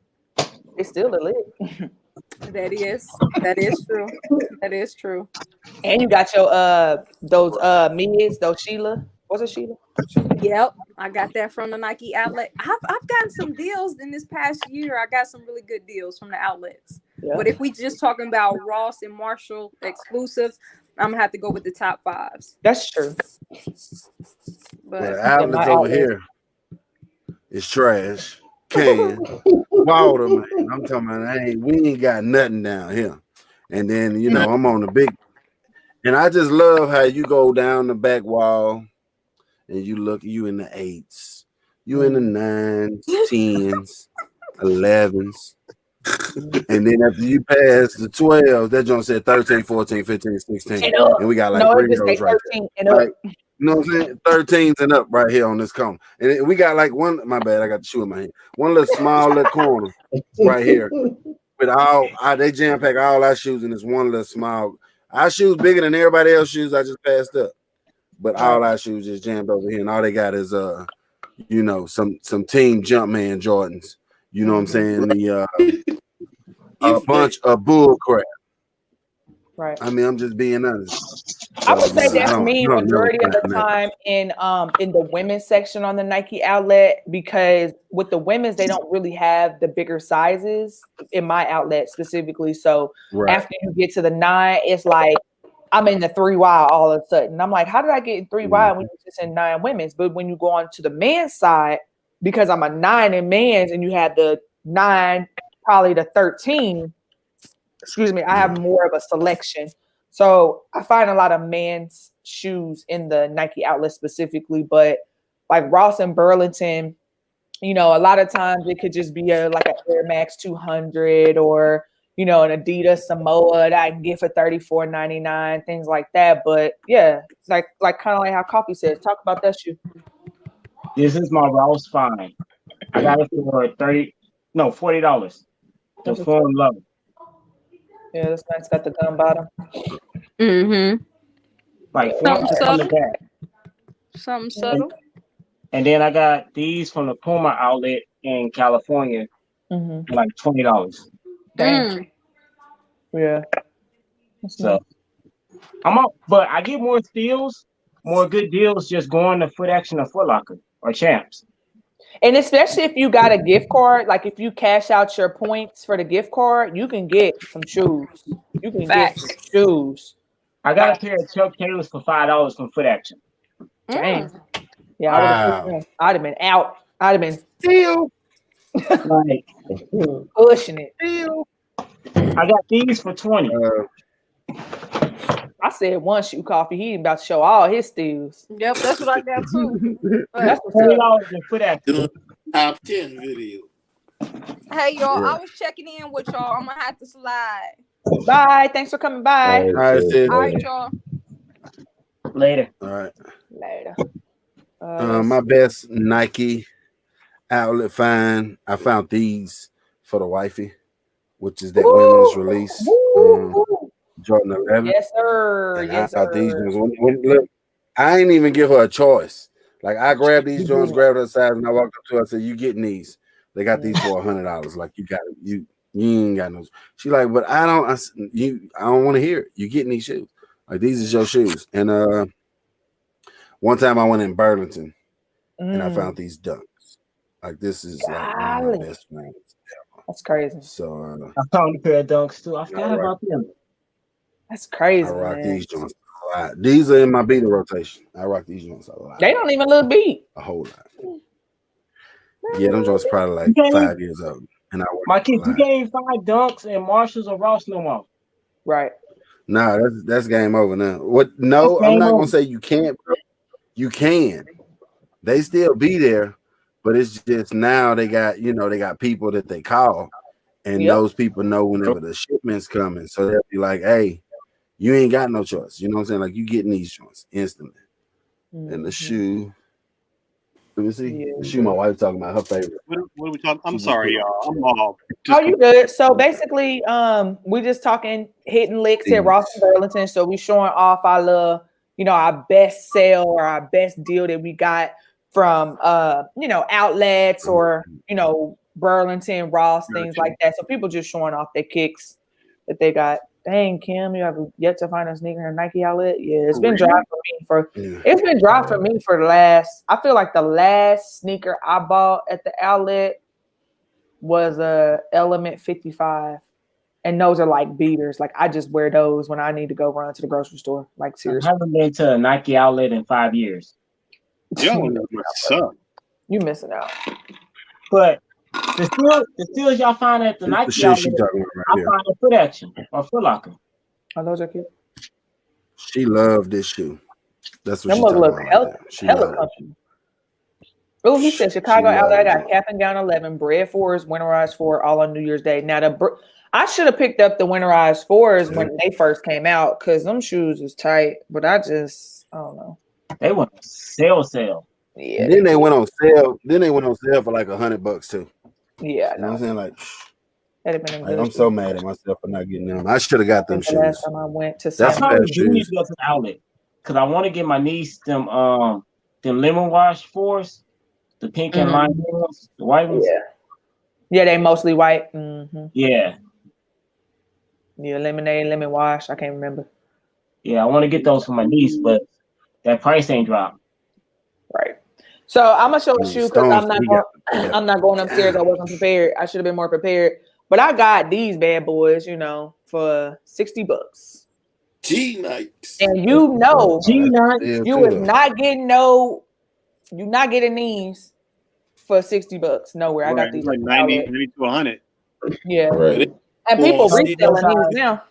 It's still a lick. That is true. That is true. And you got your those mids, those Sheila. Was it Sheila? Yep, I got that from the Nike Outlet. I've gotten some deals in this past year. I got some really good deals from the outlets. Yeah. But if we just talking about Ross and Marshall exclusives, I'm gonna have to go with the top 5s. That's true. But the outlets over here is trash. Water, man. I'm talking about, we ain't got nothing down here. And then, I'm on the big, and I just love how you go down the back wall and you in the 8s, you in the 9s, 10s, 11s. And then after you pass the 12s, that joint said 13, 14, 15, 16. And we got like 3 of those right there. Like, you know what I'm saying? 13s and up right here on this corner. And we got like one, my bad, I got the shoe in my hand. One little small little corner right here. With they jam pack all our shoes in this one little small. Our shoes bigger than everybody else's shoes I just passed up. But all our shoes just jammed over here. And all they got is some Team Jumpman Jordans. You know what I'm saying? A bunch of bull crap. Right. I mean, I'm just being honest. I would say that's me majority of the time in the women's section on the Nike Outlet, because with the women's, they don't really have the bigger sizes in my outlet specifically. So after you get to the 9, it's like I'm in the 3Y all of a sudden. I'm like, how did I get in 3Y when you're just in 9 women's? But when you go on to the men's side, because I'm a 9 in men's and you have the 9, probably the 13, I have more of a selection. So I find a lot of men's shoes in the Nike Outlet specifically, but like Ross and Burlington, a lot of times it could just be like an Air Max 200 or, an Adidas Samoa that I can get for $34.99, things like that. But yeah, it's like kind of like how Coffee says, talk about that shoe. This is my Ross Fine. I got it for $40. The foam level. Yeah, this nice. Got the gun bottom. Mm-hmm. Like something subtle. And then I got these from the Puma outlet in California, for like $20. Dang. Yeah. So I'm up, but I get more good deals just going to Foot Action or Foot Locker or Champs. And especially if you got a gift card, like if you cash out your points for the gift card, you can get some shoes. You can get some shoes. I got a pair of Chuck Taylors for $5 from Foot Action. Dang. Yeah, I'd have been out. I'd have been like pushing it. I got these for 20. I said one shoe coffee. He about to show all his steals. Yep, that's what I got too. That's what's $20 up. in foot action. Doing top 10 video. Hey y'all, Yeah. I was checking in with y'all. I'm gonna have to slide. Bye. Thanks for coming by. All All right, sis. All right, y'all. Later. All right. Later. My best Nike outlet find. I found these for the wifey, which is that women's release. Jordan 11. Yes, sir. And Yes, I thought these sir. ones. Look, I ain't even give her a choice. Like I grabbed these joints, grabbed her size, and I walked up to her. I said, "You getting these? They got these for $100. Like you got it. You ain't got no." She like, "But I don't. I don't want to hear it. You getting these shoes? Like these is your shoes." And one time I went in Burlington and I found these dunks. Like this is like one of my best friends. That's crazy. So I found a pair of dunks too. I forgot about them. That's crazy. I rock man. these joints a lot. These are in my beta rotation. I rock these joints a lot. They don't even look beat. A whole lot. Yeah, them joints probably like 5 years old. And I work My kids, you can't find dunks in Marshalls or Ross no more. Right. Nah, that's game over now. What? No, I'm not gonna say you can't. Bro. You can. They still be there, but it's just now they got they got people that they call, and those people know whenever the shipment's coming, so they'll be like, "Hey, you ain't got no choice." You know what I'm saying? Like you getting these joints instantly. And the shoe. Let me see. The shoe my wife talking about her favorite. What are we talking? I'm sorry, y'all. I'm all. Oh, you good? So basically, we just talking hitting licks at Ross and Burlington. So we showing off our little, our best sale or our best deal that we got from outlets or Burlington, Ross, things like that. So people just showing off their kicks that they got. Dang, Kim, you have yet to find a sneaker in a Nike outlet. Yeah, it's been dry for me it's been dry for me for the last. I feel like the last sneaker I bought at the outlet was a Element 55, and those are like beaters. Like I just wear those when I need to go run to the grocery store. Like seriously, I haven't been to a Nike outlet in 5 years. Yo, suck. You missing out. But the steals y'all find at the Nike outlet, I find a Foot Action or Foot Locker. Oh, those are cute. She loved this shoe. That's what Them she look talking about. hella comfy. Oh, he said Chicago outlet got cap and gown 11, bread 4s, winterized 4, all on New Year's Day. Now I should have picked up the winterized 4s when they first came out because them shoes was tight, but I don't know. They went on sale. Yeah. Then they went on sale. For like $100 too. Yeah, you know what I'm saying? Like, that'd have been like I'm so mad at myself for not getting them. I should have got them shoes. Last time I went to That's why I do need to go to the outlet because I want to get my niece them lemon wash 4s, the pink and lime ones, the white ones. Yeah, they mostly white. Mm-hmm. Yeah, lemonade, lemon wash. I can't remember. Yeah, I want to get those for my niece, but that price ain't dropped. Right. So I'm gonna show a shoe because I'm not going upstairs. I wasn't prepared. I should have been more prepared. But I got these bad boys, for $60. G-Nikes. And G-Nikes, you is not getting you're not getting these for $60 nowhere. I got these like 90 to 100. Yeah. Right. And people reselling these now.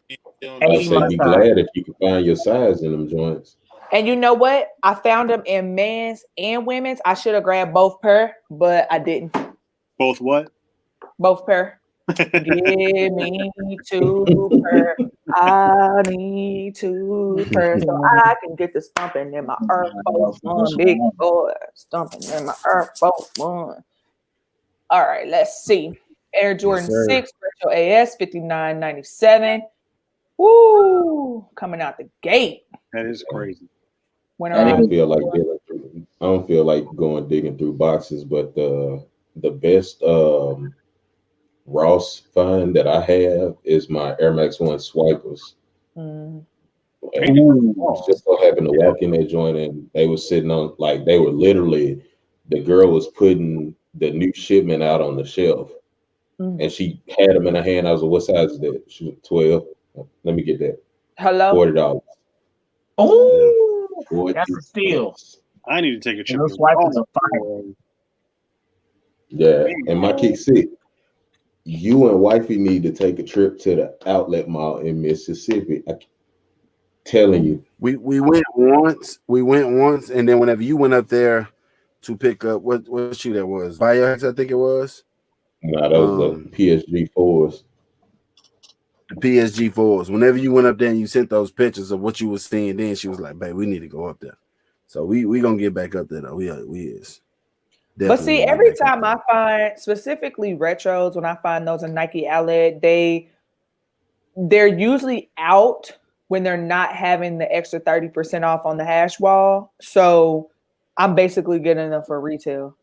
I say be glad if you can find your size in them joints. And you know what? I found them in men's and women's. I should have grabbed both pair, but I didn't. Both what? Both pair. Give me 2 pair. I need 2 pair so I can get the stomping in my Air Force One. Big boy stomping in my Air Force One. All right, let's see. Air Jordan 6 Retro AS 59.97. Woo! Coming out the gate. That is crazy. I don't feel like going digging through boxes, but the best Ross find that I have is my Air Max 1 swipers. And just so happened to walk in that joint and they were sitting on, like, they were literally, the girl was putting the new shipment out on the shelf and she had them in her hand. I was like, what size is that? She was 12. Let me get that. Hello? $40. Oh, that's a steal. I need to take a trip. Those swipers are fire. Yeah, and my kick sick. you and wifey need to take a trip to the outlet mall in Mississippi. I'm telling you. We went once. We went once, and then whenever you went up there to pick up what shoe that was, Biox, I think it was. No, that was the PSG 4s. The PSG 4s. Whenever you went up there and you sent those pictures of what you were seeing, then she was like, "Babe, we need to go up there." So we gonna get back up there though. We is. But see, every time I find specifically retros, when I find those in Nike Outlet, they're usually out when they're not having the extra 30% off on the hash wall. So I'm basically getting them for retail.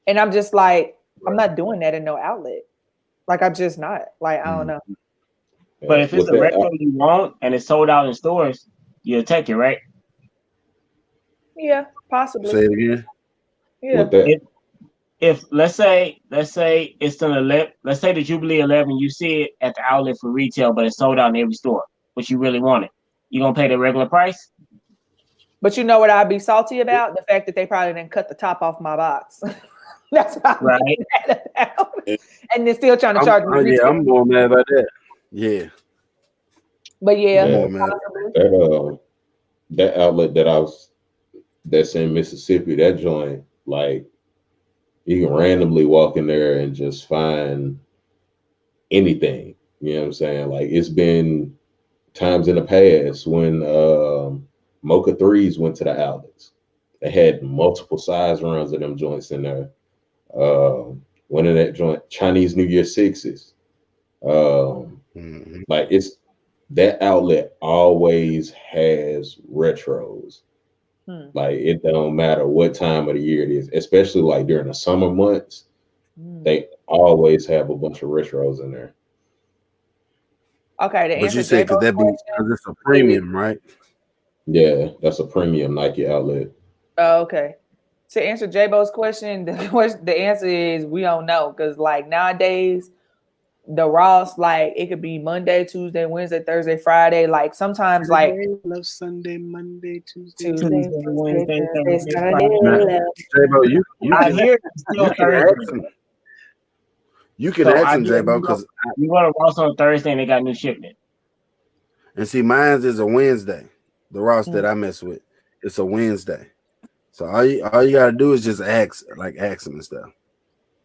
And I'm just like, I'm not doing that in no outlet. Like, I'm just not. Like, I don't know. But if it's a retro you want and it's sold out in stores, you'll take it, right? Yeah, possibly. Say it again. Yeah. If let's say it's an 11, let's say the Jubilee 11, you see it at the outlet for retail, but it's sold out in every store, but you really want it, you gonna pay the regular price? But you know what I'd be salty about? The fact that they probably didn't cut the top off my box. That's what I'm right. mad about. And they're still trying to charge me. Yeah, I'm more mad about that. Yeah. But yeah, that outlet that's in Mississippi, that joint, like, you can randomly walk in there and just find anything. You know what I'm saying? Like, it's been times in the past when Mocha 3s went to the outlets. They had multiple size runs of them joints in there. One of that joint, Chinese New Year 6s. Like, it's that outlet always has retros. Like, it don't matter what time of the year it is, especially like during the summer months. They always have a bunch of retros in there. Okay, but you said because it's a premium, right? Yeah, that's a premium Nike outlet. Oh, okay. To answer J-Bo's question, the answer is we don't know, because like nowadays the Ross, like, it could be Monday, Tuesday, Wednesday, Thursday, Friday. Like, sometimes Sunday, like love Sunday, Monday, Tuesday, Wednesday, Thursday, Friday. J-Bo, you I hear it's still Thursday. You can ask him, J-Bo, because you go to Ross on Thursday and they got new shipment. And see, mine's is a Wednesday. The Ross that I mess with, it's a Wednesday. So all you gotta do is just ask them and stuff.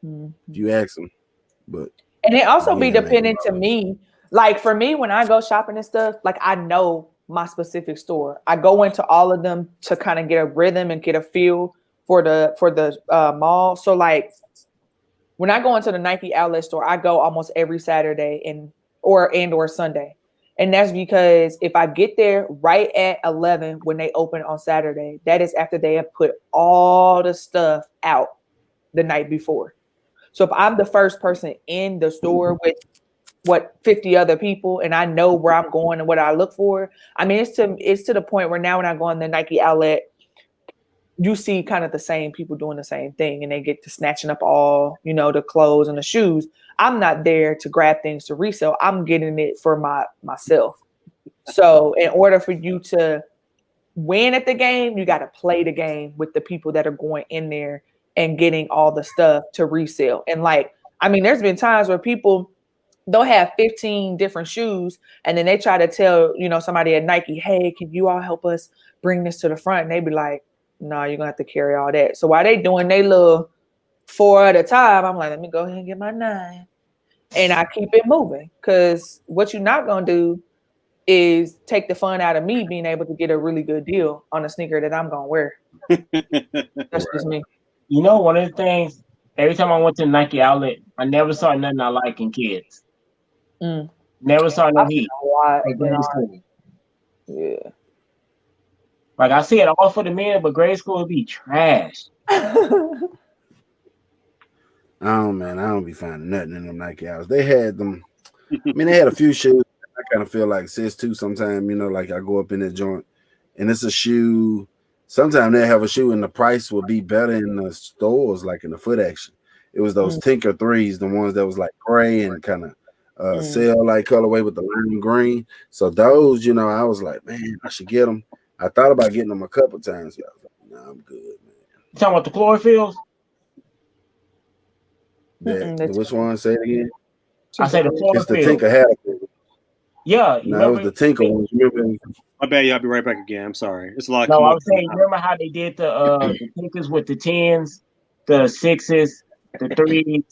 If you ask them, but and it also be dependent to me. Like, for me, when I go shopping and stuff, like, I know my specific store. I go into all of them to kind of get a rhythm and get a feel for the mall. So like, when I go into the Nike outlet store, I go almost every Saturday or Sunday. And that's because if I get there right at 11 when they open on Saturday, that is after they have put all the stuff out the night before. So if I'm the first person in the store with 50 other people and I know where I'm going and what I look for, I mean, it's to the point where now when I go on the Nike outlet, you see kind of the same people doing the same thing and they get to snatching up all, the clothes and the shoes. I'm not there to grab things to resell. I'm getting it for myself. So in order for you to win at the game, you got to play the game with the people that are going in there and getting all the stuff to resell. And like, I mean, there's been times where people, they'll have 15 different shoes and then they try to tell, somebody at Nike, hey, can you all help us bring this to the front? And they be like, no, you're gonna have to carry all that. So while they doing they little 4 at a time, I'm like, let me go ahead and get my 9. And I keep it moving, because what you're not gonna do is take the fun out of me being able to get a really good deal on a sneaker that I'm gonna wear. That's just me. One of the things, every time I went to the Nike outlet, I never saw nothing I like in kids. Never saw no heat. Yeah. Like, I see it all for the men, but grade school would be trash. Oh man, I don't be finding nothing in them Nike outlets. They had them. I mean, they had a few shoes. I kind of feel like sis too. Sometimes, like I go up in that joint, and it's a shoe. Sometimes they have a shoe, and the price will be better in the stores, like in the Foot Action. It was those Tinker 3s, the ones that was like gray and kind of sail like colorway with the lime green. So those, I was like, man, I should get them. I thought about getting them a couple times. I was like, nah, I'm good, man. You talking about the chlorophylls? Which one? Say it again. I say the It's the Porterfield. Tinker hat. Yeah, you No, it was remember? the Tinker one. Remember? My bad, y'all. Be right back again. I'm sorry. It's a lot of No, I commotion. was saying, remember how they did the Tinkers with the 10s, the 6s, the 3s,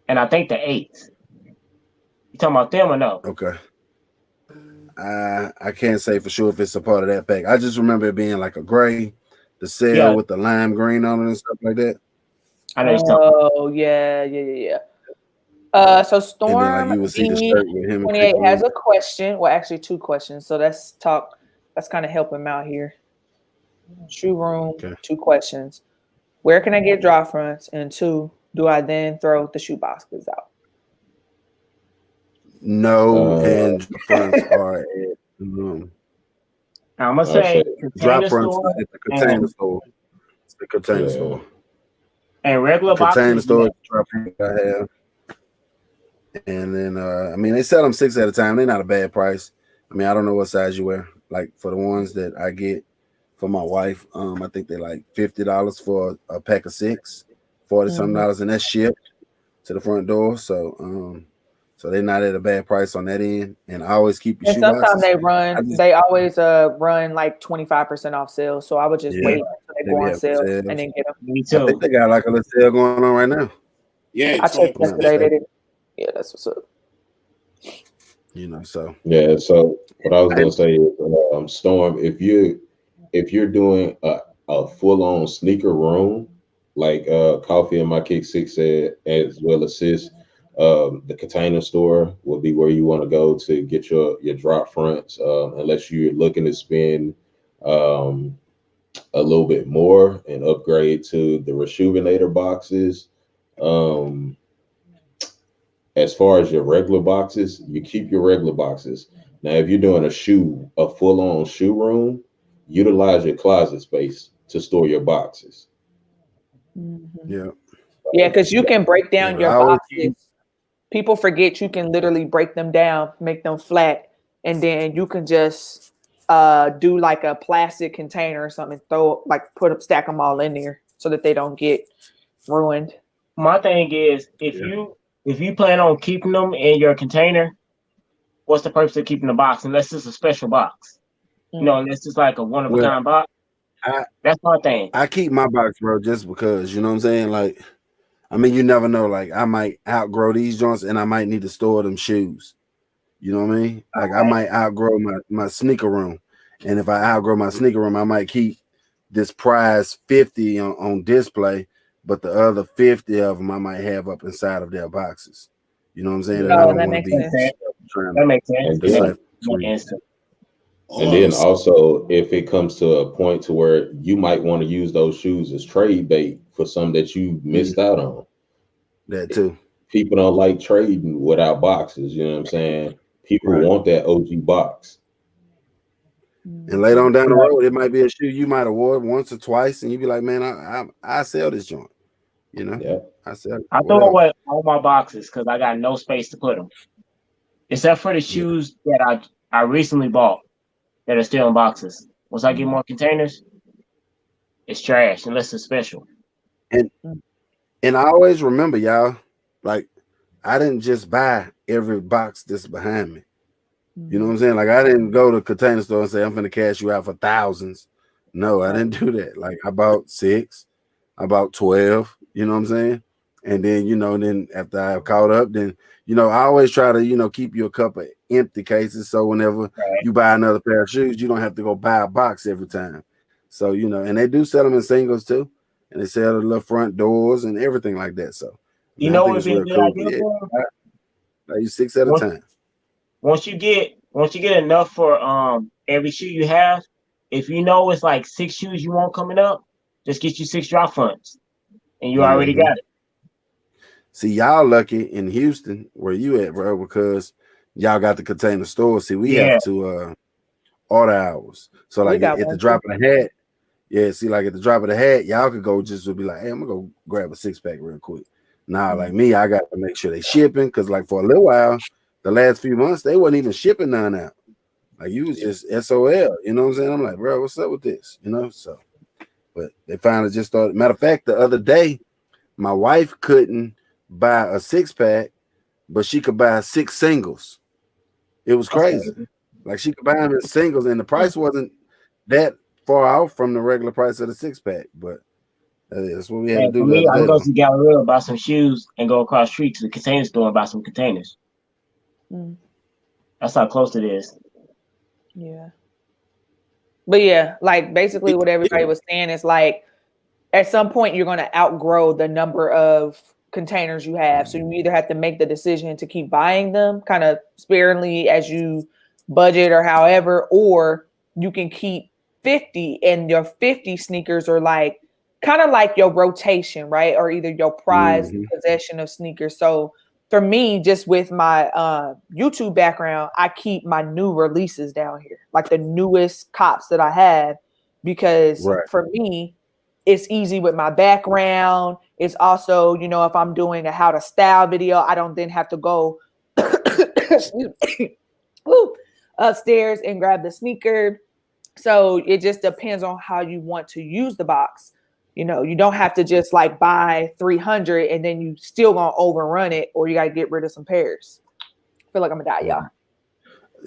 and I think the 8s. You talking about them or no? Okay. I can't say for sure if it's a part of that pack. I just remember it being like a gray, the cell with the lime green on it and stuff like that. I know you're talking. Oh yeah. So Storm you would see the shirt with him. 28 has a question. Well, actually 2 questions. So let's talk. Let's kind of help him out here. Shoe room, 2 questions. Where can I get drop fronts? And 2, do I then throw the shoe boxes out? No, and fronts are at I'm gonna say drop container fronts store at the container and, store. It's the container store. And regular Container boxes. store drop front I have. And then I mean they sell them 6 at a time. They're not a bad price. I mean, I don't know what size you wear. Like for the ones that I get for my wife, I think they're like $50 for a pack of 6, $40-something, and that's shipped to the front door. So so they're not at a bad price on that end. And I always keep your And shoe sometimes boxes. they always run like 25% off sale. So I would just wait until they go on sale sales. and then get them. Me too. I think they got like a little sale going on right now. Yeah, I checked yesterday. They did. Yeah, that's what's up. You know, so yeah. So what I was gonna say is, Storm, if you're doing a full-on sneaker room, like Coffee and My Kick 6 said, as well as Sis, the container store will be where you want to go to get your drop fronts, unless you're looking to spend a little bit more and upgrade to the Rejuvenator boxes. As far as your regular boxes, you keep your regular boxes. Now, if you're doing a full-on shoe room, utilize your closet space to store your boxes. Yeah. Yeah, because you can break down your I always boxes. People forget you can literally break them down, make them flat, and then you can just do like a plastic container or something, stack them all in there so that they don't get ruined. My thing is, if you plan on keeping them in your container, what's the purpose of keeping the box unless it's a special box? You know, unless it's like a one of a kind box. That's my thing. I keep my box, bro, just because, you know what I'm saying? Like, I mean, you never know. Like, I might outgrow these joints and I might need to store them shoes. You know what I mean? Like, I might outgrow my sneaker room. And if I outgrow my sneaker room, I might keep this prize 50 on display, but the other 50 of them I might have up inside of their boxes. You know what I'm saying? And I don't want to be that makes sense. And then also, if it comes to a point to where you might want to use those shoes as trade bait for some that you missed out on. That too. People don't like trading without boxes. You know what I'm saying? People want that OG box. And later on down the road, it might be a shoe you might have worn once or twice, and you'd be like, man, I sell this joint. You know? Yeah. I throw away all my boxes because I got no space to put them. Except for the shoes that I recently bought that are still in boxes. Once I get more containers, it's trash unless it's special. And I always remember, y'all, like, I didn't just buy every box that's behind me. You know what I'm saying? Like, I didn't go to a container store and say, I'm going to cash you out for thousands. No, I didn't do that. Like, I bought 6, I bought 12, you know what I'm saying? And then, then after I caught up, then, I always try to, keep you a couple of empty cases. So whenever you buy another pair of shoes, you don't have to go buy a box every time. So, and they do sell them in singles too. And they sell the little front doors and everything like that. So, what would be a good idea for them? Like 6 at a time. Once you get enough for every shoe you have, if you know it's like 6 shoes you want coming up, just get you 6 drop fronts, and you already got it. See, y'all lucky in Houston where you at, bro, because y'all got the container store. See, we have to order ours. So like at the drop of the hat, like at the drop of the hat, y'all could go just be like, hey, I'm gonna go grab a 6-pack real quick. Nah, like me, I got to make sure they shipping because like for a little while, the last few months, they wasn't even shipping none out. Like you was just SOL, you know what I'm saying? I'm like, bro, what's up with this? So, but they finally just started. Matter of fact, the other day, my wife couldn't buy a 6-pack but she could buy 6 singles. It was crazy. Like she could buy them in singles, and the price wasn't that far off from the regular price of the 6-pack. But that's what we had to do. For me, I'm going to Galleria, buy some shoes, and go across the street to the container store and buy some containers. That's how close it is. Yeah. But yeah, like basically what everybody was saying is like at some point you're going to outgrow the number of containers you have. So you either have to make the decision to keep buying them kind of sparingly as you budget or however, or you can keep 50 and your 50 sneakers are like kind of like your rotation, right? Or either your prized possession of sneakers. So for me, just with my YouTube background, I keep my new releases down here, like the newest cops that I have, because for me, it's easy with my background. It's also, you know, if I'm doing a how to style video, I don't then have to go upstairs and grab the sneaker. So it just depends on how you want to use the box. You know, you don't have to just like buy 300 and then you still gonna overrun it, or you gotta get rid of some pairs. I feel like I'm gonna die, y'all.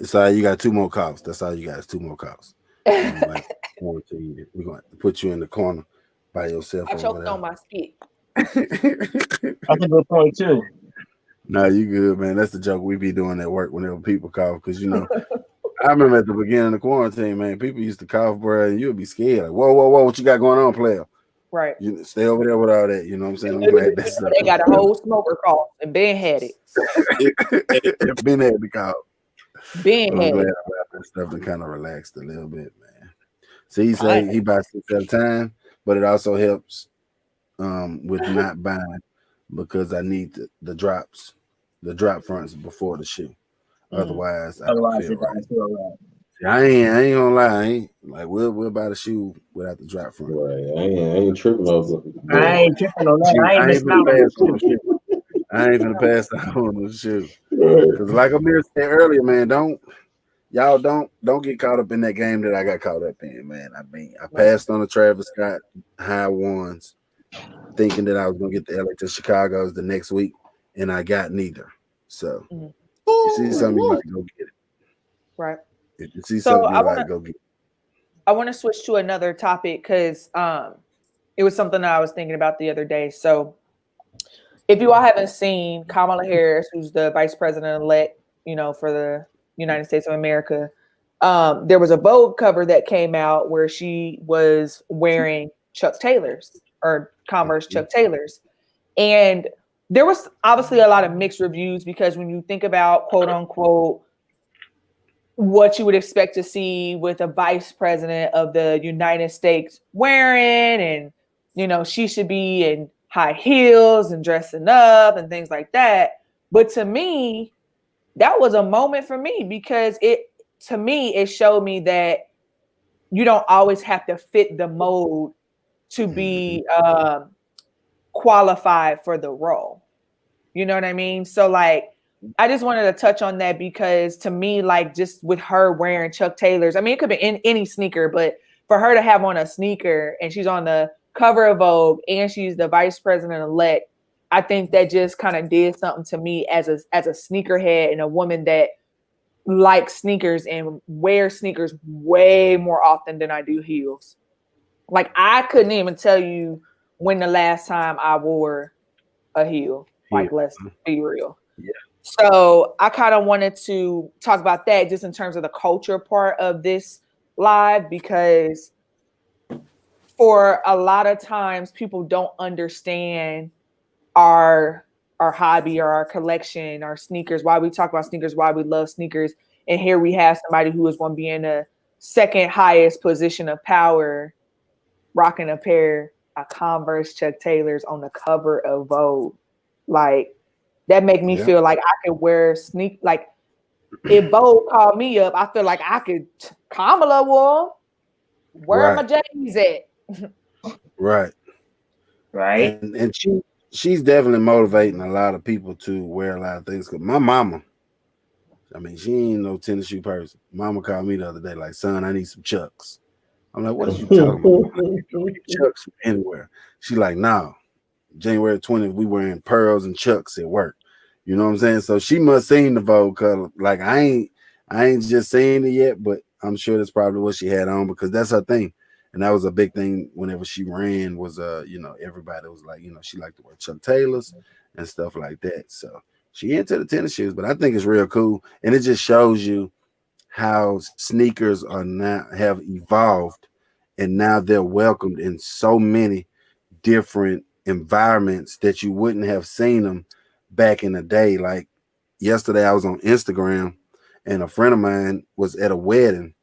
So you got 2 more calls. That's all you got is 2 more calls. We're gonna put you in the corner by yourself. I choked on my spit. That's a good point too. No, you good, man. That's the joke we be doing at work whenever people call, because you know. I remember at the beginning of the quarantine, man, people used to cough, bro, and you'd be scared. Like, whoa, what you got going on, player? Right. You stay over there with all that. You know what I'm saying? I'm glad that's they got a whole smoker cough, and Ben had it. Ben had the cough. Ben had it. That stuff to kind of relaxed a little bit, man. So he said he buys 6 at a time, but it also helps with not buying, because I need the drop fronts before the shoe. Otherwise, I feel right. I ain't gonna lie. We'll buy the shoe without the drop front. Right. I ain't tripping over. I ain't tripping on that. I ain't missing out on the shoe. I ain't gonna pass out on the shoe. Because like Amir said earlier, man, don't get caught up in that game that I got caught up in, man. I mean, I passed on the Travis Scott high ones, thinking that I was gonna get the LA to Chicago's the next week, and I got neither. So you see something, you might go get it. Right. If you see something, you might go get it. I want to switch to another topic because it was something that I was thinking about the other day. So if you all haven't seen Kamala Harris, who's the vice president-elect, you know, for the United States of America, there was a Vogue cover that came out where she was wearing Chuck Taylors or Converse Chuck Taylors. And there was obviously a lot of mixed reviews, because when you think about, quote unquote, what you would expect to see with a vice president of the United States wearing, and, you know, she should be in high heels and dressing up and things like that. But to me, that was a moment for me, because it showed me that you don't always have to fit the mold to be qualified for the role. You know what I mean? So like, I just wanted to touch on that, because to me, like, just with her wearing Chuck Taylors, I mean, it could be in any sneaker, but for her to have on a sneaker and she's on the cover of Vogue and she's the vice president-elect, I think that just kind of did something to me as a sneakerhead and a woman that likes sneakers and wears sneakers way more often than I do heels. Like, I couldn't even tell you when the last time I wore a heel. Like, let's be real. Yeah. So I kind of wanted to talk about that just in terms of the culture part of this live, because for a lot of times people don't understand our hobby or our collection, our sneakers, why we talk about sneakers, why we love sneakers. And here we have somebody who is going to be in the second highest position of power, rocking a pair of Converse Chuck Taylors on the cover of Vogue. Like, that make me feel like I could wear like, if Vogue called me up, I feel like I could. Kamala wore. Where are my J's at? Right. And she's definitely motivating a lot of people to wear a lot of things. Cause my mama, I mean, she ain't no tennis shoe person. Mama called me the other day, like, son, I need some Chucks. I'm like, what are you talking about? Chucks anywhere. She like, no. January 20th, we wearing pearls and Chucks at work. You know what I'm saying? So she must seen the Vogue color. Like I ain't just seen it yet, but I'm sure that's probably what she had on because that's her thing. And that was a big thing whenever she ran was everybody was like, she liked to wear Chuck Taylors and stuff like that. So she into the tennis shoes, but I think it's real cool. And it just shows you how sneakers are now have evolved and now they're welcomed in so many different environments that you wouldn't have seen them back in the day. Like yesterday I was on Instagram and a friend of mine was at a wedding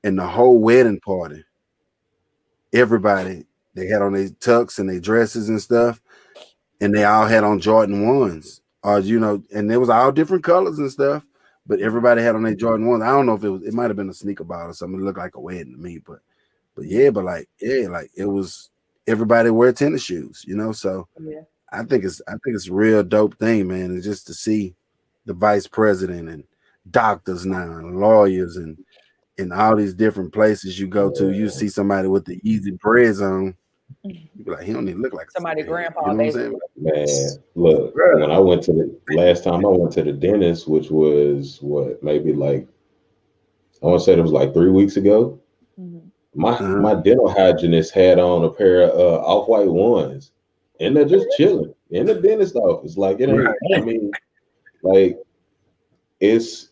and the whole wedding party, everybody, they had on their tux and their dresses and stuff, and they all had on Jordan 1s, and it was all different colors and stuff, but everybody had on their Jordan 1s. I don't know if it might have been a sneaker ball or something. It looked like a wedding to me, but it was everybody wear tennis shoes, so yeah. I think it's a real dope thing, man. And just to see the vice president and doctors now and lawyers and in all these different places you go to, you see somebody with the Easy Breads on. You be like, he don't even look like somebody grandpa. You know what I'm saying? Man, look, when I went to the last time I went to the dentist, which was maybe like I want to say it was like 3 weeks ago. Mm-hmm. My dental hygienist had on a pair of off-white ones, and they're just chilling in the dentist office. Like it ain't. I mean, like it's.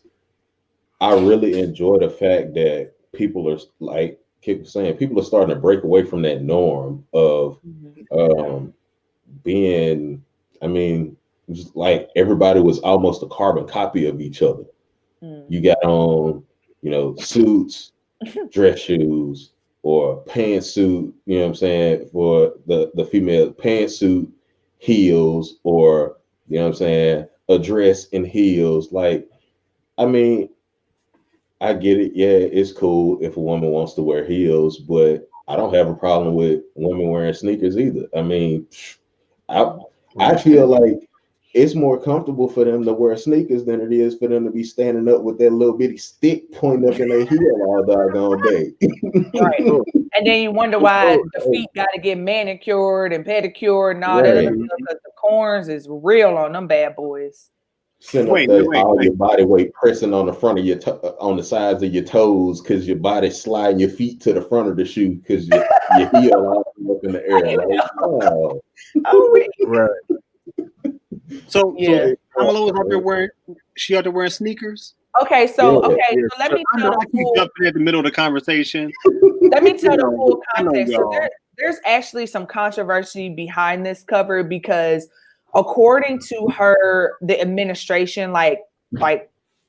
I really enjoy the fact that people are like Kik was saying, people are starting to break away from that norm of being. I mean, just like everybody was almost a carbon copy of each other. You got on, suits, dress shoes, or pantsuit, you know what I'm saying, for the female pantsuit, heels, or you know what I'm saying, a dress and heels. Like, I mean, I get it. Yeah, it's cool if a woman wants to wear heels, but I don't have a problem with women wearing sneakers either. I mean, I feel like it's more comfortable for them to wear sneakers than it is for them to be standing up with that little bitty stick pointing up in their heel all doggone day. Right. And then you wonder why the feet got to get manicured and pedicured and all that other stuff because the corns is real on them bad boys. Send up all your body weight pressing on the front of your on the sides of your toes because your body sliding your feet to the front of the shoe because your heel all up in the air. Like, oh. Right. So Kamala was out there wearing sneakers. Okay, so let me tell the full. Jumping at the middle of the conversation. Let me tell the full context. So there's actually some controversy behind this cover because, according to the administration, like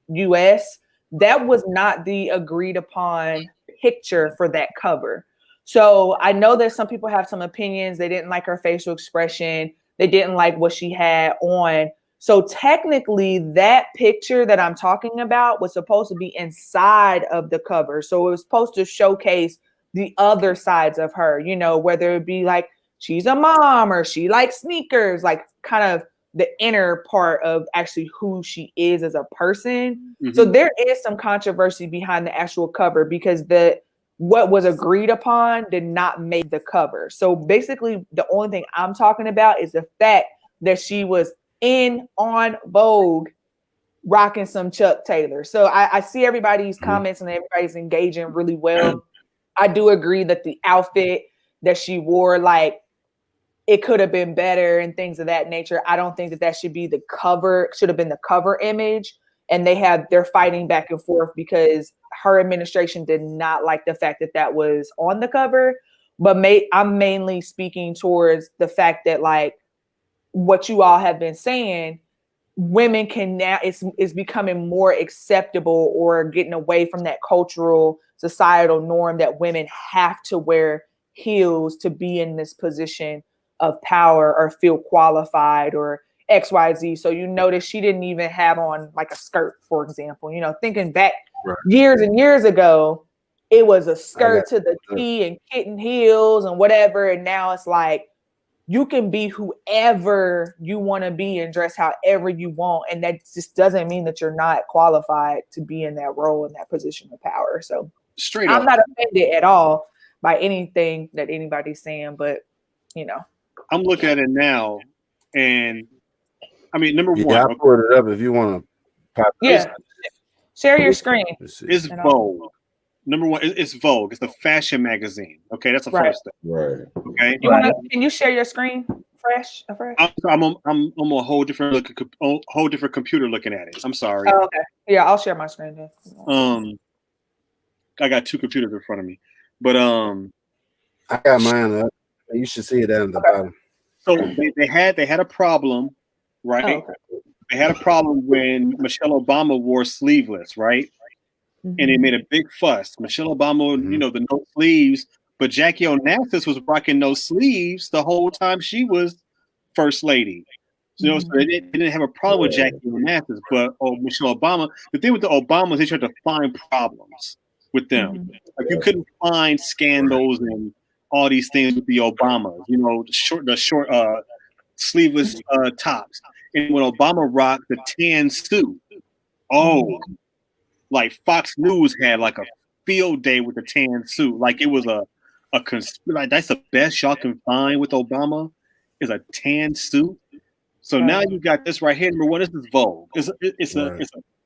U.S., that was not the agreed upon picture for that cover. So I know that some people have some opinions. They didn't like her facial expression. They didn't like what she had on. So technically, that picture that I'm talking about was supposed to be inside of the cover. So it was supposed to showcase the other sides of her, whether it be like she's a mom or she likes sneakers, like kind of the inner part of actually who she is as a person. Mm-hmm. So there is some controversy behind the actual cover because what was agreed upon did not make the cover. So basically, the only thing I'm talking about is the fact that she was on Vogue rocking some Chuck Taylor. So I see everybody's comments and everybody's engaging really well. I do agree that the outfit that she wore, like, it could have been better and things of that nature. I don't think that should be the cover, should have been the cover image. And they're fighting back and forth because her administration did not like the fact that was on the cover. But I'm mainly speaking towards the fact that, like, what you all have been saying, women can now, it's becoming more acceptable or getting away from that cultural societal norm that women have to wear heels to be in this position of power or feel qualified or XYZ. So you notice she didn't even have on like a skirt, for example. Thinking back years and years ago, it was a skirt to the T and kitten heels and whatever. And now it's like you can be whoever you want to be and dress however you want. And that just doesn't mean that you're not qualified to be in that role, in that position of power. So I'm not offended at all by anything that anybody's saying, but I'm looking at it now, and I mean, number one. Yeah, I pulled it up if you want to pop. Yeah. Share your screen. It's Vogue. Number one, it's Vogue. It's the fashion magazine. Okay, that's the first thing. Right. Okay. Can you share your screen? Fresh. I'm on a whole different computer looking at it. I'm sorry. Oh, okay. Yeah, I'll share my screen then. I got two computers in front of me, but I got mine up. You should see it down at the bottom. So they had a problem, right? Oh, okay. They had a problem when Michelle Obama wore sleeveless, right? Mm-hmm. And they made a big fuss. Michelle Obama, the no sleeves, but Jackie Onassis was rocking no sleeves the whole time she was first lady. So, so they didn't have a problem with Jackie Onassis, but Michelle Obama. The thing with the Obamas, they tried to find problems with them. Like you couldn't find scandals and all these things with the Obamas. The short sleeveless tops. And when Obama rocked the tan suit, like Fox News had like a field day with the tan suit. Like it was like that's the best y'all can find with Obama is a tan suit. So now you got this right here. Number one, this is Vogue. It's a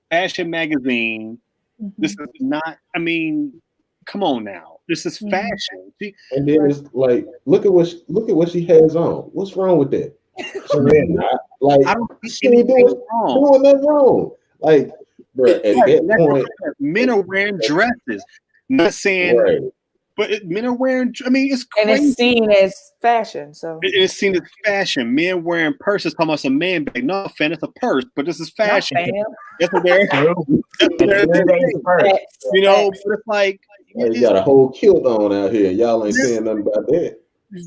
fashion magazine. This is not. I mean, come on now. This is fashion. And then it's like, look at what she has on. What's wrong with that? She ain't doing nothing wrong. Like, bro, at that point, men are wearing dresses. Not saying, but men are wearing. I mean, it's crazy. And it's seen as fashion. So it's seen as fashion. Men wearing purses. Talking about some man bag. No offense, it's a purse, but this is fashion. That's what they're. But it's like you got a whole kilt on out here. Y'all ain't saying nothing about that.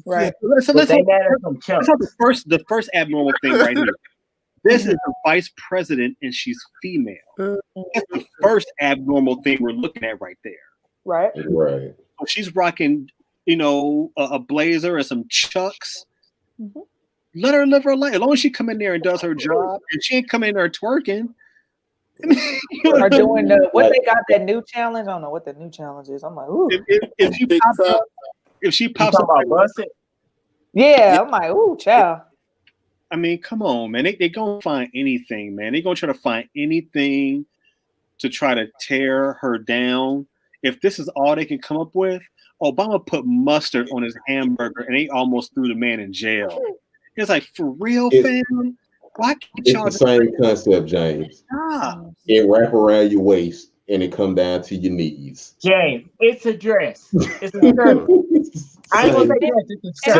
Right. So let's have the first abnormal thing right here. This is the vice president, and she's female. That's the first abnormal thing we're looking at right there. Right. Right. So she's rocking, a blazer and some chucks. Let her live her life. As long as she come in there and does her job, and she ain't coming in there twerking. Or doing what they got that new challenge. I don't know what the new challenge is. I'm like, ooh. If she pops up, yeah, I'm like, ooh, child. I mean, come on, man. They gonna find anything, man. They gonna try to find anything to try to tear her down. If this is all they can come up with, Obama put mustard on his hamburger and they almost threw the man in jail. It's like, for real, fam? Why can't y'all? It's the same concept, James. It wrap around your waist and it come down to your knees. James, it's a dress. It's a skirt. I ain't gonna say dress. It's a skirt.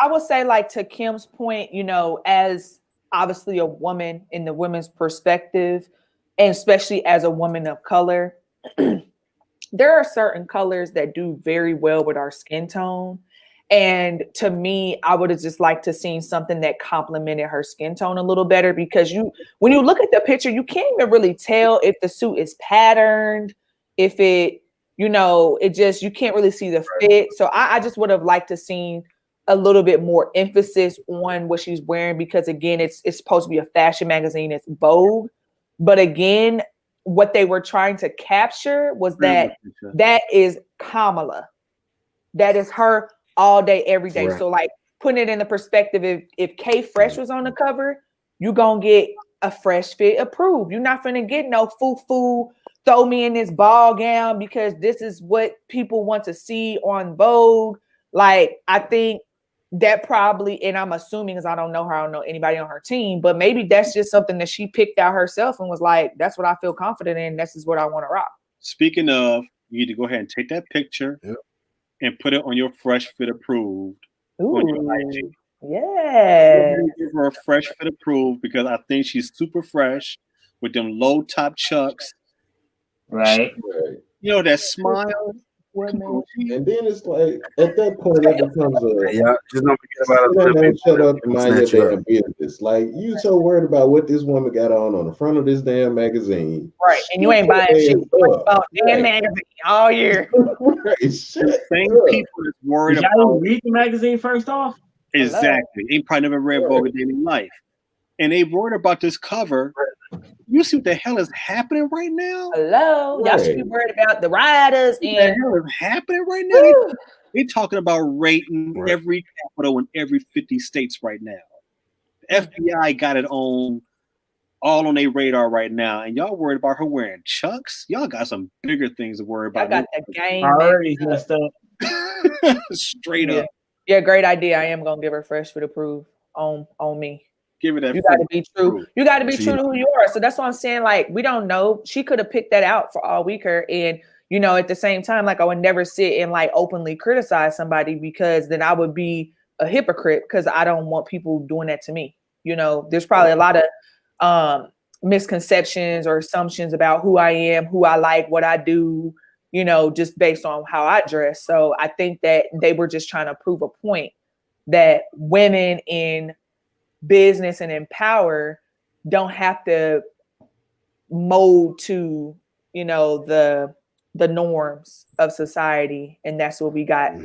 I would say, like, to Kim's point, as obviously a woman in the women's perspective, and especially as a woman of color, there are certain colors that do very well with our skin tone. And to me, I would have just liked to seen something that complemented her skin tone a little better, because when you look at the picture, you can't even really tell if the suit is patterned, if it, you can't really see the fit. So I just would have liked to seen a little bit more emphasis on what she's wearing, because again, it's supposed to be a fashion magazine. It's Vogue. But again, what they were trying to capture was that is Kamala. That is her all day, every day. Right. So like putting it in the perspective, if K Fresh was on the cover, you gonna get a fresh fit approved. You're not gonna get no foo-foo, throw me in this ball gown because this is what people want to see on Vogue. Like, I think that probably, and I'm assuming, because I don't know her, I don't know anybody on her team, but maybe that's just something that she picked out herself and was like, that's what I feel confident in. This is what I want to rock. Speaking of, you need to go ahead and take that picture and put it on your Fresh Fit Approved. Ooh, on your IG. Yeah. Give her a Fresh Fit Approved, because I think she's super fresh with them low top chucks. Right. That smile. And then it's like, at that point, it becomes just don't forget about shut up and mind your damn business. Like, you so worried about what this woman got on the front of this damn magazine. Right. And you ain't buying shit about damn magazine all year. Right. Same people that's worried about. Y'all read the magazine first off? Exactly. They probably never read Vogue in their life. And they worried about this cover. You see what the hell is happening right now? Hello. Y'all should be worried about the rioters. What the hell is happening right now? They talking about rating every capital in every 50 states right now. FBI got it all on their radar right now, and y'all worried about her wearing Chucks? Y'all got some bigger things to worry about. I got that game messed up. Straight up. Yeah, great idea. I am gonna give her fresh foot approved on me. Give it that. You got to be true. You got to be true to who you are. So that's what I'm saying. Like, we don't know. She could have picked that out for all weaker. And, you know, at the same time, like, I would never sit and like openly criticize somebody, because then I would be a hypocrite, because I don't want people doing that to me. You know, there's probably a lot of misconceptions or assumptions about who I am, who I like, what I do, you know, just based on how I dress. So I think that they were just trying to prove a point that women in business and in power don't have to mold to, you know, the norms of society. And that's what we got.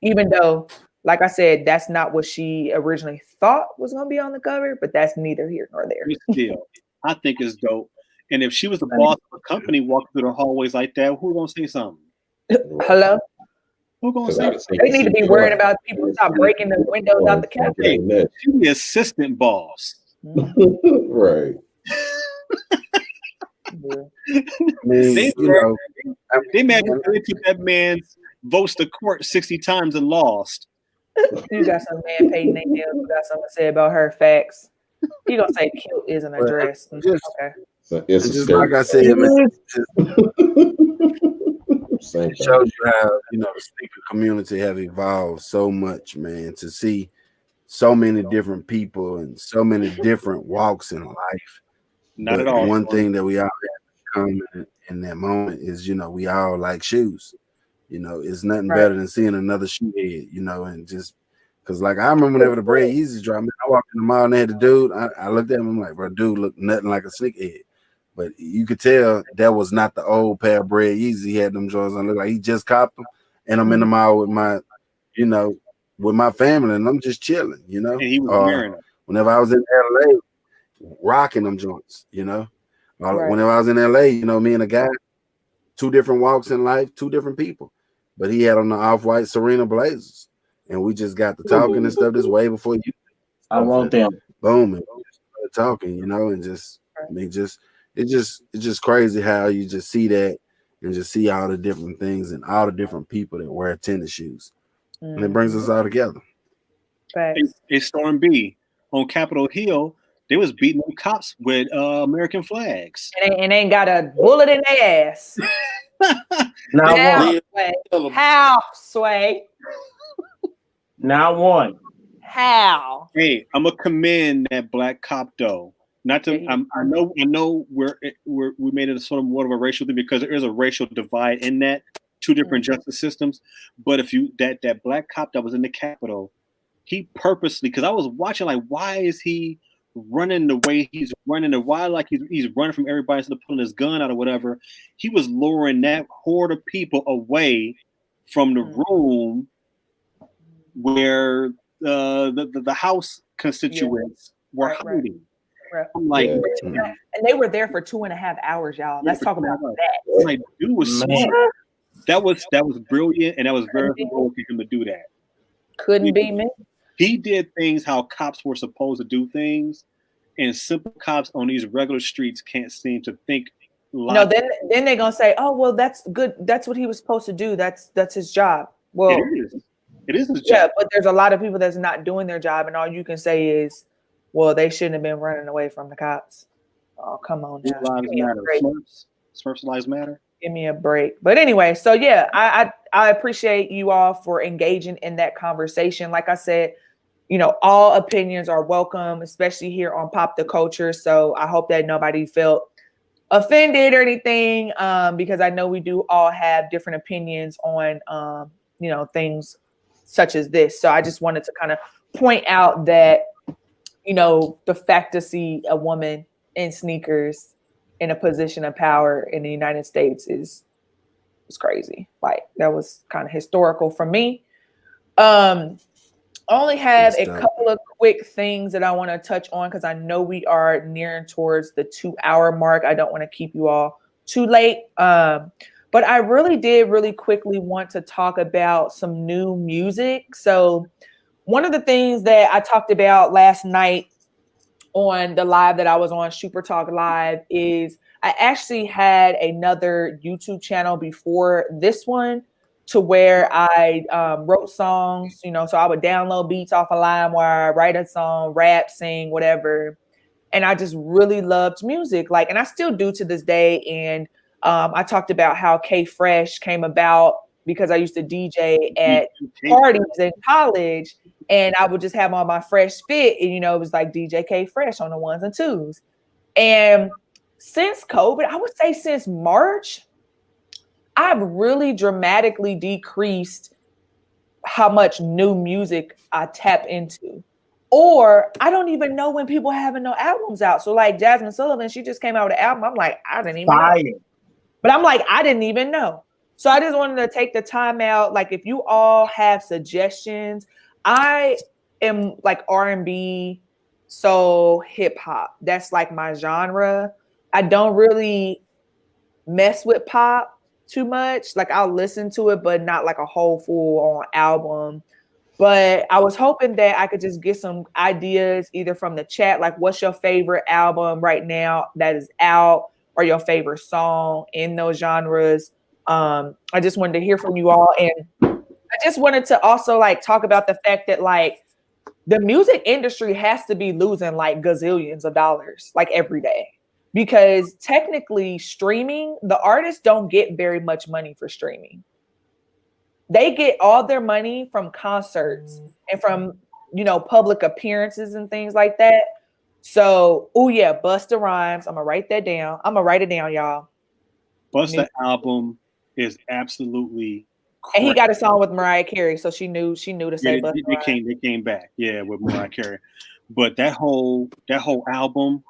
Even though, like I said, that's not what she originally thought was going to be on the cover, but that's neither here nor there. Still, I think it's dope. And if she was the boss of a company walking through the hallways like that, who's going to say something? Hello? Who's going to say something? They need to be worried about people stop breaking the windows out the cabinet. Hey, she's the assistant boss. Right. They mad because they took that man's votes to court 60 times and lost. You got some man painting their nails who got something to say about her. Facts. You gonna say kilt isn't a dress? Okay. So it's just like I said, man. It shows you how, you know, the sneaker community have evolved so much, man. To see so many different people and so many different walks in life. Not at all. One thing that we all have in common in that moment is, you know, we all like shoes. You know, it's nothing better than seeing another shoe head, you know, and just because, like, I remember whenever the Bread Yeezys dropped, man, I walked in the mall and they had the dude. I looked at him, I'm like, bro, dude looked nothing like a sneakerhead. But you could tell that was not the old pair of Bread Yeezys. He had them Jones on. Look like he just copped them. And I'm in the mall with my, you know, with my family, and I'm just chilling, you know. And he was wearing them. Whenever I was in LA, rocking them joints, you know. Whenever I was in LA, you know, me and a guy, two different walks in life, two different people. But he had on the off-white Serena Blazers. And we just got to talking and stuff this way before you. I want them. Boom. And we just started talking, you know, and just, I mean, it's just crazy how you just see that and just see all the different things and all the different people that wear tennis shoes. And it brings us all together. Hey, Storm B, on Capitol Hill, they was beating them cops with American flags. And ain't got a bullet in their ass. How, Sway? Not one. How? Hey, I'm gonna commend that black cop though. Not to, I know we made it a sort of more of a racial thing because there is a racial divide in that two different justice systems. But if you that black cop that was in the Capitol, he purposely, because I was watching like, why is he running the way he's running, or why like he's running from everybody instead of pulling his gun out or whatever? He was luring that horde of people away from the room where the House constituents were hiding. Right. I'm like, and they were there for 2.5 hours, y'all. Let's talk about that. I'm like, dude was smart. That was brilliant, and that was very heroic of him to do that. Couldn't be me. He did things how cops were supposed to do things, and simple cops on these regular streets can't seem to think. No, then they're gonna say, "Oh, well, that's good. That's what he was supposed to do. That's his job." Well, it is his job. Yeah, but there's a lot of people that's not doing their job, and all you can say is, "Well, they shouldn't have been running away from the cops." Oh, come on now. Lives matter. Smurfs lives matter. Give me a break. But anyway, so yeah, I appreciate you all for engaging in that conversation. Like I said, you know, all opinions are welcome, especially here on Pop the Culture. So I hope that nobody felt offended or anything, because I know we do all have different opinions on, you know, things such as this. So I just wanted to kind of point out that, you know, the fact to see a woman in sneakers in a position of power in the United States is crazy. Like, that was kind of historical for me. Only have a couple of quick things that I want to touch on because I know we are nearing towards the 2-hour mark. I don't want to keep you all too late. But I really quickly want to talk about some new music. So one of the things that I talked about last night on the live that I was on, Super Talk Live, is I actually had another YouTube channel before this one to where I wrote songs, you know, so I would download beats off of LimeWire, write a song, rap, sing, whatever. And I just really loved music, like, and I still do to this day. And I talked about how K Fresh came about because I used to DJ at parties in college, and I would just have on my Fresh Fit, and you know, it was like DJ K Fresh on the ones and twos. And since COVID, I would say since March, I've really dramatically decreased how much new music I tap into. Or I don't even know when people are having no albums out. So like Jasmine Sullivan, she just came out with an album. I'm like, I didn't even know. But I'm like, I didn't even know. So I just wanted to take the time out. Like, if you all have suggestions, I am like R&B, soul, hip hop. That's like my genre. I don't really mess with pop too much. Like, I'll listen to it, but not like a whole full on album. But I was hoping that I could just get some ideas either from the chat, like what's your favorite album right now that is out, or your favorite song in those genres. I just wanted to hear from you all. And I just wanted to also like talk about the fact that like the music industry has to be losing like gazillions of dollars like every day, because technically streaming, the artists don't get very much money for streaming. They get all their money from concerts and from, you know, public appearances and things like that. So, oh yeah, Busta Rhymes. I'm gonna write that down. I'm gonna write it down, y'all. Busta album is absolutely crazy. And he got a song with Mariah Carey, so she knew to say Busta Rhymes. They came back, yeah, with Mariah Carey. But that whole album,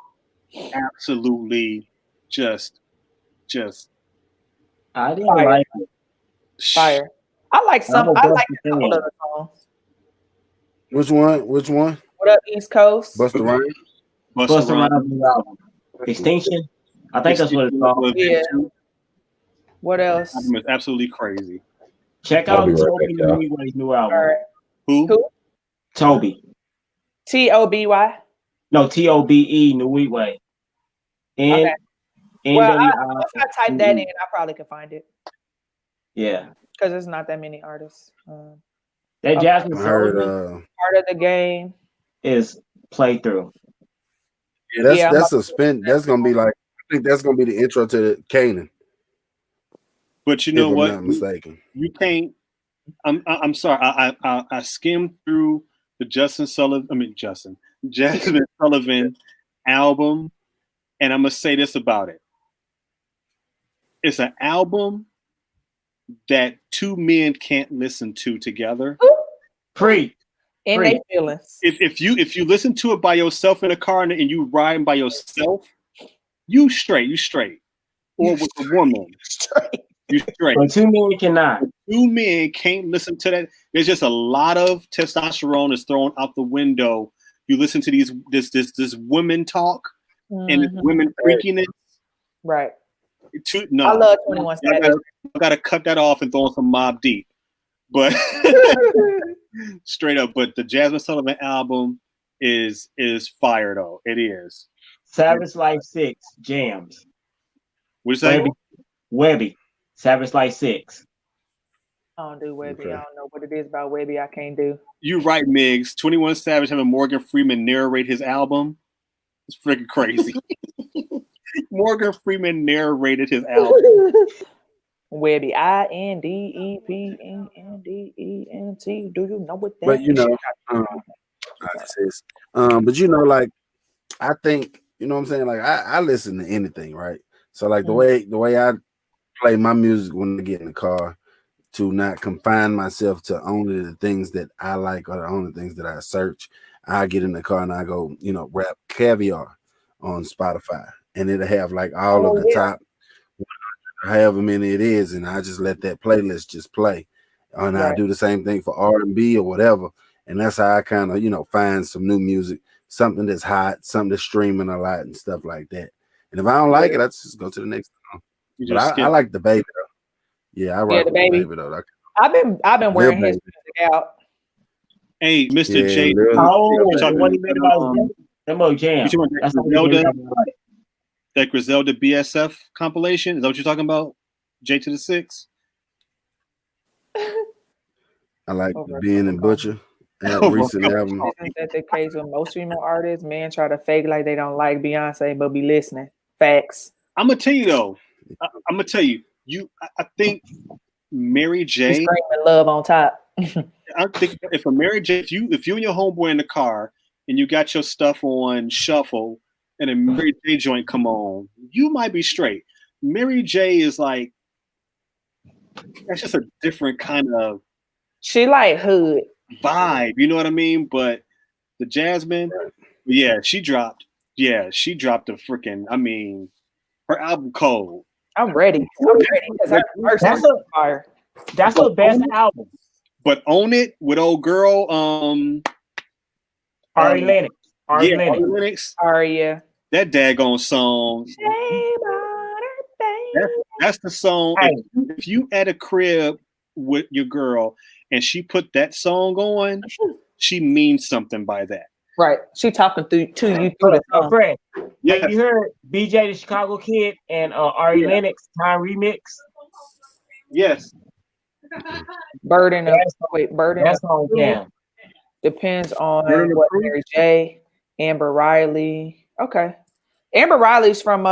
absolutely just I didn't like it. Fire. I like some. I like a couple of the songs. Which one? What up, East Coast? Busta Rhymes. Busta Rhymes album. Extinction. I think that's what it's called. Yeah. What else? It's absolutely crazy. Check out Toby Newey's new album. Right. Who? Toby. Toby. No, Tobe Newey. And well, if I type that in, I probably could find it. Yeah. Because there's not that many artists. That Jasmine Sullivan part of the game is playthrough. Yeah, that's a spin. That's gonna be like, I think that's gonna be the intro to the Kanan. But you know what? I'm not mistaken. You can't. I'm sorry. I skimmed through the Jasmine Sullivan album, and I'm gonna say this about it. It's an album that two men can't listen to together. Free. In their feelings. If you listen to it by yourself in a car and you riding by yourself, you straight. Or with a woman. You straight. But two men cannot. Two men can't listen to that. There's just a lot of testosterone is thrown out the window. You listen to this women talk and this women freakiness. Right. No, I love 21 Savage. I gotta cut that off and throw in some Mob Deep. But straight up, but the Jasmine Sullivan album is fire though. It is. Savage Life 6 jams. What's that? Webby. Savage Life 6. I don't do Webby. Okay. I don't know what it is about Webby I can't do. You're right, Migs. 21 Savage having Morgan Freeman narrate his album. It's freaking crazy. Morgan Freeman narrated his album. Webby, INDEPENDENT. Do you know what that but you know, but you know, like I think, you know what I'm saying? Like I listen to anything, right? So like the way I play my music when I get in the car, to not confine myself to only the things that I like or the only things that I search. I get in the car and I go, you know, rap Caviar on Spotify, and it'll have like all of the top, however many it is, and I just let that playlist just play. And I do the same thing for R&B or whatever, and that's how I kind of, you know, find some new music, something that's hot, something that's streaming a lot and stuff like that. And if I don't like it, I just go to the next song. But I like the Baby though. Yeah, I rock the Baby though. I've been wearing his music out. Hey, Mr. J. What he made about That boy jam. That's that Griselda BSF compilation. Is that what you're talking about? J to the 6. I like being in Butcher. Recent album. Isn't that the case with most female artists? Men try to fake like they don't like Beyonce, but be listening. Facts. I'm gonna tell you though. I'm gonna tell you. I think Mary J. Screaming love on top. I think if a Mary J. If you and your homeboy in the car and you got your stuff on shuffle and a Mary J. joint come on, you might be straight. Mary J. is like that's just a different kind of. She like hood vibe, you know what I mean? But the Jasmine, yeah, she dropped a freaking. I mean, her album cold. I'm ready. That's her best album. But Own It with old girl, Ari Lennox. Ari Lennox. Yeah. That daggone song. That's the song. Hey. If you at a crib with your girl and she put that song on, she means something by that. Right. She talking to you through the song. Fred, have you heard BJ the Chicago Kid and Ari Lennox time remix? Yes. Burden. That's on jam. Depends on what Mary J. Amber Riley. Okay. Amber Riley's from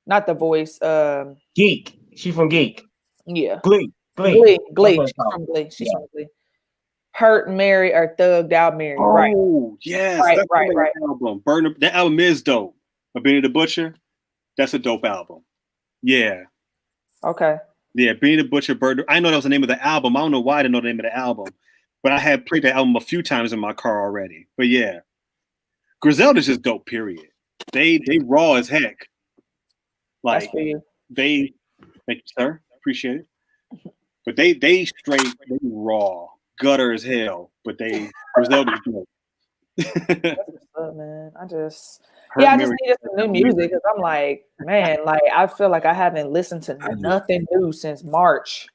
not The Voice. Geek. She from Geek. Yeah. Glee. She's from Glee. She's from Glee. Hurt Mary or Thugged Out Mary. Right. Oh, yes. Right. Album. That album is dope. Benny the Butcher. That's a dope album. Yeah. Okay. Yeah, Benny the Butcher, I know that was the name of the album. I don't know why I didn't know the name of the album, but I had played that album a few times in my car already. But yeah, Griselda's just dope. Period. They raw as heck. Like thank you, sir. Appreciate it. But they straight raw, gutter as hell. But Griselda's dope. That's what's up, man. I just needed some new music because I'm like, man, like I feel like I haven't listened to nothing new since March.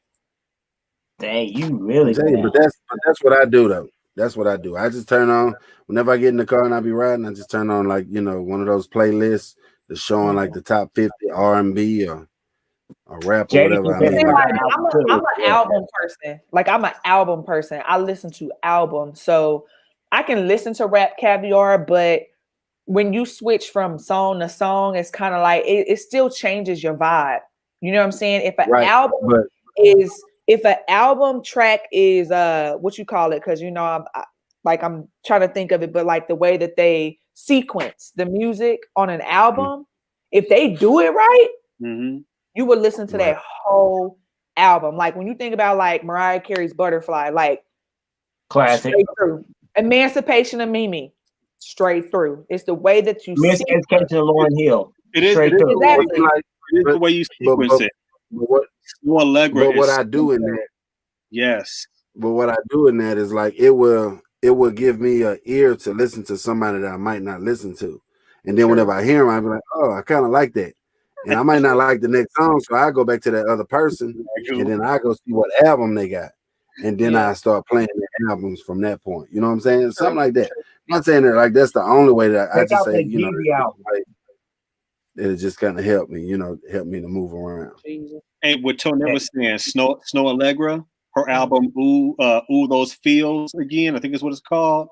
Dang, you really? But that's what I do though. That's what I do. I just turn on whenever I get in the car and I be riding. I just turn on like one of those playlists that's showing like the top 50 R&B or rap or whatever. I'm an album person. Like I'm an album person. I listen to albums, so I can listen to Rap Caviar, but when you switch from song to song, it's kind of like it still changes your vibe. You know what I'm saying? If an album track is what you call it, because I'm trying to think of it, but like the way that they sequence the music on an album, if they do it right, you would listen to that whole album. Like when you think about like Mariah Carey's Butterfly, like classic. Emancipation of Mimi, straight through. It's the way that you see it. To Lauryn Hill. It is straight through. Exactly. It is the way you sequence it. But what I do in that, yes. But what I do in that is like it will give me an ear to listen to somebody that I might not listen to, and then whenever I hear them, I be like, oh, I kind of like that, and I might not like the next song, so I go back to that other person, and then I go see what album they got. And then I start playing the albums from that point. You know what I'm saying? Something like that. I'm not saying that like that's the only way that I just say, it just kind of helped me, help me to move around. And what Tony was saying, Snow Allegra, her album Ooh Those Feels Again, I think is what it's called.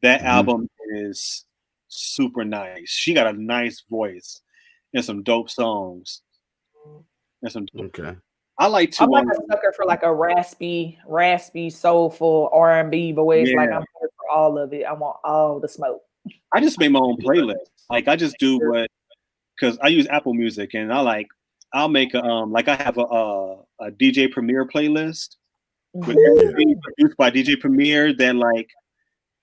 That album is super nice. She got a nice voice and some dope songs. Okay. I'm like a sucker for like a raspy, soulful R&B voice. Yeah. Like I'm here for all of it. I want all the smoke. I just make my own playlist. Like I just do because I use Apple Music and I'll make I have a DJ Premier playlist produced by DJ Premier that like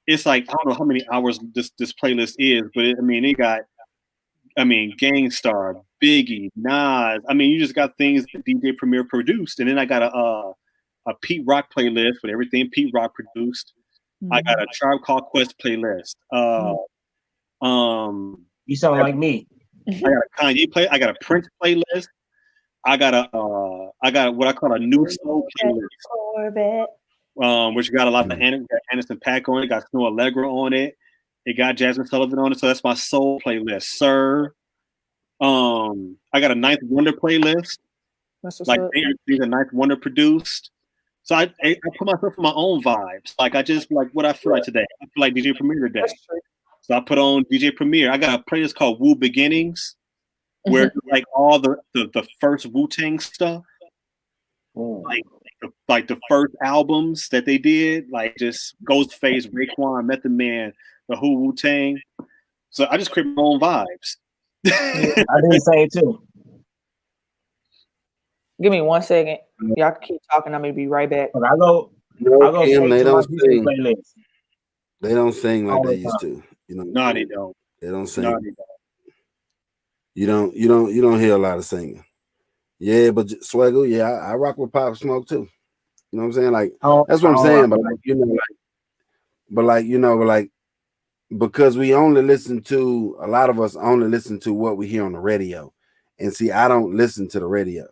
it's like I don't know how many hours this playlist is, but it got Gangstar, Biggie, Nas. You just got things that DJ Premier produced, and then I got a Pete Rock playlist with everything Pete Rock produced. I got a Tribe Called Quest playlist. You sound like me. I got a Kanye play. I got a Prince playlist. I got what I call a new soul playlist. Which got a lot of Anderson .Paak on it. Got Snow Allegra on it. It got Jasmine Sullivan on it, so that's my soul playlist, sir. I got a Ninth Wonder playlist. Like things that Ninth Wonder produced. So I put myself in my own vibes. Like I just like what I feel like today. I feel like DJ Premier today. So I put on DJ Premier. I got a playlist called Wu Beginnings, where like all the first Wu-Tang stuff. Like the first albums that they did, like just Ghostface, Raekwon, Method Man, the whole Wu-Tang. So I just create my own vibes. I did say it too. Give me 1 second. Y'all can keep talking. I'm gonna be right back. I go Kim, they don't sing. playlist. They don't sing like they used to. You know, no, they don't. They don't sing. No, they don't. You don't hear a lot of singing. Yeah, but Swaggle, yeah, I rock with Pop Smoke too. You know what I'm saying? Like that's what I'm saying. But like, because we only listen to, a lot of us only listen to what we hear on the radio, and see, I don't listen to the radio.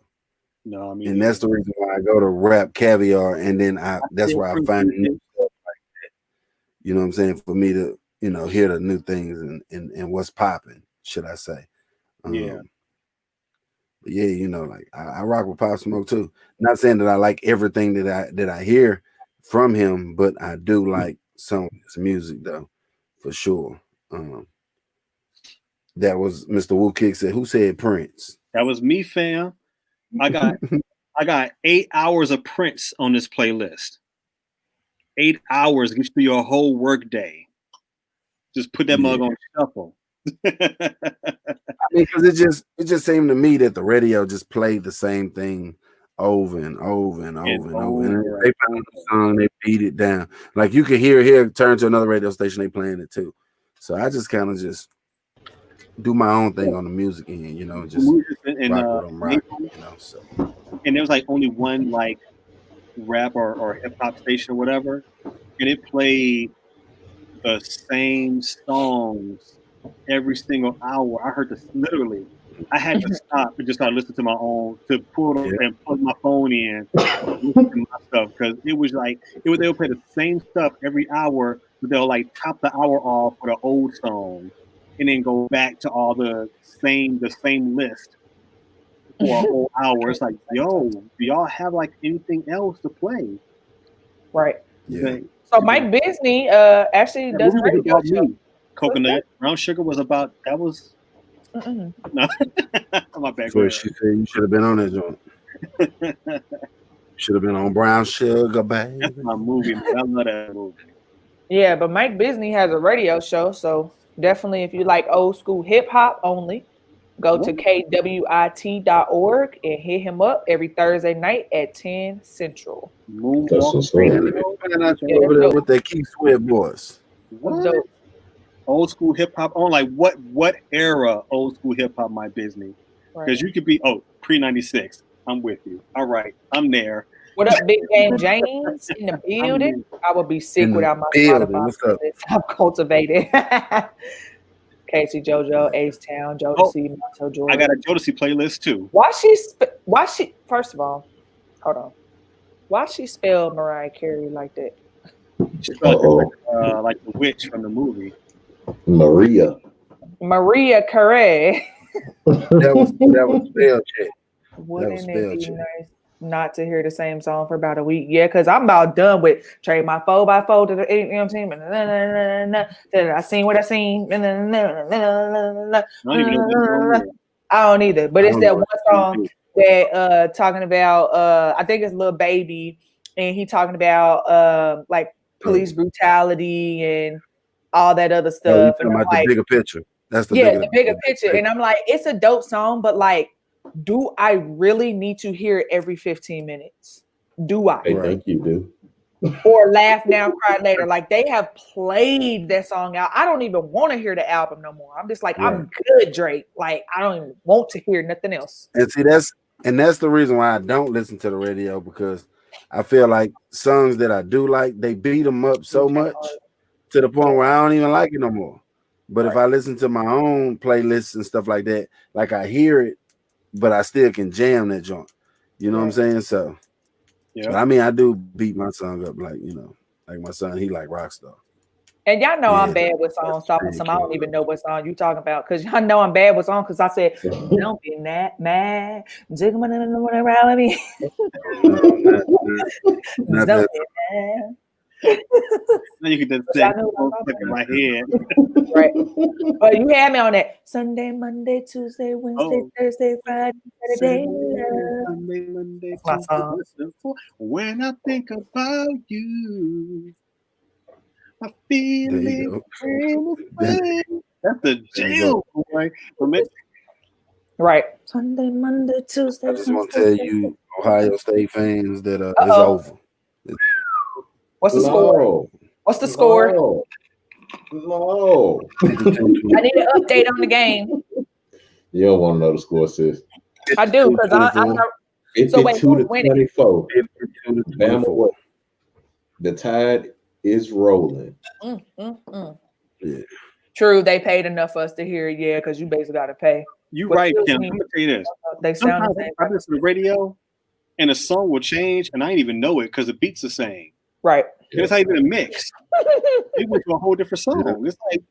No, I mean, and that's the reason why I go to Rap Caviar, and then that's where I find new stuff like that. You know what I'm saying? For me to hear the new things and what's popping, should I say? Yeah. But yeah, like I rock with Pop Smoke too. Not saying that I like everything that I hear from him, but I do like some of his music though, for sure. That was Mr. Wu Kick said. Who said Prince? That was me, fam. I got 8 hours of Prince on this playlist. 8 hours gets through your whole work day. Just put that mug on shuffle. I mean, because it just seemed to me that the radio just played the same thing over and over and over and over. And they found the song, they beat it down. Like you could hear here, turn to another radio station, they playing it too. So I just kind of just do my own thing on the music end, just rock what I'm rocking, So. And there was like only one like rap or hip hop station or whatever, and it played the same songs every single hour. I heard this literally. I had to stop and just start listening to my own, to pull it up and plug my phone in, and listen to my stuff, because it was like they would play the same stuff every hour, but they'll like top the hour off with an old song, and then go back to all the same list for a whole hour. It's like, yo, do y'all have like anything else to play? Right. Yeah. So Mike Bisney actually does a radio show. Coconut Brown Sugar was about that was no my bad. So she said you should have been on that joint. Should have been on Brown Sugar, baby. That's my movie. I love that movie. Yeah, but Mike Bisney has a radio show, so definitely if you like old school hip hop only, go to kwit.org and hit him up every Thursday night at 10 Central. That's what's over there with the KikSquad boys. What? Old school hip hop on, like what era old school hip hop Mike Bisney? Because you could be pre-96. I'm with you. All right, I'm there. What up, Big Game James in the building? I would be sick without my Spotify playlist I've cultivated. Casey, JoJo, Ace Town, Jodeci, Monto Jordan. I got a Jodeci playlist too. Why she? First of all, hold on. Why she spelled Mariah Carey like that? She spelled like the witch from the movie. Maria Carey. that was spell check. Wouldn't it be nice not to hear the same song for about a week? Yeah, because I'm about done with trade my 4x4 to the, you know what I'm saying? I seen what I seen. I don't either, but it's that one song that talking about I think it's Lil Baby, and he talking about like police brutality and all that other stuff. And about the bigger picture. That's the bigger picture. And I'm like, it's a dope song, but like, do I really need to hear it every 15 minutes? Do I? I think you do. Or laugh now, cry later. Like they have played that song out. I don't even want to hear the album no more. I'm just like, I'm good, Drake. Like I don't even want to hear nothing else. And see, that's the reason why I don't listen to the radio, because I feel like songs that I do like, they beat them up so much to the point where I don't even like it no more. But if I listen to my own playlists and stuff like that, like I hear it, but I still can jam that joint. You know what I'm saying? So, but I mean, I do beat my song up like, like my son, he like Rockstar. And y'all know I'm Yeah, bad with songs. Talking Big some, I don't King. even know what song you talking about because y'all know I'm bad with songs. Because I said, "Don't be mad, jiggle around with me." Not Don't that. be mad. Now you can just But say, y'all know what I'm "Oh, talking stuck in my head." about. Right. But you had me on that Sunday, Monday, Tuesday, Wednesday, Oh, Thursday, Friday, Saturday. Love. Sunday, Monday, That's my Tuesday, song. Wednesday, when I think about you, I feel There you it. go. That's the There you go. jail, boy. But man, Right. Sunday, Monday, Tuesday, I just want to Wednesday, tell Thursday. you, Ohio State fans, that it's Uh-oh. over. What's the score? What's the score? No. I need an update on the game. You don't want to know the score, sis. I do because I know. So wait, 52 to who's winning? 24. 52 to Bama 24. what? The tide is rolling. Yeah. True, they paid enough for us to hear it, yeah, because you basically got to pay. you But right, still, Kim. I mean, I'm gonna tell you this. they sound the Sometimes same. I listen to the radio, and a song will change, and I ain't even know it because the beat's the same. Right. It's not even a mix. It went to a whole different song. It's like,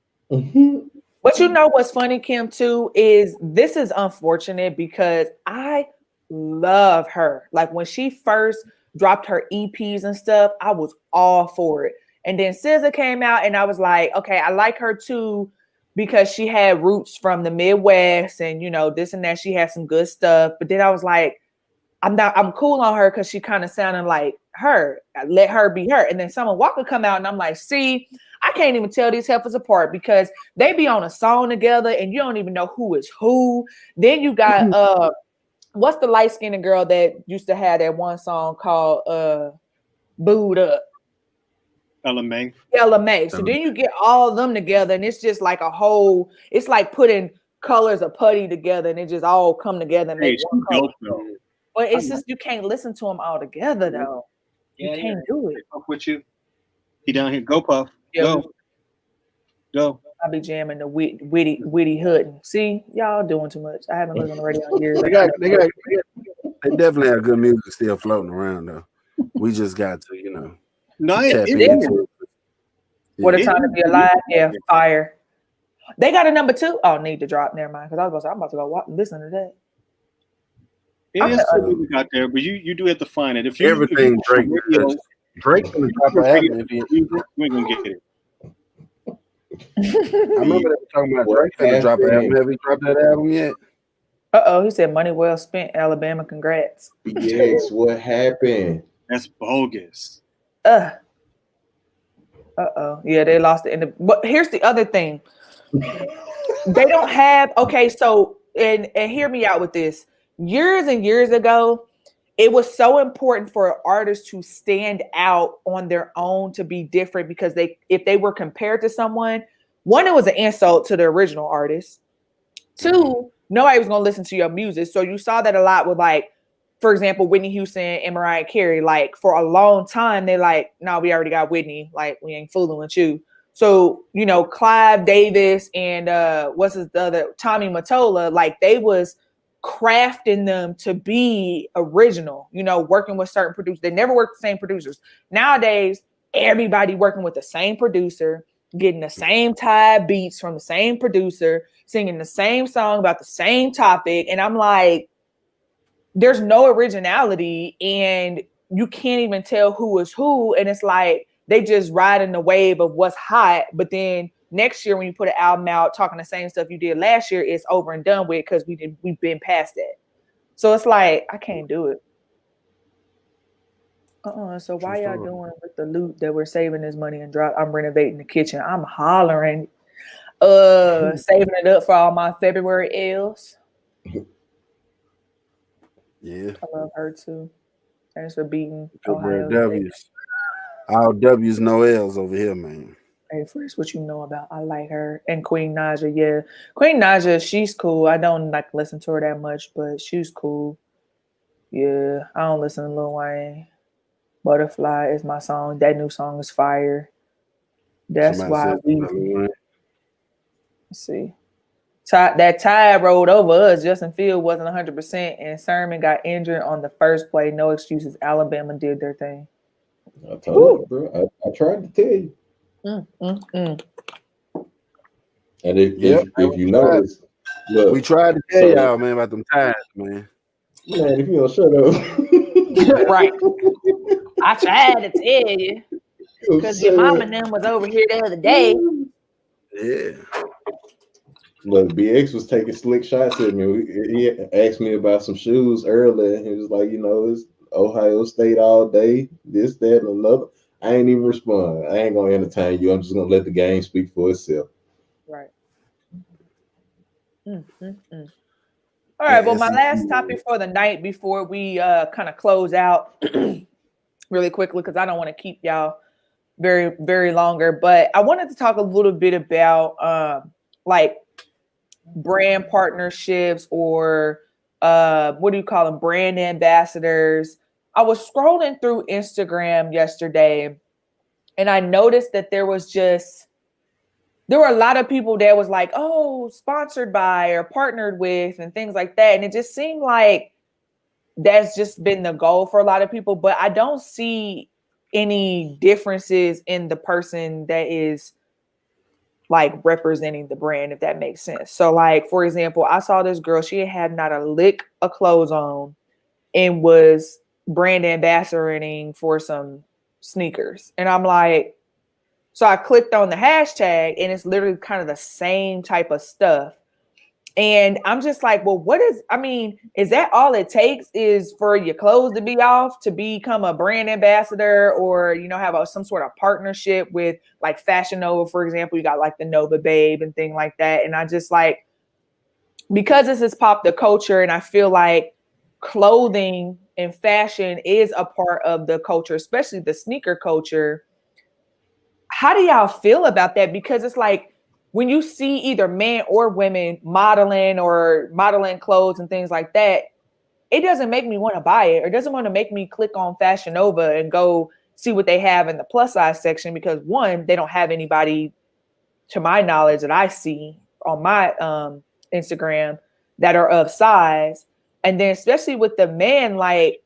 But you know what's funny, Kim, too, is this is unfortunate because I love her. Like when she first dropped her EPs and stuff, I was all for it. And then SZA came out and I was like, okay, I like her too because she had roots from the Midwest and, you know, this and that. She had some good stuff. But then I was like, I'm cool on her because she kind of sounded like her. Let her be her. And then Summer Walker come out and I'm like, see, I can't even tell these heifers apart because they be on a song together and you don't even know who is who. Then you got what's the light-skinned girl that used to have that one song called Booed Up? Ella May. Ella May. So then you get all of them together and it's just like a whole, it's like putting colors of putty together and it just all come together and make one color. But it's just you can't listen to them all together though. You can't do it. Up with you. He down here. Go Puff. Yeah, Go. I be jamming the witty hood. See, y'all doing too much. I haven't listened to the radio in years. They definitely have good music still floating around though. We just got to, tap into it. What a time to be alive. Yeah, fire. They got a number 2. Oh, need to drop. Never mind. Because I was about to say, I'm about to go listen to that. It is good music out there, but you do have to find it. If you everything Drake's gonna drop an album. You ain't gonna get it. I remember they were talking about Drake's gonna drop an album. Have he dropped that album yet? He said money well spent. Alabama, congrats. Yes, what happened? That's bogus. Yeah, they lost it. But here's the other thing. They don't have so and hear me out with this. Years and years ago, it was so important for artists to stand out on their own, to be different, because if they were compared to someone, one, it was an insult to the original artist. 2, nobody was gonna listen to your music. So you saw that a lot with, like, for example, Whitney Houston and Mariah Carey. Like for a long time, they like, no, we already got Whitney. Like we ain't fooling with you. So, Clive Davis and what's his other, Tommy Mottola, like they was crafting them to be original, working with certain producers. They never worked with the same producers. Nowadays, everybody working with the same producer, getting the same type beats from the same producer, singing the same song about the same topic. And I'm like, there's no originality and you can't even tell who is who. And it's like, they just riding the wave of what's hot. But then next year, when you put an album out talking the same stuff you did last year, it's over and done with because we've been past that. So it's like, I can't do it. So why y'all doing with the loot that we're saving this money and drop? I'm renovating the kitchen. I'm hollering, saving it up for all my February L's. Yeah. I love her too. Thanks for beating February Ohio. W's. All W's, no L's over here, man. Hey, Fresh, what you know about? I like her. And Queen Naja, yeah. Queen Naja, she's cool. I don't listen to her that much, but she's cool. Yeah, I don't listen to Lil Wayne. Butterfly is my song. That new song is fire. That's why let's see. That tide rolled over us. Justin Field wasn't 100%, and Sermon got injured on the first play. No excuses. Alabama did their thing. I told you, bro. I tried to tell you. And if you notice, look, we tried to tell y'all, man, about them ties, man. Man, if you don't shut up. Right. I tried to tell you. Because your mama and them was over here the other day. Yeah. Look, BX was taking slick shots at me. He asked me about some shoes earlier. He was like, it's Ohio State all day, this, that, and another. I ain't even respond. I ain't gonna entertain you. I'm just gonna let the game speak for itself. Right. All right. Well, my last topic for the night before we kind of close out really quickly, because I don't want to keep y'all very, very longer. But I wanted to talk a little bit about like brand partnerships or what do you call them? Brand ambassadors. I was scrolling through Instagram yesterday and I noticed that there were a lot of people that was like, oh, sponsored by or partnered with and things like that. And it just seemed like that's just been the goal for a lot of people. But I don't see any differences in the person that is like representing the brand, if that makes sense. So like, for example, I saw this girl, she had not a lick of clothes on and was brand ambassadoring for some sneakers. And I'm like, so I clicked on the hashtag and it's literally kind of the same type of stuff. And I'm just like, well, is that all it takes is for your clothes to be off to become a brand ambassador or, have some sort of partnership with like Fashion Nova, for example, you got like the Nova Babe and thing like that. And I just like, because this is pop the culture and I feel like clothing and fashion is a part of the culture, especially the sneaker culture. How do y'all feel about that? Because it's like, when you see either men or women modeling clothes and things like that, it doesn't make me want to buy it or doesn't want to make me click on Fashion Nova and go see what they have in the plus size section because one, they don't have anybody to my knowledge that I see on my Instagram that are of size. And then especially with the men, like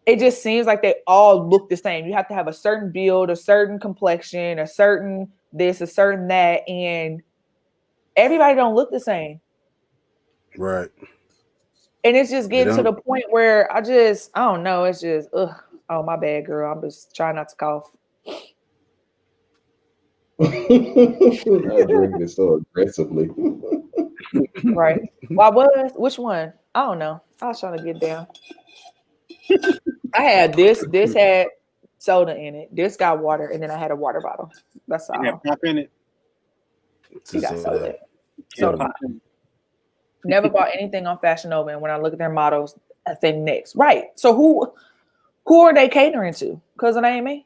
it just seems like they all look the same. You have to have a certain build, a certain complexion, a certain this, a certain that, and everybody don't look the same. Right. And it's just getting to the point where I don't know. It's just, oh, my bad, girl. I'm just trying not to cough. I drink this so aggressively. Right. Which one? I don't know. I was trying to get down. I had this had soda in it. This got water, and then I had a water bottle. That's all. Yeah, pop in it. You got soda. Soda. Never bought anything on Fashion Nova, and when I look at their models, I think next. Right. So who are they catering to? Because it ain't me.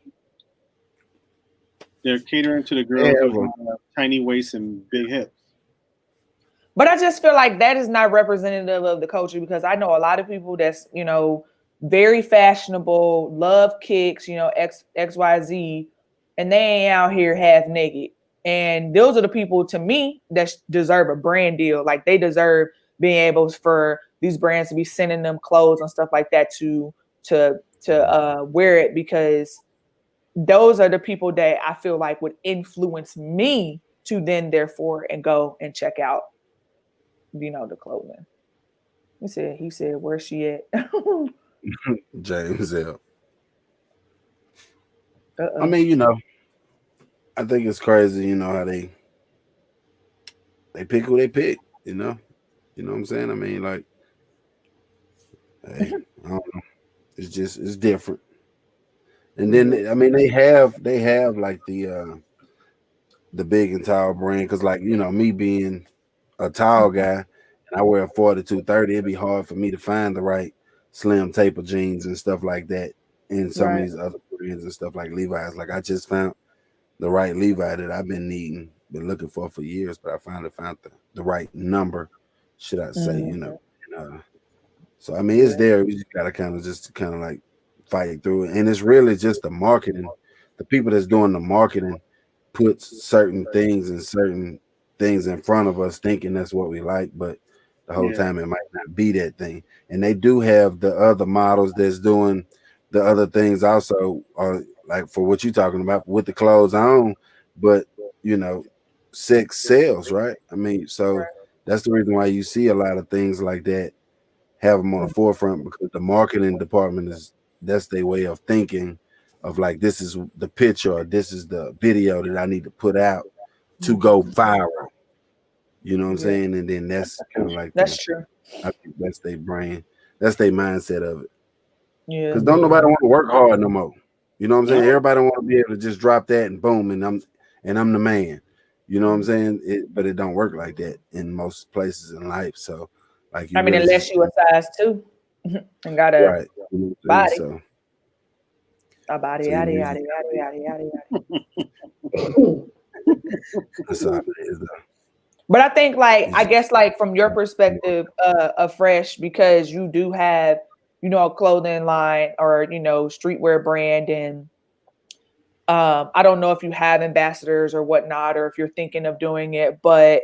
They're catering to the girls with tiny waists and big hips. But I just feel like that is not representative of the culture because I know a lot of people that's, very fashionable, love kicks, XYZ, and they ain't out here half naked. And those are the people to me that deserve a brand deal. Like they deserve being able for these brands to be sending them clothes and stuff like that to wear it because those are the people that I feel like would influence me to then therefore and go and check out, the clothing. He said, where's she at? James L. I mean, I think it's crazy, how they pick who they pick, You know what I'm saying? I mean, like, hey, I don't know. It's different. And then I mean they have like the big and tall brand because like me being a tall guy and I wear a 42-30, it'd be hard for me to find the right slim taper jeans and stuff like that in some of these other brands and stuff like Levi's. Like I just found the right Levi that I've been looking for years, but I finally found the right number, should I say, so I mean it's there. We just gotta kind of like fight through it. And it's really just the marketing. The people that's doing the marketing puts certain things in front of us thinking that's what we like, but the whole time it might not be that thing. And they do have the other models that's doing the other things also, like for what you're talking about with the clothes on, but you know, sex sells, right? I mean, so that's the reason why you see a lot of things like that have them on the forefront, because the marketing department that's their way of thinking of like, this is the picture or this is the video that I need to put out to go viral. You know what I'm saying? And then that's kind of like that's true. I think that's their brain, that's their mindset of it. Yeah. Because don't nobody want to work hard no more. You know what I'm saying? Everybody want to be able to just drop that and boom, and I'm the man. You know what I'm saying? But it don't work like that in most places in life. So, like, you really unless you a size 2 and got a right, you know body, so, a body, so yada you yada yada yada yada. that's all it is, though. But I think, like, I guess, like, from your perspective, of Fresh, because you do have, you know, a clothing line or, you know, streetwear brand, and I don't know if you have ambassadors or whatnot, or if you're thinking of doing it, but,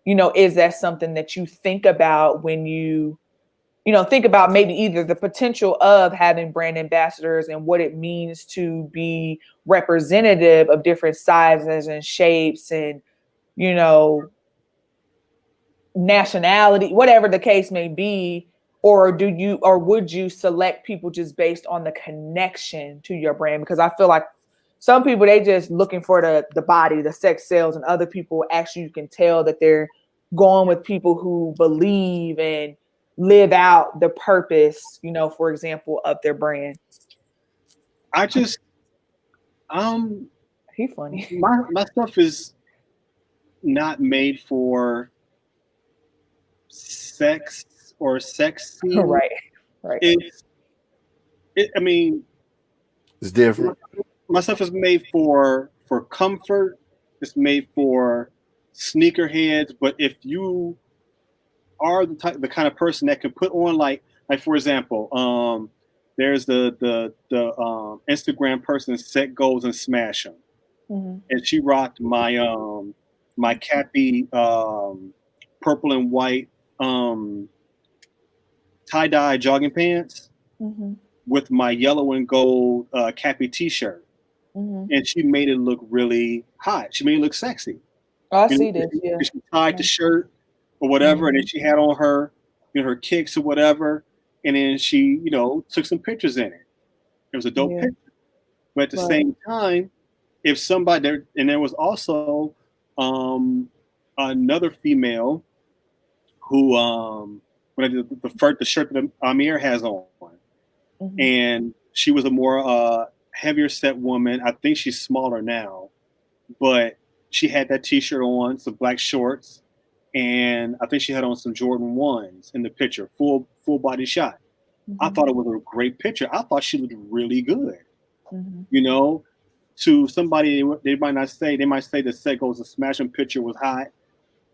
you know, is that something that you think about when you know, think about maybe either the potential of having brand ambassadors and what it means to be representative of different sizes and shapes and, you know, nationality, whatever the case may be, or would you select people just based on the connection to your brand? Because I feel like some people, they just looking for the body, the sex sells, and other people, actually, you can tell that they're going with people who believe and live out the purpose, you know, for example, of their brand. I just he funny. My stuff is not made for sex or sexy. Right. I mean, it's different. My stuff is made for comfort. It's made for sneakerheads. But if you are the kind of person that can put on, like for example, there's the Instagram person, Set Goals and Smash Them, and she rocked my my Cappy purple and white tie-dye jogging pants with my yellow and gold Cappy t-shirt. And she made it look really hot. She made it look sexy. Oh, I see this. Yeah. She tied the shirt or whatever, and then she had on her, you know, her kicks or whatever, and then she, you know, took some pictures in it. It was a dope picture. But at the same time, if somebody there, and there was also another female who when I did the shirt that Amir has on, and she was a more heavier set woman. I think she's smaller now, but she had that t-shirt on, some black shorts, and I think she had on some Jordan 1s in the picture, full body shot. I thought it was a great picture. I thought she looked really good. You know, to somebody, they might say the Set Goals and Smash Them picture was hot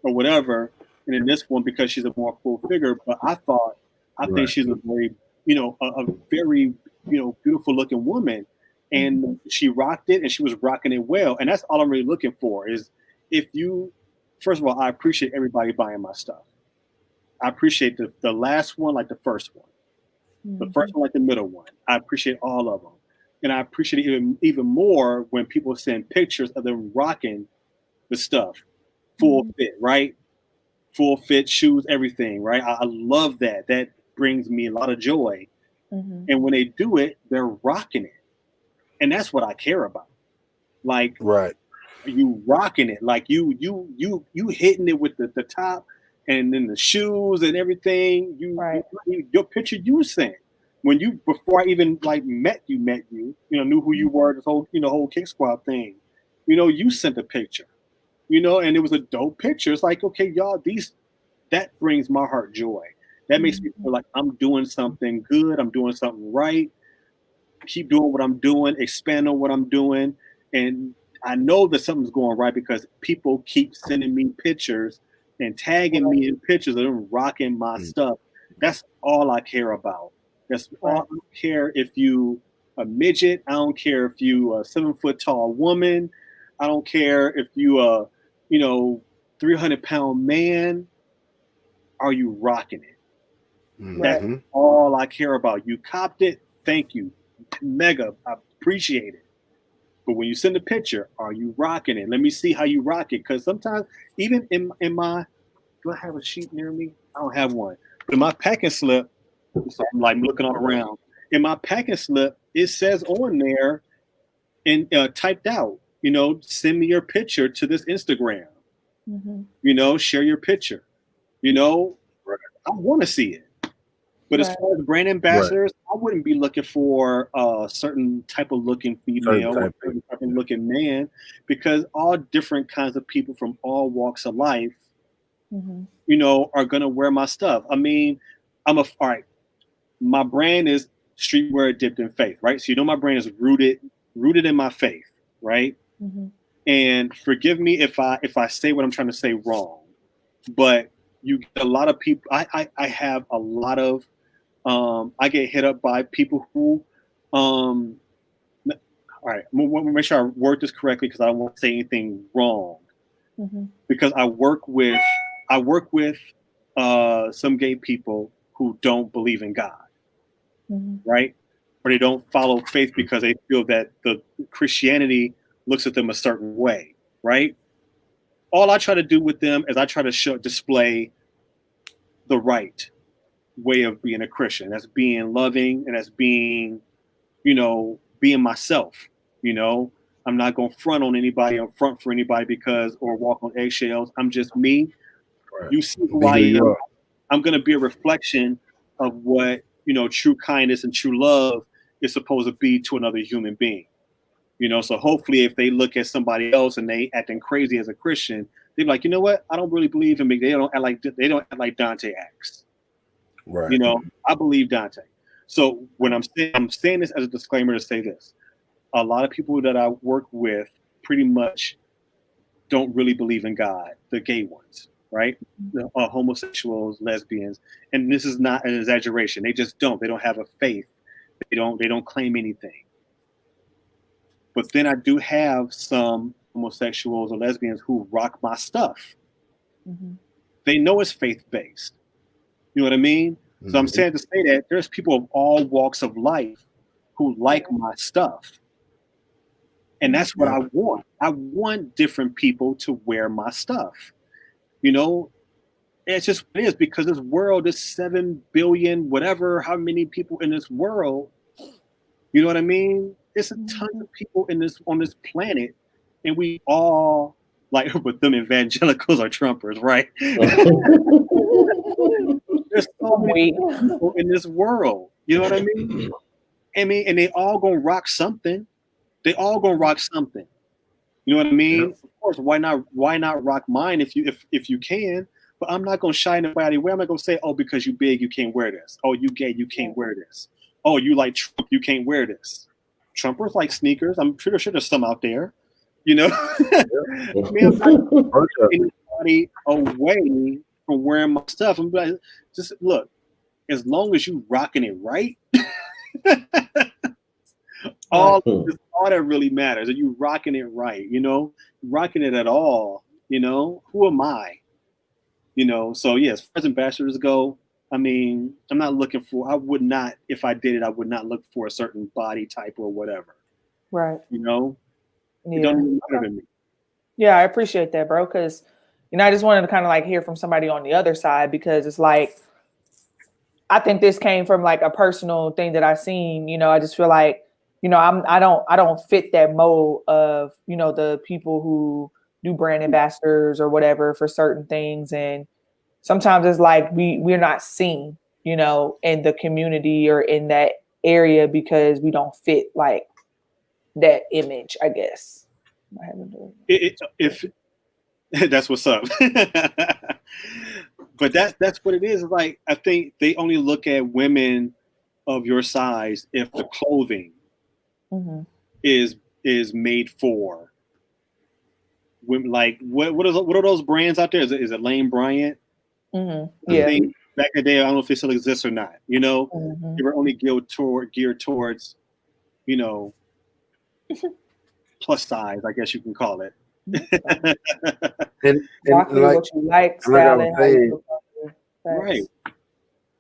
or whatever, and in this one, because she's a more full figure, but I think she's a very, you know, a very, you know, beautiful looking woman, and she rocked it, and she was rocking it well, and that's all I'm really looking for. Is if you, first of all, I appreciate everybody buying my stuff. I appreciate the last one like the first one, the first one like the middle one. I appreciate all of them, and I appreciate it even more when people send pictures of them rocking the stuff, full fit, right? Full fit shoes, everything, right? I love that. That brings me a lot of joy. And when they do it, they're rocking it. And that's what I care about. Like, you rocking it. Like you hitting it with the top and then the shoes and everything. Your picture you sent. When you, before I even like met you, you know, knew who you were, this whole, you know, whole KikSquad thing. You know, you sent a picture. You know, and it was a dope picture. It's like, okay, y'all, that brings my heart joy. That makes me feel like I'm doing something good. I'm doing something right. Keep doing what I'm doing, expand on what I'm doing. And I know that something's going right because people keep sending me pictures and tagging me in pictures of them rocking my stuff. That's all I care about. That's all. I don't care if you a midget. I don't care if you a 7 foot tall woman. I don't care if you a, you know, 300-pound man. Are you rocking it? That's all I care about. You copped it. Thank you. Mega. I appreciate it. But when you send a picture, are you rocking it? Let me see how you rock it. Because sometimes, even in my, do I have a sheet near me? I don't have one. But in my packing slip, so I'm like looking all around. In my packing slip, it says on there and typed out, send me your picture to this Instagram. Share your picture. I want to see it. But as far as brand ambassadors, I wouldn't be looking for a certain type of looking female or certain type of looking man, because all different kinds of people from all walks of life, are going to wear my stuff. I mean, all right. My brand is streetwear dipped in faith, right? So my brand is rooted in my faith, right? And forgive me if I say what I'm trying to say wrong, but you get a lot of people. I have a lot of I get hit up by people who all right, I'm gonna make sure I word this correctly because I don't want to say anything wrong. Because I work with some gay people who don't believe in God. Right? Or they don't follow faith because they feel that the Christianity looks at them a certain way, right? All I try to do with them is I try to display the right way of being a Christian. That's being loving, and that's being, being myself. I'm not going to front on anybody or front for anybody or walk on eggshells. I'm just me. Right. You see who I am. I'm going to be a reflection of what, true kindness and true love is supposed to be to another human being. So hopefully if they look at somebody else and they acting crazy as a Christian, they're like, you know what? I don't really believe in me. They don't act like Dante acts. Right. I believe Dante. So when I'm saying this as a disclaimer to say this, a lot of people that I work with pretty much don't really believe in God, the gay ones, right? Homosexuals, lesbians, and this is not an exaggeration. They just don't. They don't have a faith. They don't claim anything. But then I do have some homosexuals or lesbians who rock my stuff. They know it's faith-based. You know what I mean? So I'm saying to say that there's people of all walks of life who like my stuff. And that's what I want. I want different people to wear my stuff. It's just what it is, because this world is 7 billion, whatever, how many people in this world, you know what I mean? It's a ton of people on this planet, and we all, like, with them evangelicals or Trumpers, right? There's so many people in this world. You know what I mean? And they all gonna rock something. They all gonna rock something. You know what I mean? Of course, why not rock mine if you can? But I'm not gonna shy nobody away. I'm not gonna say, oh, because you big, you can't wear this. Oh, you gay, you can't wear this. Oh, you like Trump, you can't wear this. Trumpers like sneakers. I'm pretty sure there's some out there. I'm not anybody away from wearing my stuff. I'm like, just look, as long as you rocking it right, all that really matters. Are you rocking it right? Rocking it at all. Who am I? So yes, as far as ambassadors go, I mean, I would not, if I did it, I would not look for a certain body type or whatever. Right. It don't even matter to me. Yeah, I appreciate that, bro. Because, I just wanted to kind of like hear from somebody on the other side, because it's like, I think this came from like a personal thing that I seen. I just feel like, I don't fit that mold of, the people who do brand ambassadors or whatever for certain things. And sometimes it's like we're not seen, in the community or in that area because we don't fit like that image, I guess. If that's what's up. But that's what it is. Like, I think they only look at women of your size if the clothing is made for women. Like, what are those brands out there? Is it Lane Bryant? I think back in the day, I don't know if they still exist or not. They were only geared towards, plus size, I guess you can call it. and like, what you like, styling, right.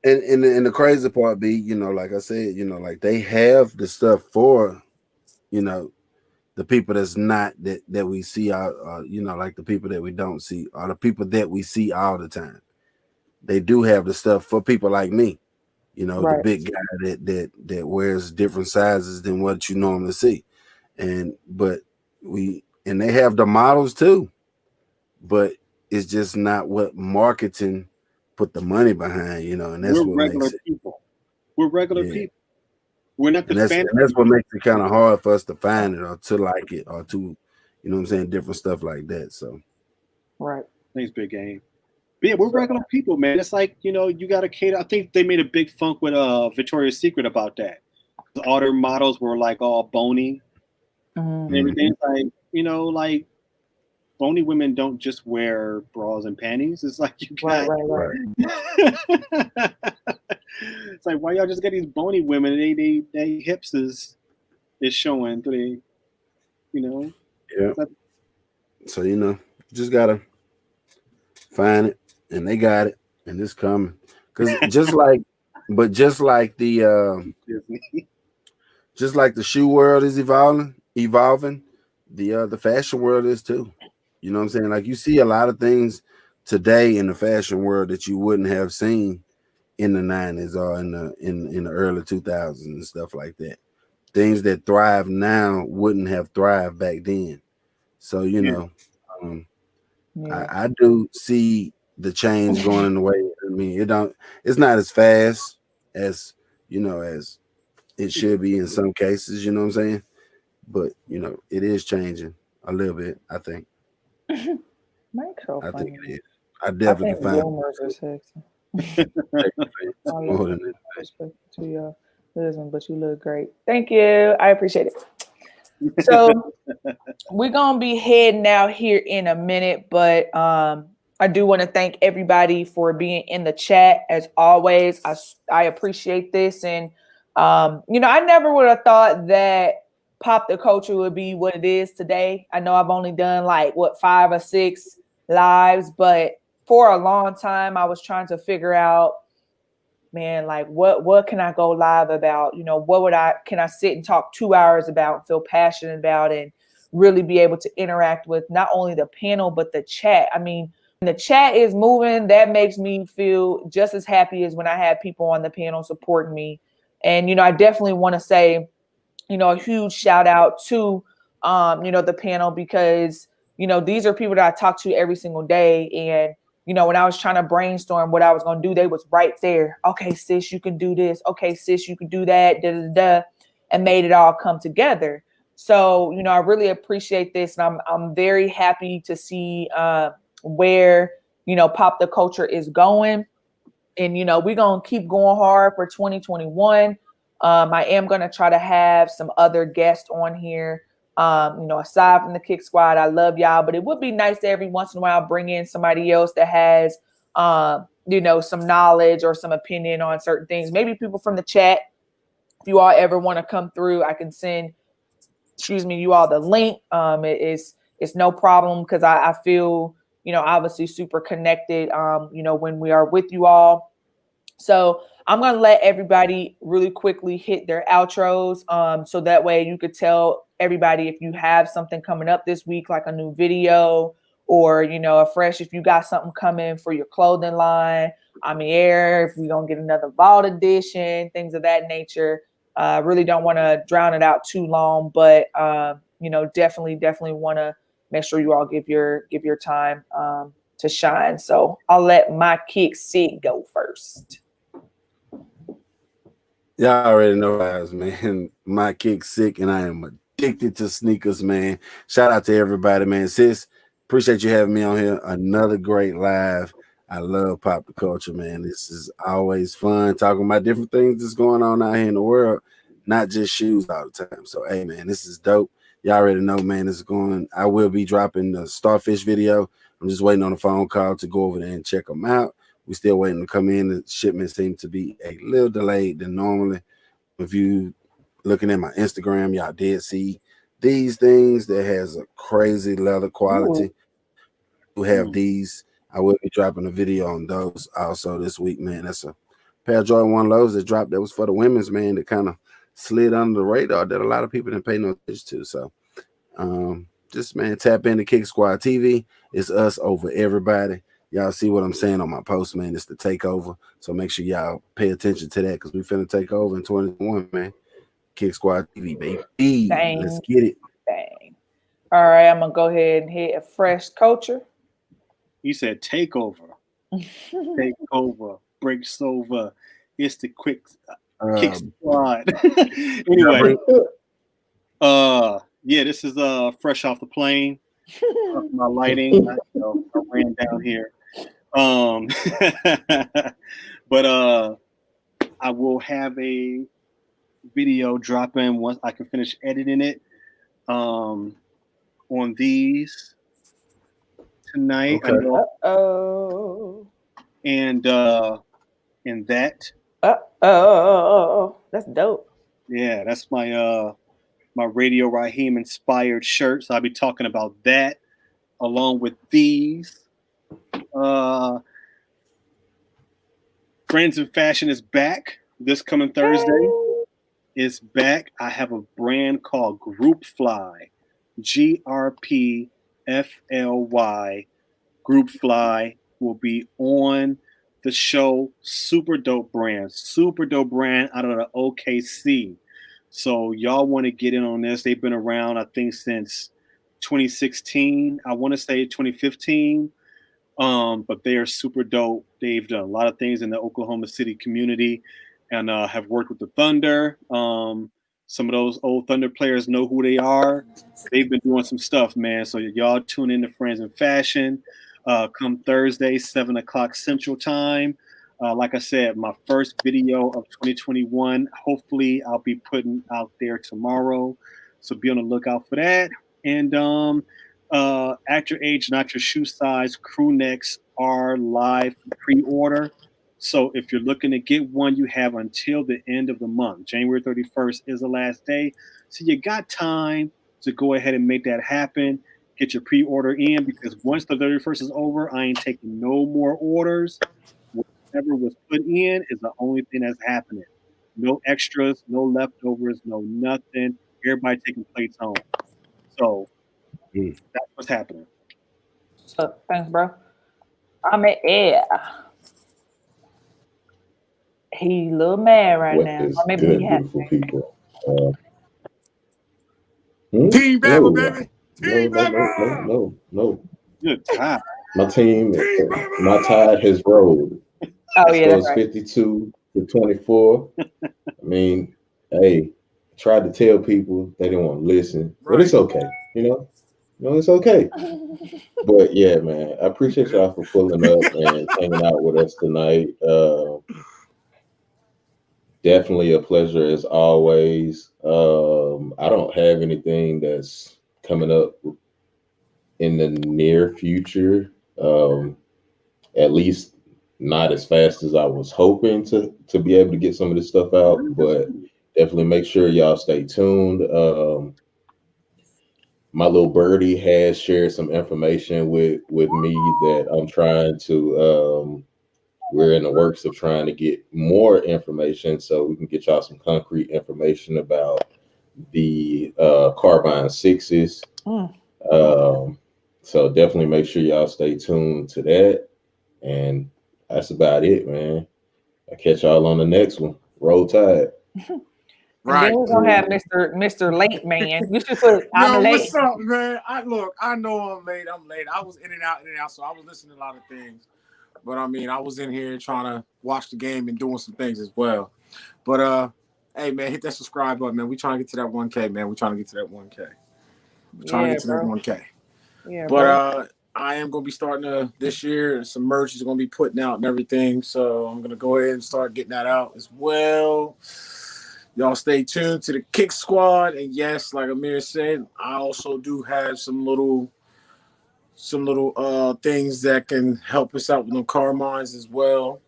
And the crazy part be, like I said, like they have the stuff for, the people that's not that we see out, like the people that we don't see, or the people that we see all the time. They do have the stuff for people like me, the big guy that wears different sizes than what you normally see, but they have the models too, but it's just not what marketing put the money behind, and that's what makes it. We're regular people. We're not the and that's what makes it kind of hard for us to find it or to like it or to, different stuff like that. So, right. Thanks, Big Game. But yeah, we're regular people, man. It's like, you got to cater. I think they made a big funk with Victoria's Secret about that. All their models were like all bony. And everything's like, bony women don't just wear bras and panties. It's like you got it's like, why y'all just got these bony women? They hips is showing through. Yeah. So just gotta find it, and they got it, and it's coming. Because just like the shoe world is evolving, the fashion world is too. You know what I'm saying? Like, you see a lot of things today in the fashion world that you wouldn't have seen in the 90s or in the early 2000s and stuff like that. Things that thrive now wouldn't have thrived back then. So, I do see the change going in the way. I mean, it's not as fast as, as it should be in some cases, you know what I'm saying? But, it is changing a little bit, I think. Mike's so funny. I think it is. I definitely can find boomers are sexy. more than it. Respect to your husband, but you look great. Thank you. I appreciate it. So we're gonna be heading out here in a minute, but I do want to thank everybody for being in the chat as always. I appreciate this, and I never would have thought that Pop the Culture would be what it is today. I know I've only done 5 or 6 lives, but for a long time I was trying to figure out, man, what can I go live about? Can I sit and talk 2 hours about and feel passionate about and really be able to interact with not only the panel, but the chat. I mean, when the chat is moving, that makes me feel just as happy as when I have people on the panel supporting me. And, I definitely want to say, a huge shout out to, the panel, because, these are people that I talk to every single day. And, when I was trying to brainstorm what I was going to do, they was right there. Okay, sis, you can do this. Okay, sis, you can do that. Da, da, da, and made it all come together. So, I really appreciate this. And I'm very happy to see where, Pop the Culture is going. And, we're going to keep going hard for 2021. I am going to try to have some other guests on here. Aside from the Kick Squad, I love y'all, but it would be nice to every once in a while bring in somebody else that has, some knowledge or some opinion on certain things. Maybe people from the chat. If you all ever want to come through, I can send, you all the link. It's no problem, because I feel, obviously super connected, when we are with you all. So I'm going to let everybody really quickly hit their outros. So that way you could tell everybody if you have something coming up this week, like a new video or, if you got something coming for your clothing line on the air, if we're going to get another vault edition, things of that nature. Really don't want to drown it out too long, but, definitely want to make sure you all give your time to shine. So I'll let my Kick Sig go first. Y'all already know, guys, man. My Kick Sick, and I am addicted to sneakers, man. Shout out to everybody, man. Sis, appreciate you having me on here. Another great live. I love Pop the Culture, man. This is always fun talking about different things that's going on out here in the world, not just shoes all the time. So, hey, man, this is dope. Y'all already know, man. I will be dropping the Starfish video. I'm just waiting on a phone call to go over there and check them out. We're still waiting to come in. The shipment seems to be a little delayed than normally. If you looking at my Instagram, y'all did see these things that has a crazy leather quality. We have these. I will be dropping a video on those also this week, man. That's a pair of Jordan 1 lows that dropped. That was for the women's, man, that kind of slid under the radar that a lot of people didn't pay no attention to. So Just man, tap into KikSquad TV. It's us over everybody. Y'all see what I'm saying on my post, man. It's the takeover. So make sure y'all pay attention to that because we finna take over in 2021, man. KikSquad TV, baby. Dang. Let's get it. Dang. All right, I'm gonna go ahead and hit a fresh culture. He said takeover. Takeover. Breaks over. It's the quick kick squad. Anyway. Yeah, this is fresh off the plane. My lighting. I ran down here. But I will have a video drop in once I can finish editing it on these tonight. Okay. And that. That's dope. Yeah, that's my my Radio Raheem inspired shirt. So I'll be talking about that along with these. Friends in Fashion is back this coming Thursday. Is back. I have a brand called Group Fly, GRPFLY. Group Fly will be on the show. Super dope brand out of the OKC. So y'all want to get in on this. They've been around, I think, since 2016. I want to say 2015. But they are super dope. They've done a lot of things in the Oklahoma City community and have worked with the Thunder. Some of those old Thunder players know who they are. They've been doing some stuff, man. So y'all tune in to Friends in Fashion. Come Thursday, 7 o'clock Central Time. Like I said, my first video of 2021. Hopefully, I'll be putting out there tomorrow. So be on the lookout for that. And at your age, not your shoe size, crew necks are live pre-order. So if you're looking to get one, you have until the end of the month. January 31st is the last day. So you got time to go ahead and make that happen. Get your pre-order in because once the 31st is over, I ain't taking no more orders. Whatever was put in is the only thing that's happening. No extras, no leftovers, no nothing. Everybody taking plates home. So that's what's happening. So thanks, bro. I'm in air. He a little mad right now. Or maybe good, he happy. beautiful people. Team Bama, baby. No. Good time. My team, my tide has rolled. Oh yeah, that's right. 52 to 24. I mean, hey, tried to tell people they didn't want to listen, but it's okay. You know, it's okay. But yeah, man, I appreciate y'all for pulling up and hanging out with us tonight. Definitely a pleasure as always. I don't have anything that's coming up in the near future. At least not as fast as I was hoping to be able to get some of this stuff out, but definitely make sure y'all stay tuned. My little birdie has shared some information with me that I'm trying to we're in the works of trying to get more information so we can get y'all some concrete information about the Carbine 6s. So definitely make sure y'all stay tuned to that. And that's about it, man. I'll catch y'all on the next one. Roll Tide. Right. And then we're gonna have Mr. Late Man. You should put I'm late. What's up, man? I know I'm late. I was in and out, so I was listening to a lot of things. But I mean, I was in here trying to watch the game and doing some things as well. But hey man, hit that subscribe button, man. We trying to get to that 1K, man. We trying to get to that 1K. We're trying to get to that 1K. Yeah, but I am gonna be starting this year. Some merch is gonna be putting out and everything. So I'm gonna go ahead and start getting that out as well. Y'all stay tuned to the Kick Squad. And yes, like Amir said, I also do have some little things that can help us out with them car mines as well.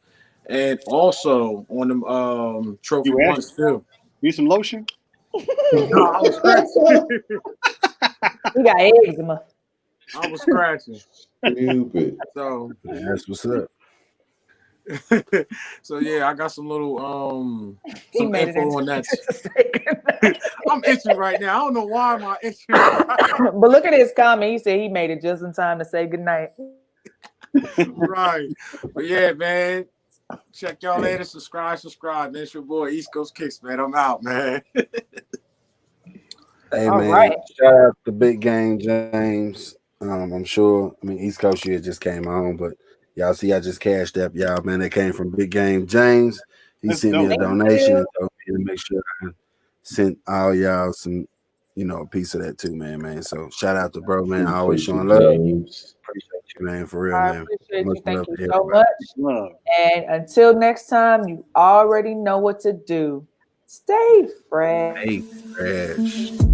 And also on them trophy ones too. Need some lotion? No, I was scratching. We got eczema. I was scratching. Stupid. So that's what's up. So yeah, I got some little He some made it info on into that. I'm itching right now. I don't know why I'm itching. But look at his comment. He said he made it just in time to say goodnight. Right. But yeah, man. Check y'all later. Subscribe. Man, it's your boy East Coast Kicks, man. I'm out, man. Hey, All man. right. Shout out to Big Game James. I'm sure. I mean, East Coast year just came on, but y'all see, I just cashed up, y'all, man. That came from Big Game James. He That's sent me a dope. donation and told me to make sure I sent all y'all some, a piece of that too, man. So shout out to bro, man. Always Appreciate showing you, love. James. Appreciate you, man. For real, I man. appreciate Much you. Thank love you to so everybody. much. And until next time, you already know what to do. Stay fresh. Hey, fresh.